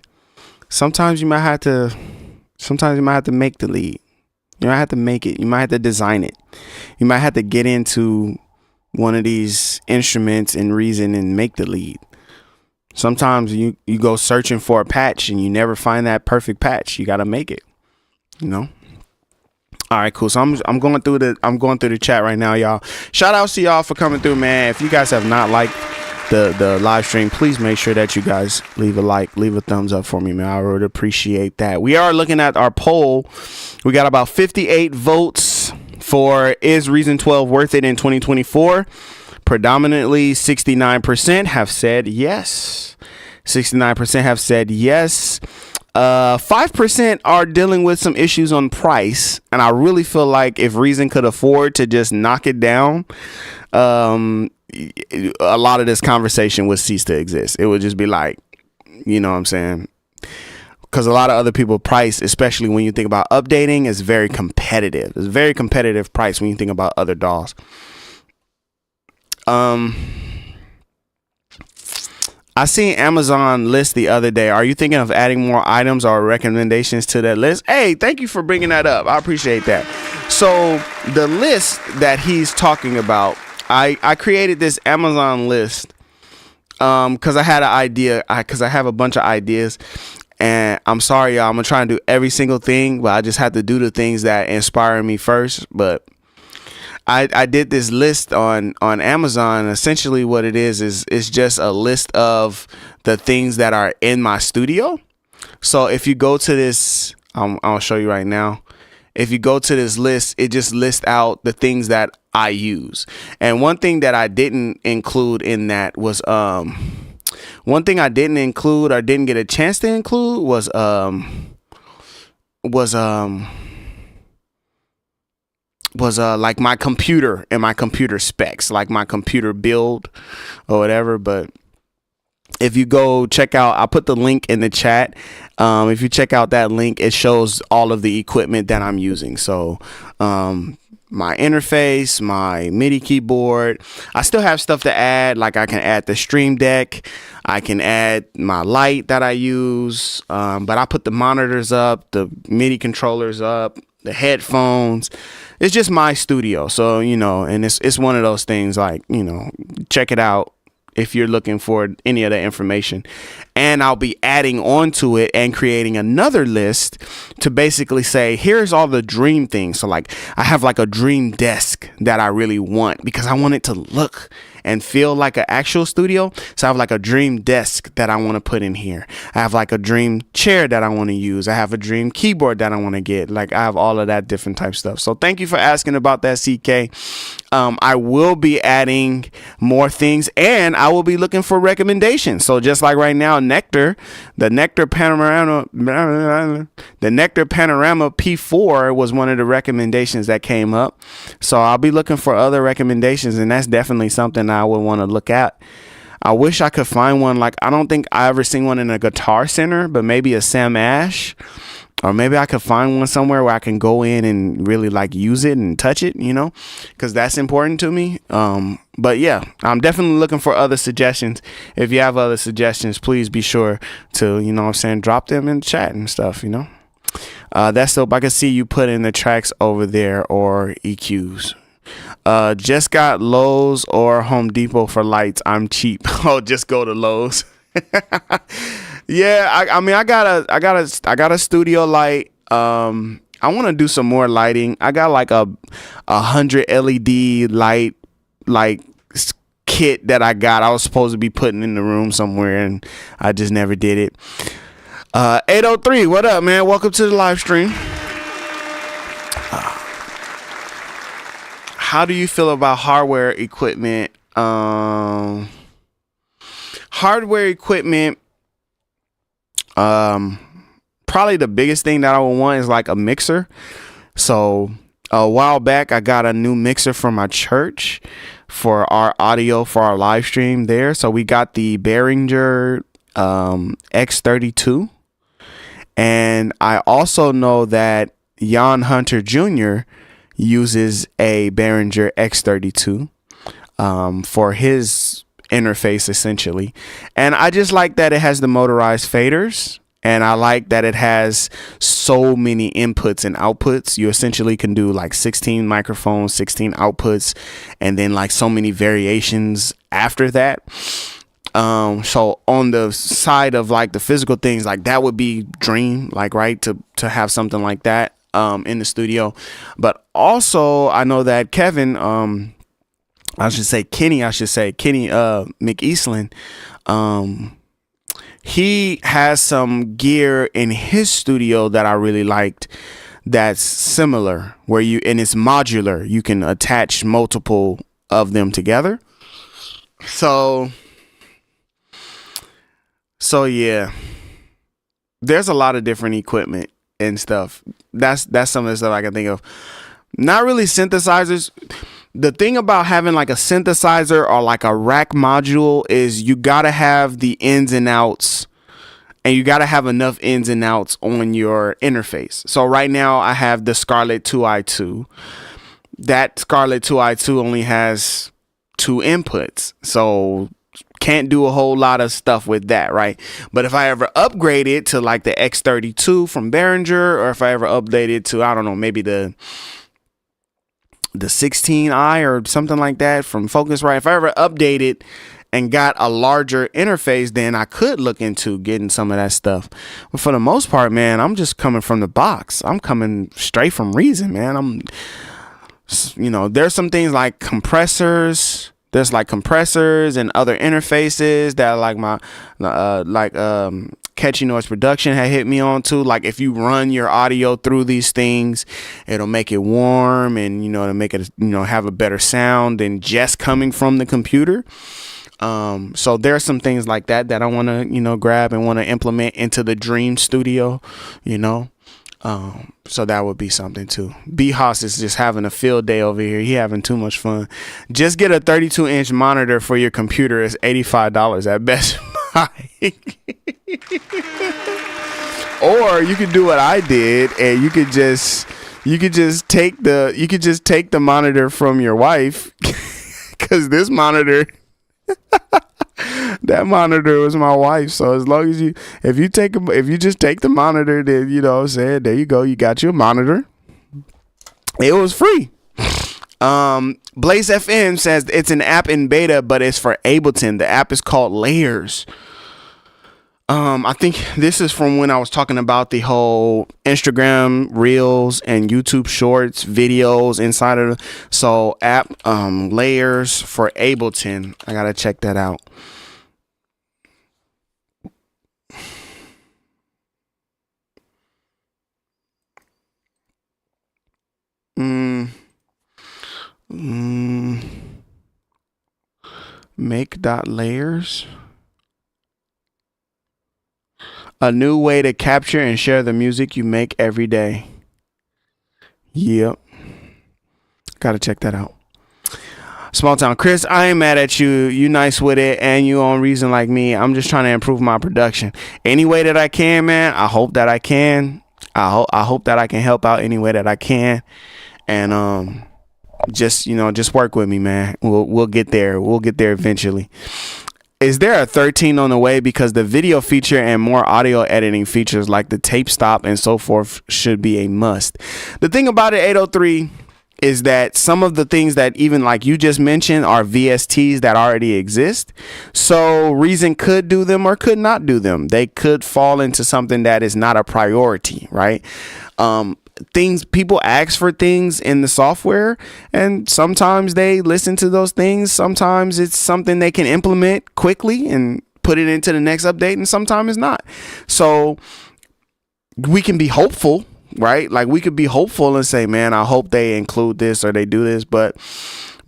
Sometimes you might have to make the lead. You might have to make it. You might have to design it. You might have to get into one of these instruments in Reason and make the lead. Sometimes you go searching for a patch and you never find that perfect patch. You got to make it, you know? All right, cool. So I'm going through the chat right now, y'all. Shout out to y'all for coming through, man. If you guys have not liked the live stream, please make sure that you guys leave a like, leave a thumbs up for me, man. I would appreciate that. We are looking at our poll. We got about 58 votes for is Reason 12 worth it in 2024. Predominantly 69% have said yes. 69% have said yes. 5% are dealing with some issues on price, and I really feel like if Reason could afford to just knock it down, a lot of this conversation would cease to exist. It would just be like, you know what I'm saying? because a lot of other people price, especially when you think about updating, is very competitive. It's a very competitive price when you think about other DAWs. I seen Amazon list the other day. Are you thinking of adding more items or recommendations to that list? Hey, thank you for bringing that up. I appreciate that. So the list that he's talking about, I created this Amazon list because I had an idea, because I have a bunch of ideas. And I'm sorry, y'all, I'm gonna try and do every single thing, but I just have to do the things that inspire me first. But I did this list on Amazon. Essentially what it is it's just a list of the things that are in my studio. So if you go to this, I'll show you right now. If you go to this list, it just lists out the things that I use. And one thing that I didn't include in that was one thing I didn't include or didn't get a chance to include was like my computer and my computer specs, like my computer build or whatever. But if you go check out, I'll put the link in the chat. If you check out that link, it shows all of the equipment that I'm using. So my interface, my MIDI keyboard. I still have stuff to add, like I can add the Stream Deck, I can add my light that I use, but I put the monitors up, the MIDI controllers up, the headphones. It's just my studio. So, you know, and it's one of those things, like, you know, check it out if you're looking for any of the information. And I'll be adding on to it and creating another list to basically say, here's all the dream things. So like I have like a dream desk that I really want because I want it to look and feel like an actual studio. So I have like a dream desk that I want to put in here. I have like a dream chair that I want to use. I have a dream keyboard that I want to get. Like I have all of that different type stuff. So thank you for asking about that, CK. I will be adding more things and I will be looking for recommendations. So just like right now, the Nectar Panorama P4 was one of the recommendations that came up. So I'll be looking for other recommendations, and that's definitely something I would want to look at. I wish I could find one. Like, I don't think I ever seen one in a Guitar Center, but maybe a Sam Ash, or maybe I could find one somewhere where I can go in and really like use it and touch it, you know, because that's important to me. But yeah, I'm definitely looking for other suggestions. If you have other suggestions, please be sure to, you know what I'm saying, drop them in the chat and stuff, you know. That's dope. I can see you put in the tracks over there, or EQs. Just got Lowe's or Home Depot for lights. I'm cheap. Oh, just go to Lowe's. Yeah, I mean, I got a studio light. I want to do some more lighting. I got like a 100 LED light like kit that I was supposed to be putting in the room somewhere, and I just never did it. 803, what up, man? Welcome to the live stream. How do you feel about hardware equipment? Hardware equipment, probably the biggest thing that I would want is like a mixer. So a while back, I got a new mixer for my church for our audio for our live stream there. So we got the Behringer X32. And I also know that Jan Hunter Jr. uses a Behringer X32 for his interface, essentially. And I just like that it has the motorized faders, and I like that it has so many inputs and outputs. You essentially can do like 16 microphones, 16 outputs, and then like so many variations after that. So on the side of like the physical things, like that would be dream, like, right, to have something like that in the studio. But also I know that Kenny McEastland, he has some gear in his studio that I really liked that's similar, where and it's modular. You can attach multiple of them together. So yeah, there's a lot of different equipment and stuff. That's some of the stuff I can think of. Not really synthesizers. The thing about having like a synthesizer or like a rack module is you gotta have the ins and outs and you got to have enough ins and outs on your interface. So right now I have the Scarlett 2i2. That Scarlett 2i2 only has 2 inputs, so can't do a whole lot of stuff with that, right? But if I ever upgrade it to like the X32 from Behringer, or if I ever update it to, I don't know, maybe the 16i or something like that from Focusrite, if I ever update it and got a larger interface, then I could look into getting some of that stuff. But for the most part, man, I'm just coming from the box. I'm coming straight from Reason, man. There's some things like compressors. There's like compressors and other interfaces that Catchy Noise Production had hit me on too. Like if you run your audio through these things, it'll make it warm and, to make it, have a better sound than just coming from the computer. So there are some things like that I want to, grab and want to implement into the Dream Studio, so that would be something too. B-Hoss is just having a field day over here. He having too much fun. Just get a 32-inch monitor for your computer. It's $85 at Best Buy. Or you could do what I did, and you could just take the monitor from your wife, because this monitor. That monitor was my wife. So as long as if you just take the monitor, then there you go, you got your monitor. It was free. Blaze FM says it's an app in beta, but it's for Ableton. The app is called Layers. I think this is from when I was talking about the whole Instagram Reels and YouTube Shorts videos inside of app Layers for Ableton. I gotta check that out. Make.layers. A new way to capture and share the music you make every day. Yep. Gotta check that out. Small Town Chris, I ain't mad at you. You nice with it, and you on Reason like me. I'm just trying to improve my production. Any way that I can, man. I hope that I can. I hope that I can help out any way that I can. And just work with me, man. We'll get there. We'll get there eventually. Is there a 13 on the way? Because the video feature and more audio editing features like the tape stop and so forth should be a must. The thing about it, 803, is that some of the things that even like you just mentioned are VSTs that already exist. So Reason could do them or could not do them. They could fall into something that is not a priority, right? Things, people ask for things in the software, and sometimes they listen to those things. Sometimes it's something they can implement quickly and put it into the next update, and sometimes it's not. So we can be hopeful, right? Like we could be hopeful and say, man, I hope they include this or they do this. But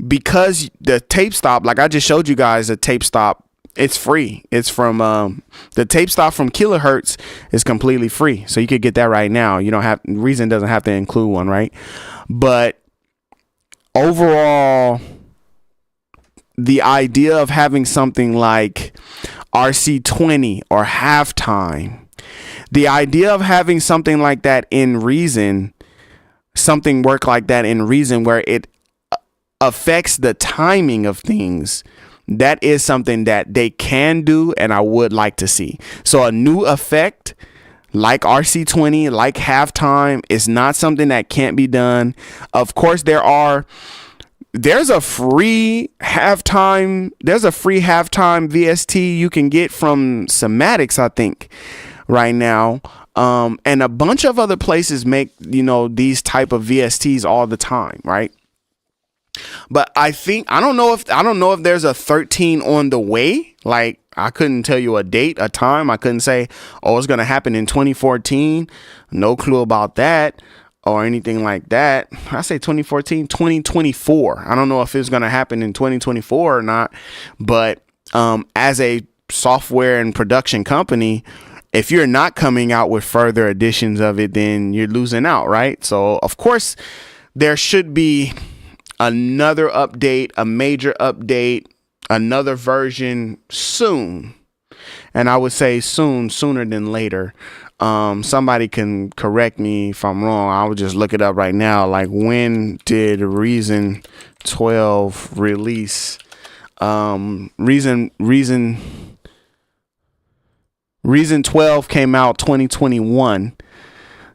because the tape stop, like I just showed you guys a tape stop, it's free. It's from the tape stop from Kilohertz is completely free. So you could get that right now. You don't have, Reason doesn't have to include one, right? But overall, the idea of having something like RC20 or Halftime, the idea of having something like that in Reason, something work like that in Reason where it affects the timing of things, that is something that they can do and I would like to see. So a new effect like RC20, like Halftime, is not something that can't be done. Of course, there's a free halftime VST you can get from Somatics, I think, right now. And a bunch of other places make, these type of VSTs all the time, right? But I don't know if there's a 13 on the way. Like I couldn't tell you a date, a time. I couldn't say, oh, it's going to happen in 2014. No clue about that or anything like that. I say 2014, 2024. I don't know if it's going to happen in 2024 or not. But as a software and production company, if you're not coming out with further editions of it, then you're losing out, right? So, of course, there should be another update, a major update, another version soon. and I would say sooner than later. Somebody can correct me if I'm wrong. I would just look it up right now. Like, when did Reason 12 release? Reason 12 came out 2021.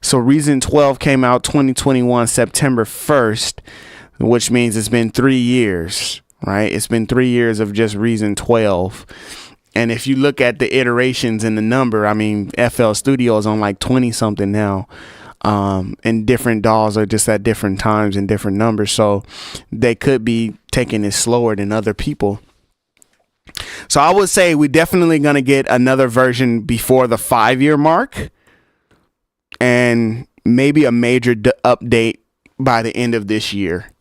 So Reason 12 came out 2021 September 1st, which means it's been 3 years, right? It's been 3 years of just Reason 12. And if you look at the iterations and the number, I mean, FL Studio is on like 20 something now. And different DAWs are just at different times and different numbers. So they could be taking it slower than other people. So I would say we're definitely going to get another version before the 5-year mark, and maybe a major update by the end of this year.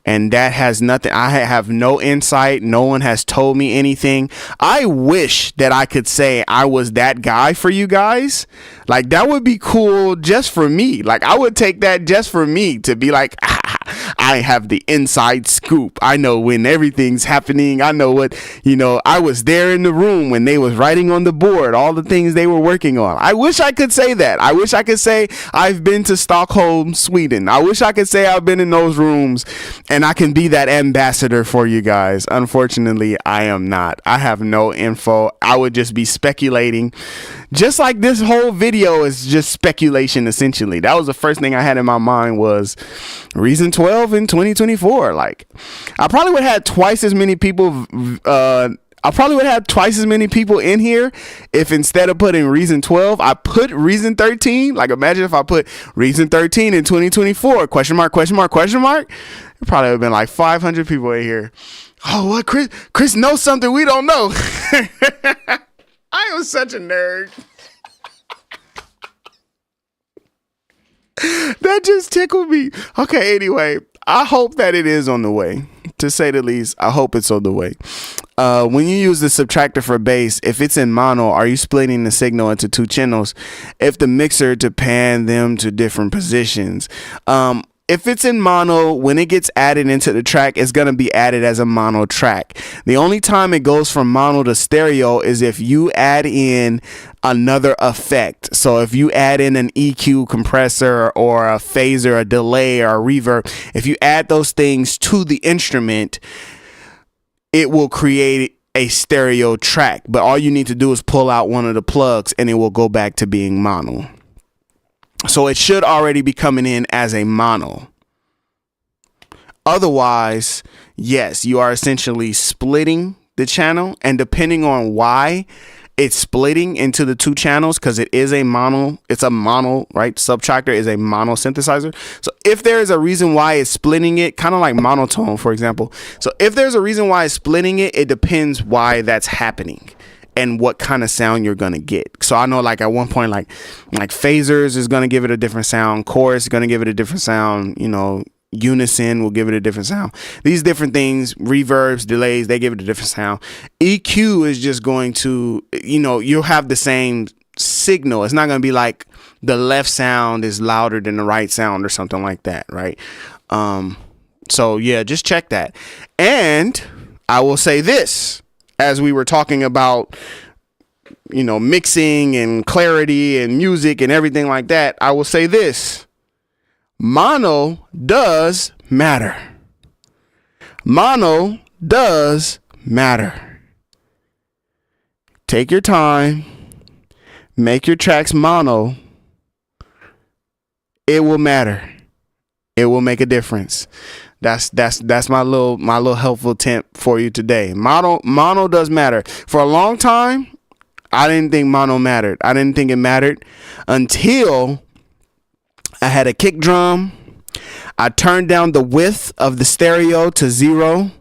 And that has nothing. I have no insight. No one has told me anything. I wish that I could say I was that guy for you guys. Like, that would be cool just for me. Like, I would take that just for me to be like, I have the inside scoop. I know when everything's happening. I know what, I was there in the room when they was writing on the board, all the things they were working on. I wish I could say that. I wish I could say I've been to Stockholm, Sweden. I wish I could say I've been in those rooms and I can be that ambassador for you guys. Unfortunately, I am not. I have no info. I would just be speculating. Just like this whole video is just speculation, essentially. That was the first thing I had in my mind was Reason 12 in 2024. Like, I probably would have had twice as many people. I probably would have twice as many people in here if instead of putting Reason 12, I put Reason 13. Like, imagine if I put Reason 13 in 2024, question mark, question mark, question mark. It probably would have been like 500 people in here. Oh, what? Chris knows something we don't know. I am such a nerd. That just tickled me. Okay, anyway, I hope that it is on the way. To say the least, I hope it's on the way. When you use the subtractor for bass, if it's in mono, are you splitting the signal into 2 channels? If the mixer to pan them to different positions. If it's in mono, when it gets added into the track, it's going to be added as a mono track. The only time it goes from mono to stereo is if you add in another effect. So if you add in an EQ compressor or a phaser, a delay or a reverb, if you add those things to the instrument, it will create a stereo track. But all you need to do is pull out one of the plugs and it will go back to being mono. So it should already be coming in as a mono. Otherwise, yes, you are essentially splitting the channel, and depending on why it's splitting into the 2 channels, because it is a mono, it's a mono, right? Subtractor is a mono synthesizer. So if there is a reason why it's splitting it, kind of like monotone, for example. So if there's a reason why it's splitting it, it depends why that's happening and what kind of sound you're gonna get. So I know, like, at one point, like phasers is gonna give it a different sound, chorus is gonna give it a different sound, unison will give it a different sound. These different things, reverbs, delays, they give it a different sound. EQ is just going to, you'll have the same signal. It's not gonna be like the left sound is louder than the right sound or something like that, right? So yeah, just check that. And I will say this, as we were talking about, mixing and clarity and music and everything like that, I will say this. Mono does matter. Mono does matter. Take your time. Make your tracks mono. It will matter. It will make a difference. That's my little helpful tip for you today. Mono does matter. For a long time, I didn't think mono mattered. I didn't think it mattered until I had a kick drum. I turned down the width of the stereo to 0.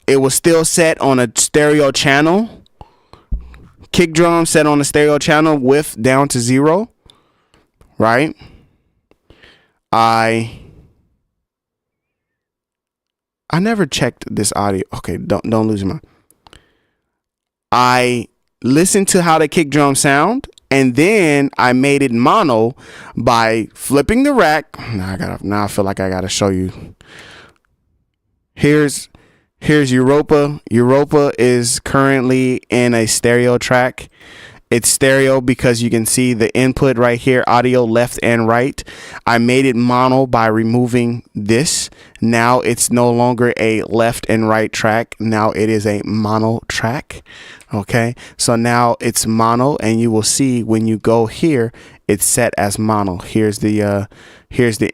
It was still set on a stereo channel. Kick drum set on a stereo channel, width down to 0. Right? I never checked this audio. Okay, don't lose your mind. I listened to how the kick drum sound, and then I made it mono by flipping the rack. Now I feel like I gotta show you. Here's Here's Europa. Europa is currently in a stereo track. It's stereo because you can see the input right here, audio left and right. I made it mono by removing this. Now it's no longer a left and right track. Now it is a mono track. Okay, so now it's mono, and you will see when you go here, it's set as mono. Here's the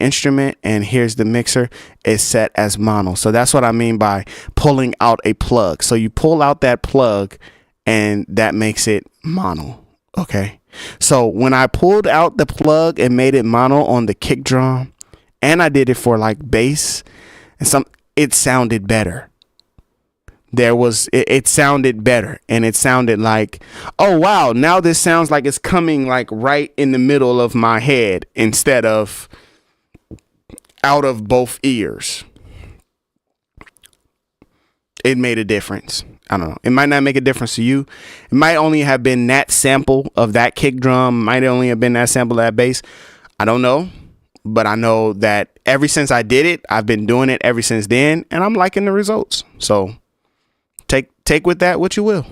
instrument, and here's the mixer. It's set as mono. So that's what I mean by pulling out a plug. So you pull out that plug, and that makes it mono. Okay, so when I pulled out the plug and made it mono on the kick drum, and I did it for like bass and it sounded better. It sounded better, and it sounded like, oh wow, now this sounds like it's coming like right in the middle of my head instead of out of both ears. It made a difference. I don't know. It might not make a difference to you. It might only have been that sample of that kick drum. Might only have been that sample of that bass. I don't know. But I know that ever since I did it, I've been doing it ever since then, and I'm liking the results. So take with that what you will.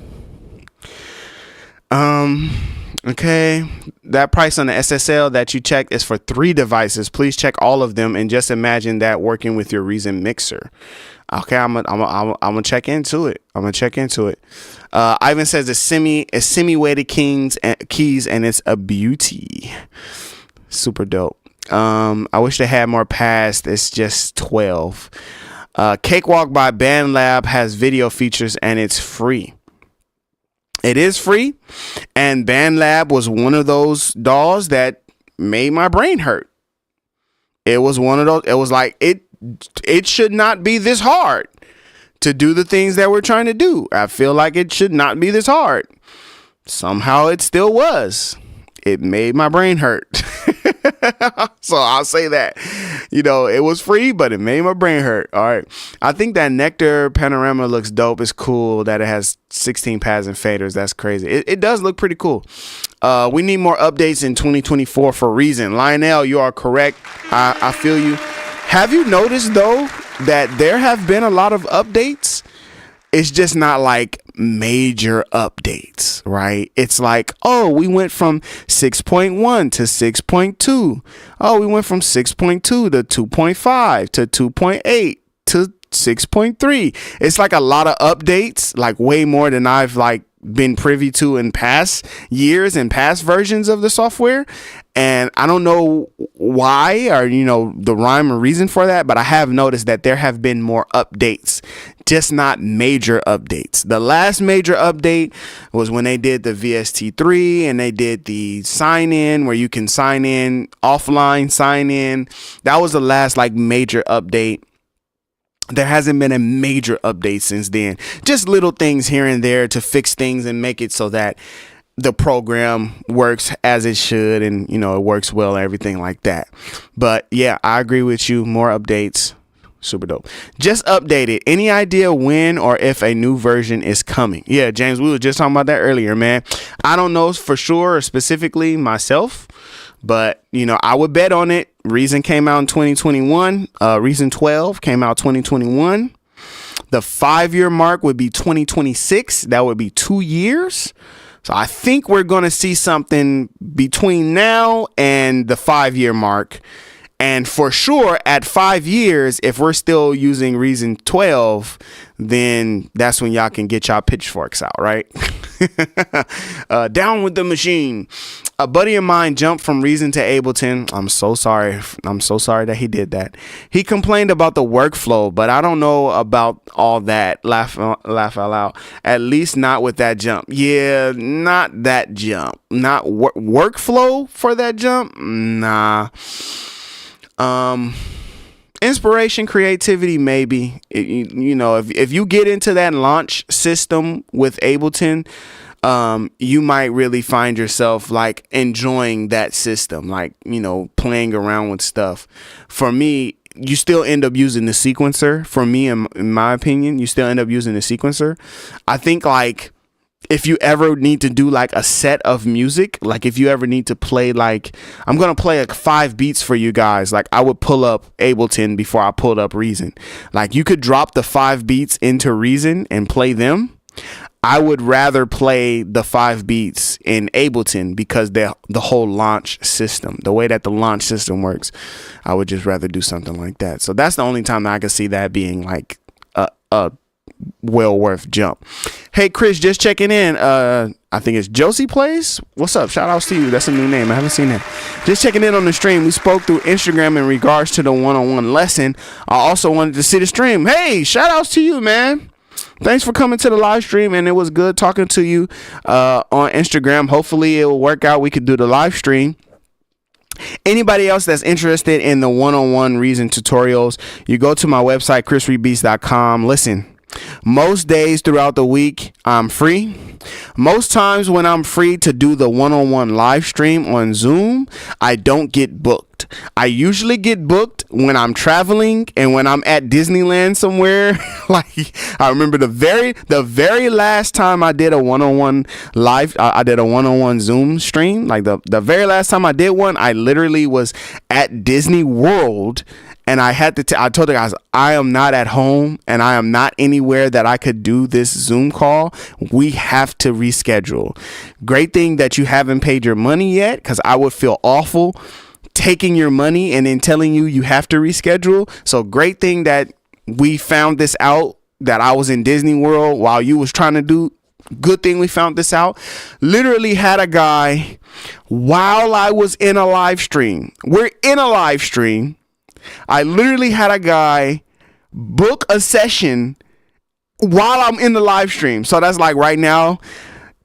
Okay, that price on the SSL that you checked is for 3 devices. Please check all of them, and just imagine that working with your Reason mixer. Okay, I'm gonna check into it. Ivan says it's semi-weighted keys, and it's a beauty. Super dope. I wish they had more past. It's just 12. Cakewalk by BandLab has video features, and it's free. It is free, and BandLab was one of those DAWs that made my brain hurt. It was one of those. It was like it should not be this hard to do the things that we're trying to do. I feel like it should not be this hard. Somehow it still was. It made my brain hurt. So I'll say that, it was free, but it made my brain hurt. All right. I think that Nectar panorama looks dope. It's cool that it has 16 pads and faders. That's crazy. It does look pretty cool. We need more updates in 2024 for Reason. Lionel, you are correct. I feel you. Have you noticed though that there have been a lot of updates? It's just not like major updates, right? It's like, oh, we went from 6.1 to 6.2. Oh, we went from 6.2 to 2.5 to 2.8 to 6.3. It's like a lot of updates, like way more than I've like been privy to in past years and past versions of the software. And I don't know why or, the rhyme or reason for that, but I have noticed that there have been more updates, just not major updates. The last major update was when they did the VST3 and they did the sign in where you can sign in offline, sign in. That was the last like major update. There hasn't been a major update since then. Just little things here and there to fix things and make it so that the program works as it should and, it works well and everything like that. But yeah, I agree with you. More updates. Super dope. Just update it. Any idea when or if a new version is coming? Yeah, James, we were just talking about that earlier, man. I don't know for sure or specifically myself, but, I would bet on it. Reason came out in 2021. Reason 12 came out 2021. The 5-year mark would be 2026. That would be 2 years. So I think we're going to see something between now and the 5-year mark. And for sure, at 5 years, if we're still using Reason 12, then that's when y'all can get y'all pitchforks out, right? Down with the machine. A buddy of mine jumped from Reason to Ableton. I'm so sorry. I'm so sorry that he did that. He complained about the workflow, but I don't know about all that. Laugh out loud. At least not with that jump. Yeah, not that jump. Not workflow for that jump. Nah. Inspiration, creativity, maybe. If you get into that launch system with Ableton, you might really find yourself like enjoying that system, like, playing around with stuff. For me, you still end up using the sequencer. For me, in my opinion, you still end up using the sequencer. I think like if you ever need to do like a set of music, like if you ever need to play, like I'm going to play like 5 beats for you guys. Like I would pull up Ableton before I pulled up Reason. Like you could drop the 5 beats into Reason and play them. I would rather play the 5 beats in Ableton because the whole launch system, the way that the launch system works, I would just rather do something like that. So that's the only time that I could see that being like a well worth jump. Hey Chris, just checking in. I think it's Josie Plays. What's up? Shout outs to you. That's a new name. I haven't seen that. Just checking in on the stream. We spoke through Instagram in regards to the one-on-one lesson. I also wanted to see the stream. Hey, shout outs to you, man. Thanks for coming to the live stream, and it was good talking to you on Instagram. Hopefully it will work out. We could do the live stream. Anybody else that's interested in the one-on-one Reason tutorials, you go to my website, chrisreedbeats.com. Listen, most days throughout the week, I'm free. Most times when I'm free to do the one-on-one live stream on Zoom, I don't get booked. I usually get booked when I'm traveling and when I'm at Disneyland somewhere. Like I remember the very last time I did a one-on-one live, I did a one-on-one Zoom stream. Like the very last time I did one, I literally was at Disney World. And I had to, I told the guys, I am not at home and I am not anywhere that I could do this Zoom call. We have to reschedule. Great thing that you haven't paid your money yet, because I would feel awful taking your money and then telling you you have to reschedule. So great thing that we found this out, that I was in Disney World while you was trying to do. Good thing we found this out. Literally had a guy while I was in a live stream. We're in a live stream. I literally had a guy book a session while I'm in the live stream. So that's like right now,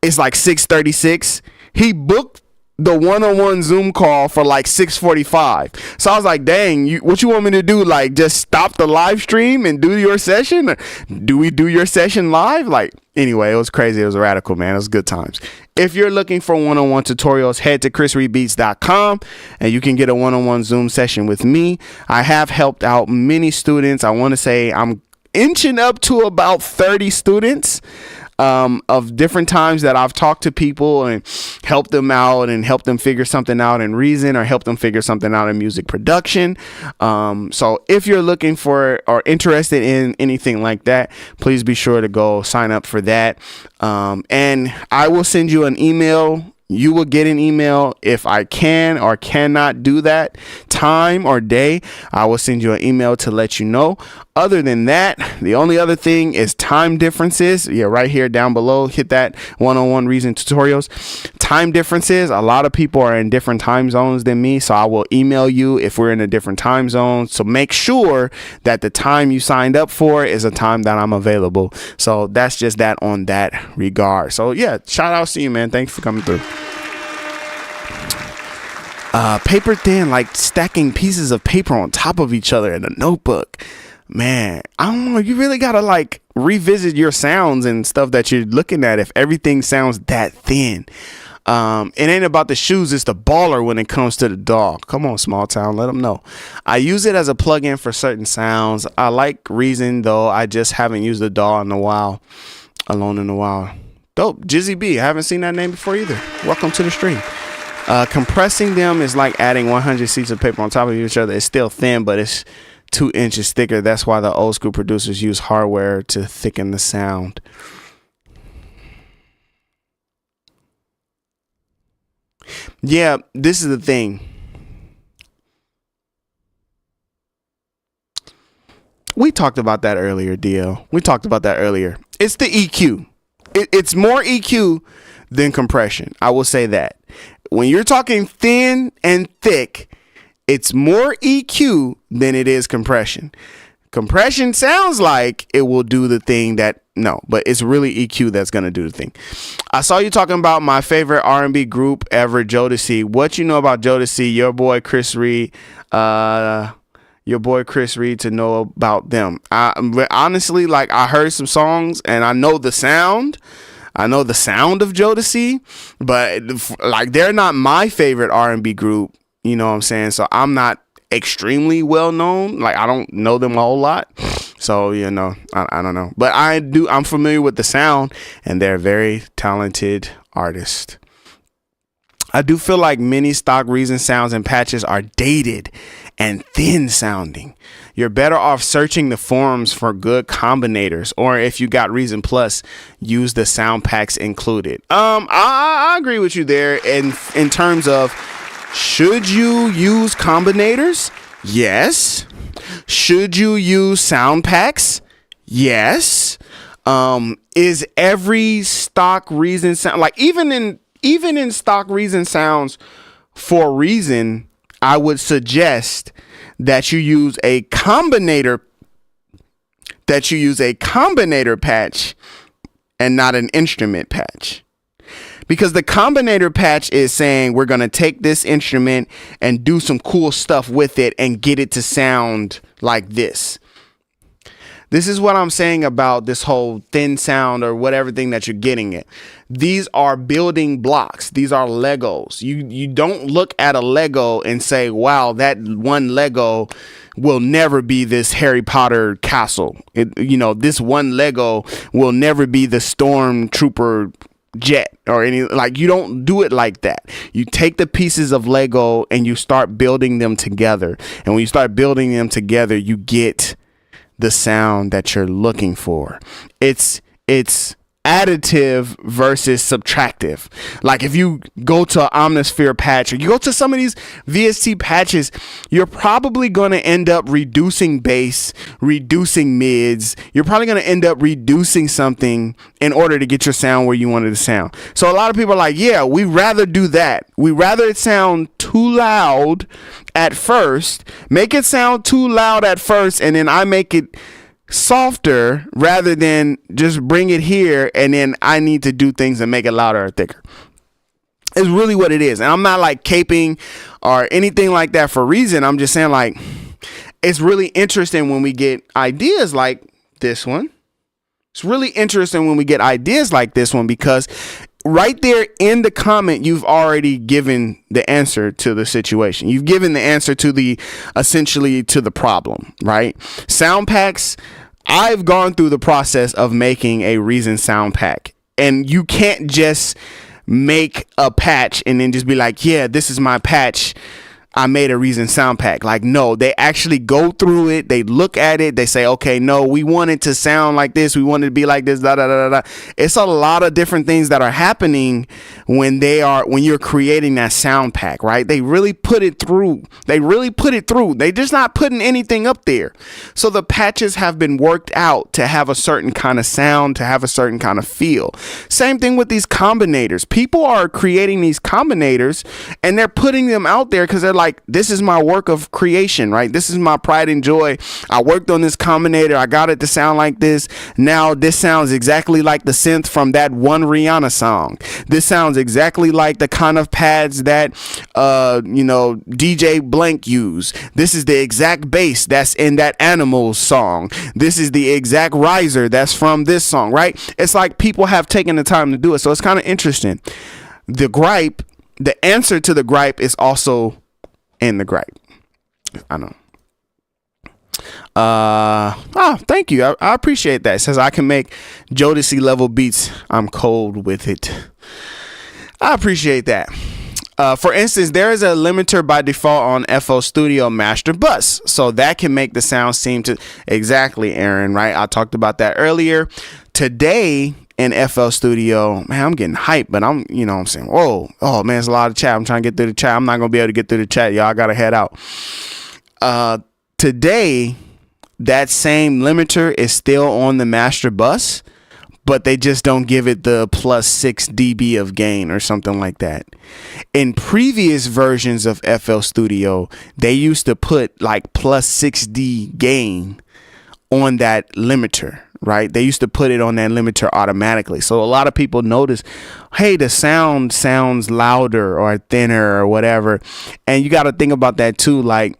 it's like 6:36. He booked the one-on-one Zoom call for like 6:45. So I was like, dang, what you want me to do? Like just stop the live stream and do your session? Or do we do your session live? Like, anyway, it was crazy. It was radical, man. It was good times. If you're looking for one-on-one tutorials, head to chrisreedbeats.com and you can get a one-on-one Zoom session with me. I have helped out many students. I want to say I'm inching up to about 30 students of different times that I've talked to people and helped them out and helped them figure something out in Reason or help them figure something out in music production. So if you're looking for or interested in anything like that, please be sure to go sign up for that. And I will send you an email. You will get an email if I can or cannot do that time or day. I will send you an email to let you know. Other than that, the only other thing is time differences. Yeah, right here down below, hit that one-on-one Reason tutorials. Time differences. A lot of people are in different time zones than me, so I will email you if we're in a different time zone. So make sure that the time you signed up for is a time that I'm available. So that's just that on that regard. So yeah, shout out to you, man. Thanks for coming through. Paper thin, like stacking pieces of paper on top of each other in a notebook. Man, I don't know. You really gotta like revisit your sounds and stuff that you're looking at if everything sounds that thin. It ain't about the shoes, it's the baller when it comes to the DAW. Come on, small town, let them know. I use it as a plugin for certain sounds. I like Reason though. I just haven't used the DAW in a while. Alone in a while. Dope. Jizzy B. I haven't seen that name before either. Welcome to the stream. Compressing them is like adding 100 sheets of paper on top of each other. It's still thin, but it's 2 inches thicker. That's why the old school producers use hardware to thicken the sound. Yeah, this is the thing. We talked about that earlier, DL. We talked about that earlier. It's the EQ. It's more EQ than compression. I will say that. When you're talking thin and thick, it's more EQ than it is compression. Compression sounds like it will do the thing that, no, but it's really EQ that's going to do the thing. I saw you talking about my favorite R&B group ever, Jodeci. What you know about Jodeci, your boy Chris Reed, to know about them. Honestly, like I heard some songs and I know the sound. I know the sound of Jodeci, but like they're not my favorite R&B group. You know what I'm saying? So I'm not extremely well known. Like I don't know them a whole lot. So, you know, I don't know, but I'm familiar with the sound, and they're very talented artists. I do feel like many stock Reason sounds and patches are dated and thin sounding. You're better off searching the forums for good combinators, or if you got Reason Plus, use the sound packs included. I agree with you there. In terms of, should you use combinators? Yes. Should you use sound packs? Yes. Is every stock Reason sound, like even in stock Reason sounds for Reason, I would suggest that you use a combinator patch and not an instrument patch. Because the combinator patch is saying we're going to take this instrument and do some cool stuff with it and get it to sound like this. This is what I'm saying about this whole thin sound or whatever thing that you're getting at. These are building blocks. These are Legos. You don't look at a Lego and say, wow, that one Lego will never be this Harry Potter castle. This one Lego will never be the Stormtrooper jet or any, like, you don't do it like that. You take the pieces of Lego and you start building them together. And when you start building them together, you get the sound that you're looking for. It's additive versus subtractive. Like if you go to an Omnisphere patch or you go to some of these VST patches, you're probably going to end up reducing bass, reducing mids. You're probably going to end up reducing something in order to get your sound where you want it to sound. So a lot of people are like, yeah, we rather do that. We rather it sound too loud at first, make it sound too loud at first, and then I make it softer rather than just bring it here and then I need to do things and make it louder or thicker. It's really what it is. And I'm not like caping or anything like that for Reason. I'm just saying, like, it's really interesting when we get ideas like this one. It's really interesting when we get ideas like this one, because right there in the comment, you've already given the answer to the situation. You've given the answer to essentially to the problem, right? Sound packs. I've gone through the process of making a Reason sound pack, and you can't just make a patch and then just be like, yeah, this is my patch, I made a Reason sound pack. Like, no, they actually go through it. They look at it. They say, okay, no, we want it to sound like this. We want it to be like this. Da, da, da, da, da. It's a lot of different things that are happening when you're creating that sound pack, right? They really put it through. They just not putting anything up there. So the patches have been worked out to have a certain kind of sound, to have a certain kind of feel. Same thing with these combinators. People are creating these combinators and they're putting them out there because they're like, this is my work of creation, right? This is my pride and joy. I worked on this combinator. I got it to sound like this. Now this sounds exactly like the synth from that one Rihanna song. This sounds exactly like the kind of pads that, DJ Blank use. This is the exact bass that's in that Animals song. This is the exact riser that's from this song, right? It's like people have taken the time to do it. So it's kind of interesting. The answer to the gripe is also in the gripe. I know. Thank you. I appreciate that. It says I can make Jodeci level beats. I'm cold with it. I appreciate that. For instance, there is a limiter by default on FL Studio Master Bus, so that can make the sound seem to exactly, Aaron, right? I talked about that earlier. Today in FL Studio, man, I'm getting hyped, but I'm saying, whoa, oh man, it's a lot of chat. I'm trying to get through the chat. I'm not gonna be able to get through the chat, y'all. I gotta head out. Today, that same limiter is still on the master bus, but they just don't give it the plus 6 dB of gain or something like that. In previous versions of FL Studio, they used to put like plus 6D gain on that limiter, right? They used to put it on that limiter automatically. So a lot of people notice, hey, the sound sounds louder or thinner or whatever. And you got to think about that too. Like,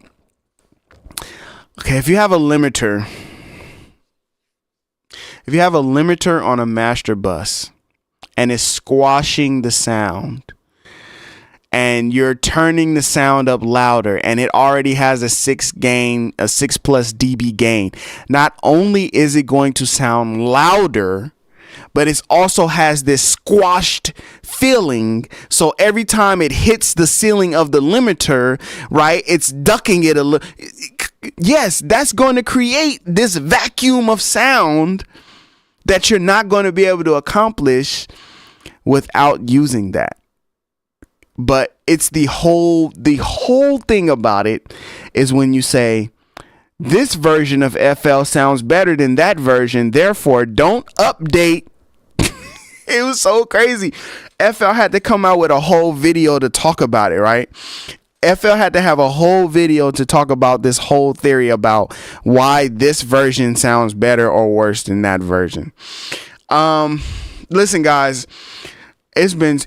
okay, if you have a limiter on a master bus and it's squashing the sound, and you're turning the sound up louder, and it already has a 6 plus dB gain, not only is it going to sound louder, but it also has this squashed feeling. So every time it hits the ceiling of the limiter, right, it's ducking it a little. Yes, that's going to create this vacuum of sound that you're not going to be able to accomplish without using that. But it's the whole thing about it is when you say, this version of FL sounds better than that version, therefore don't update. It was so crazy. FL had to come out with a whole video to talk about it, right? FL had to have a whole video to talk about this whole theory about why this version sounds better or worse than that version. Listen, guys, it's been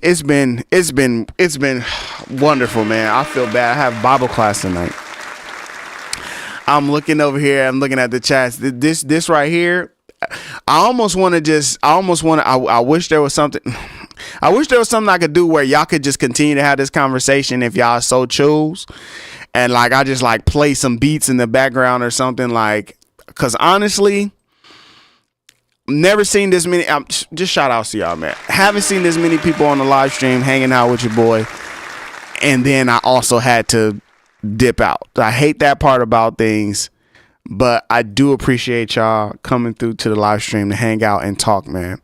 wonderful, man. I feel bad. I have Bible class tonight. I'm looking over here. I'm looking at the chats. This right here, I wish there was something. I wish there was something I could do where y'all could just continue to have this conversation if y'all so choose. And like, I just like play some beats in the background or something, like, cause honestly, never seen this many. Just shout out to y'all, man. Haven't seen this many people on the live stream hanging out with your boy. And then I also had to dip out. I hate that part about things, but I do appreciate y'all coming through to the live stream to hang out and talk, man.